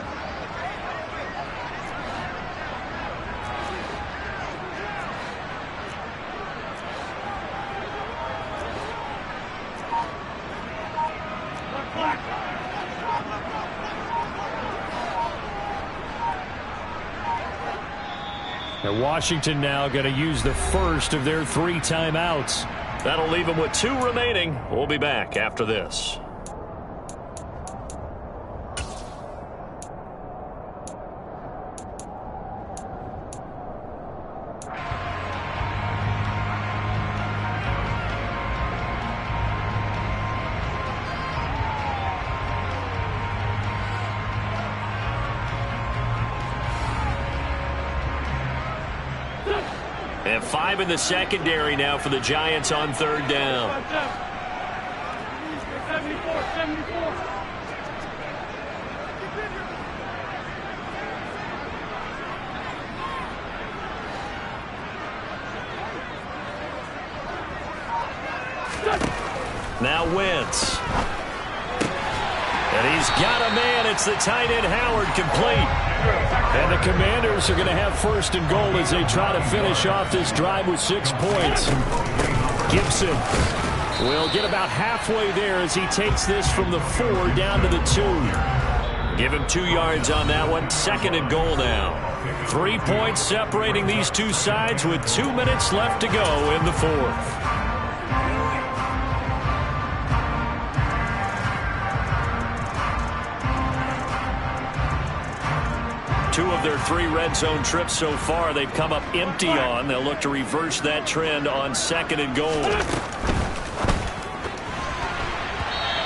And Washington now going to use the first of their 3 timeouts. That'll leave them with 2 remaining. We'll be back after this. And 5 in the secondary now for the Giants on 3rd down. 74. Now Wentz. And he's got a man. It's the tight end Howard, complete. And the Commanders are going to have 1st and goal as they try to finish off this drive with 6 points. Gibson will get about halfway there as he takes this from the 4 down to the 2. Give him 2 yards on that one. 2nd and goal now. 3 points separating these 2 sides with 2 minutes left to go in the 4th. Two of their 3 red zone trips so far they've come up empty on. They'll look to reverse that trend on 2nd and goal.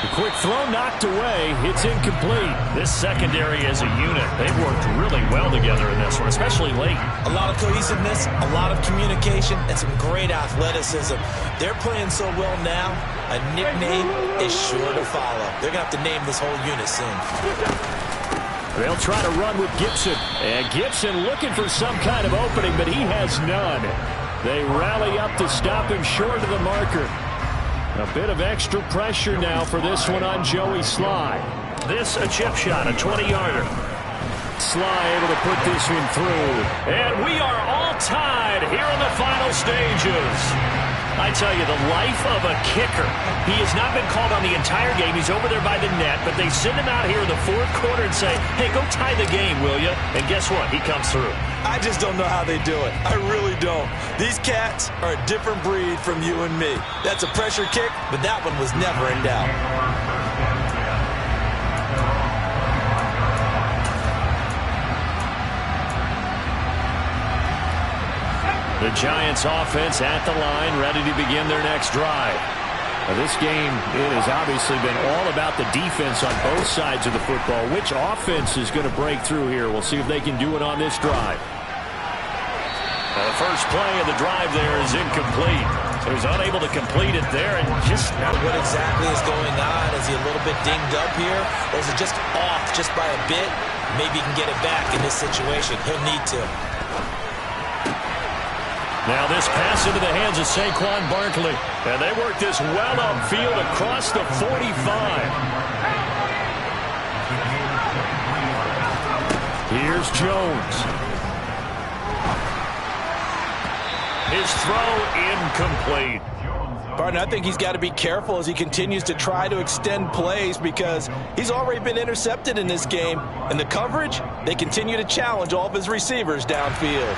A quick throw knocked away. It's incomplete. This secondary as a unit, they've worked really well together in this one, especially late. A lot of cohesiveness, a lot of communication, and some great athleticism. They're playing so well now, a nickname is sure to follow. They're going to have to name this whole unit soon. They'll try to run with Gibson. And Gibson looking for some kind of opening, but he has none. They rally up to stop him short of the marker. A bit of extra pressure now for this one on Joey Sly. This a chip shot, a 20-yarder. Sly able to put this one through. And we are all tied here in the final stages. I tell you, the life of a kicker. He has not been called on the entire game. He's over there by the net, but they send him out here in the 4th quarter and say, hey, go tie the game, will you? And guess what? He comes through. I just don't know how they do it. I really don't. These cats are a different breed from you and me. That's a pressure kick, but that one was never in doubt. The Giants offense at the line, ready to begin their next drive. This game, it has obviously been all about the defense on both sides of the football. Which offense is going to break through here? We'll see if they can do it on this drive. The first play of the drive there is incomplete. So he's unable to complete it there. And just what exactly is going on? Is he a little bit dinged up here? Or is it just off just by a bit? Maybe he can get it back in this situation. He'll need to. Now this pass into the hands of Saquon Barkley. And they work this well upfield across the 45. Here's Jones. His throw incomplete. Partner, I think he's got to be careful as he continues to try to extend plays because he's already been intercepted in this game. And the coverage, they continue to challenge all of his receivers downfield.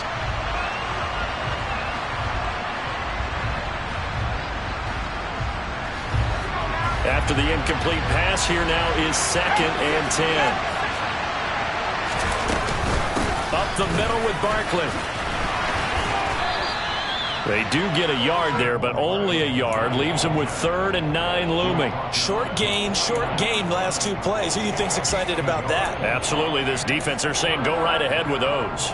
After the incomplete pass, here now is 2nd and 10. Up the middle with Barkley. They do get a yard there, but only a yard. Leaves them with 3rd and 9 looming. Short gain last 2 plays. Who do you think's excited about that? Absolutely. This defense, they're saying go right ahead with those.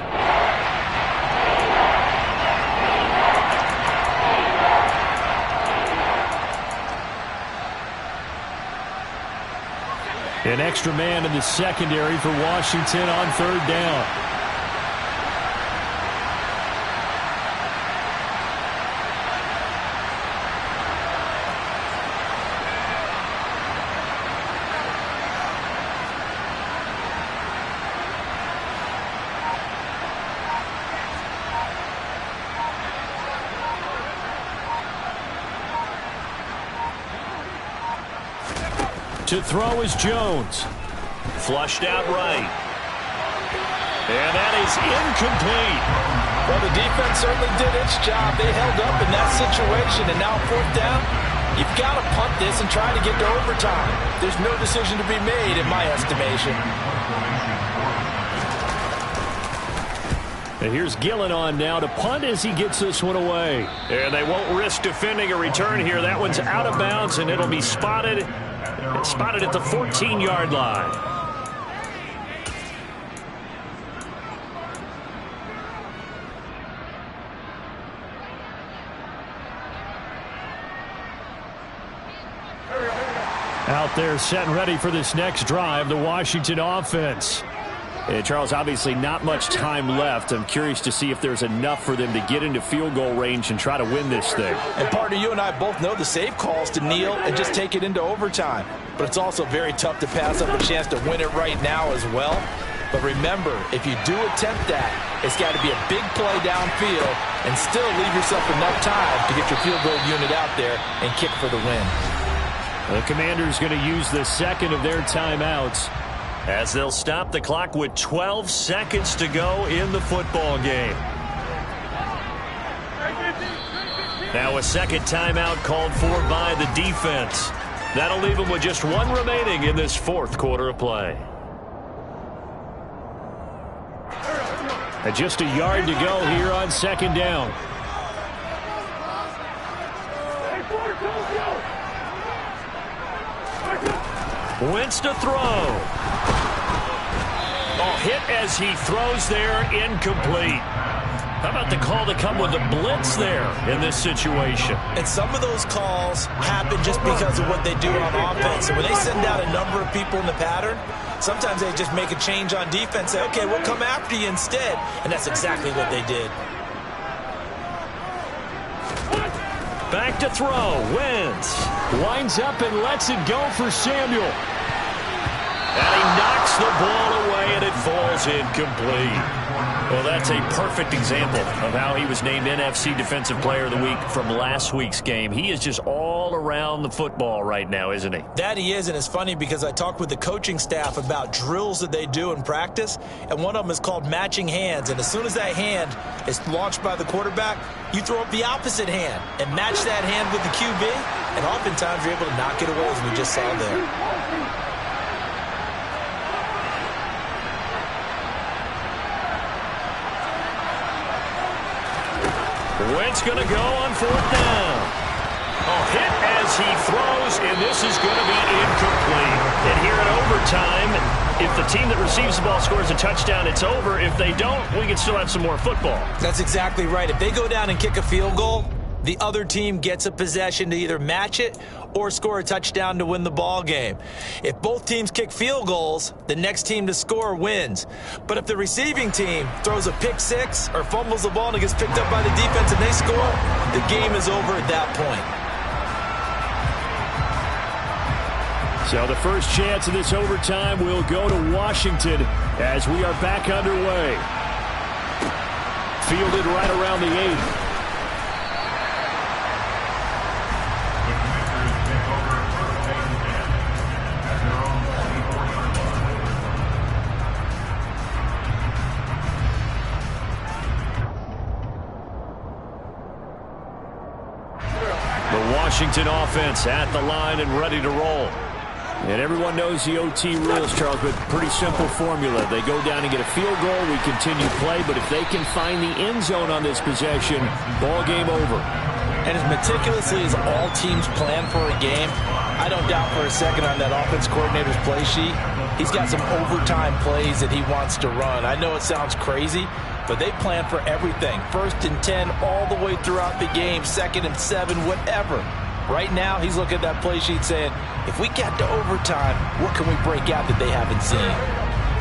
An extra man in the secondary for Washington on 3rd down. To throw is Jones. Flushed out right. And that is incomplete. Well, the defense certainly did its job. They held up in that situation. And now 4th down, you've got to punt this and try to get to overtime. There's no decision to be made in my estimation. And here's Gillen on now to punt as he gets this one away. And they won't risk defending a return here. That one's out of bounds, and it'll be spotted at the 14-yard line. Out there set and ready for this next drive, the Washington offense. Charles, obviously not much time left. I'm curious to see if there's enough for them to get into field goal range and try to win this thing. And partner, you and I both know the safe calls to kneel and just take it into overtime. But it's also very tough to pass up a chance to win it right now as well. But remember, if you do attempt that, it's got to be a big play downfield and still leave yourself enough time to get your field goal unit out there and kick for the win. The Commanders going to use the second of their timeouts as they'll stop the clock with 12 seconds to go in the football game. Now a second timeout called for by the defense. That'll leave them with just 1 remaining in this 4th quarter of play. And just a yard to go here on 2nd down. Wentz to throw. Oh, hit as he throws there, incomplete. How about the call to come with the blitz there in this situation? And some of those calls happen just because of what they do on offense. And when they send out a number of people in the pattern, sometimes they just make a change on defense, say, okay, we'll come after you instead. And that's exactly what they did. Back to throw. Wentz winds up and lets it go for Samuel. And he knocks the ball away, and it falls incomplete. Well, that's a perfect example of how he was named NFC Defensive Player of the Week from last week's game. He is just all around the football right now, isn't he? That he is, and it's funny because I talked with the coaching staff about drills that they do in practice, and one of them is called matching hands. And as soon as that hand is launched by the quarterback, you throw up the opposite hand and match that hand with the QB, and oftentimes you're able to knock it away, as we just saw there. Wentz going to go on 4th down. Oh, hit as looks, he throws, and this is going to be incomplete. And here in overtime, if the team that receives the ball scores a touchdown, it's over. If they don't, we can still have some more football. That's exactly right. If they go down and kick a field goal, the other team gets a possession to either match it or score a touchdown to win the ball game. If both teams kick field goals, the next team to score wins. But if the receiving team throws a pick six or fumbles the ball and it gets picked up by the defense and they score, the game is over at that point. So the first chance of this overtime will go to Washington as we are back underway. Fielded right around the 8. Washington offense at the line and ready to roll. And everyone knows the OT rules, Charles, but pretty simple formula. They go down and get a field goal, we continue play, but if they can find the end zone on this possession, ball game over. And as meticulously as all teams plan for a game, I don't doubt for a second on that offense coordinator's play sheet, he's got some overtime plays that he wants to run. I know it sounds crazy, but they plan for everything. 1st and 10 all the way throughout the game, 2nd and 7, whatever. Right now, he's looking at that play sheet saying, if we get to overtime, what can we break out that they haven't seen?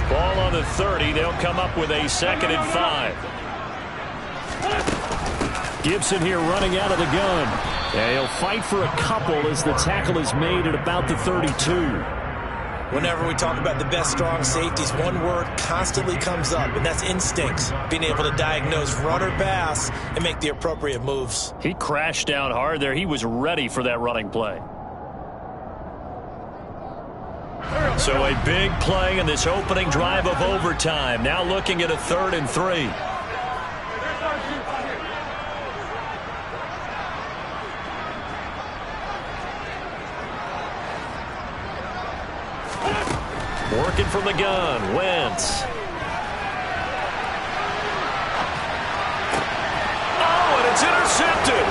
Ball on the 30. They'll come up with a 2nd and 5. Gibson here running out of the gun. And he'll fight for a couple as the tackle is made at about the 32. Whenever we talk about the best strong safeties, one word constantly comes up, and that's instincts. Being able to diagnose run or pass and make the appropriate moves. He crashed down hard there. He was ready for that running play. So a big play in this opening drive of overtime. Now looking at a 3rd and 3. Working from the gun, Wentz. Oh, and it's intercepted.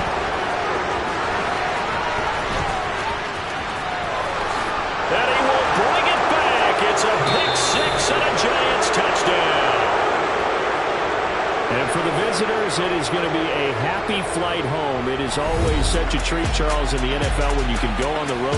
And he will bring it back. It's a pick six and a Giants touchdown. And for the visitors, it is going to be a happy flight home. It is always such a treat, Charles, in the NFL when you can go on the road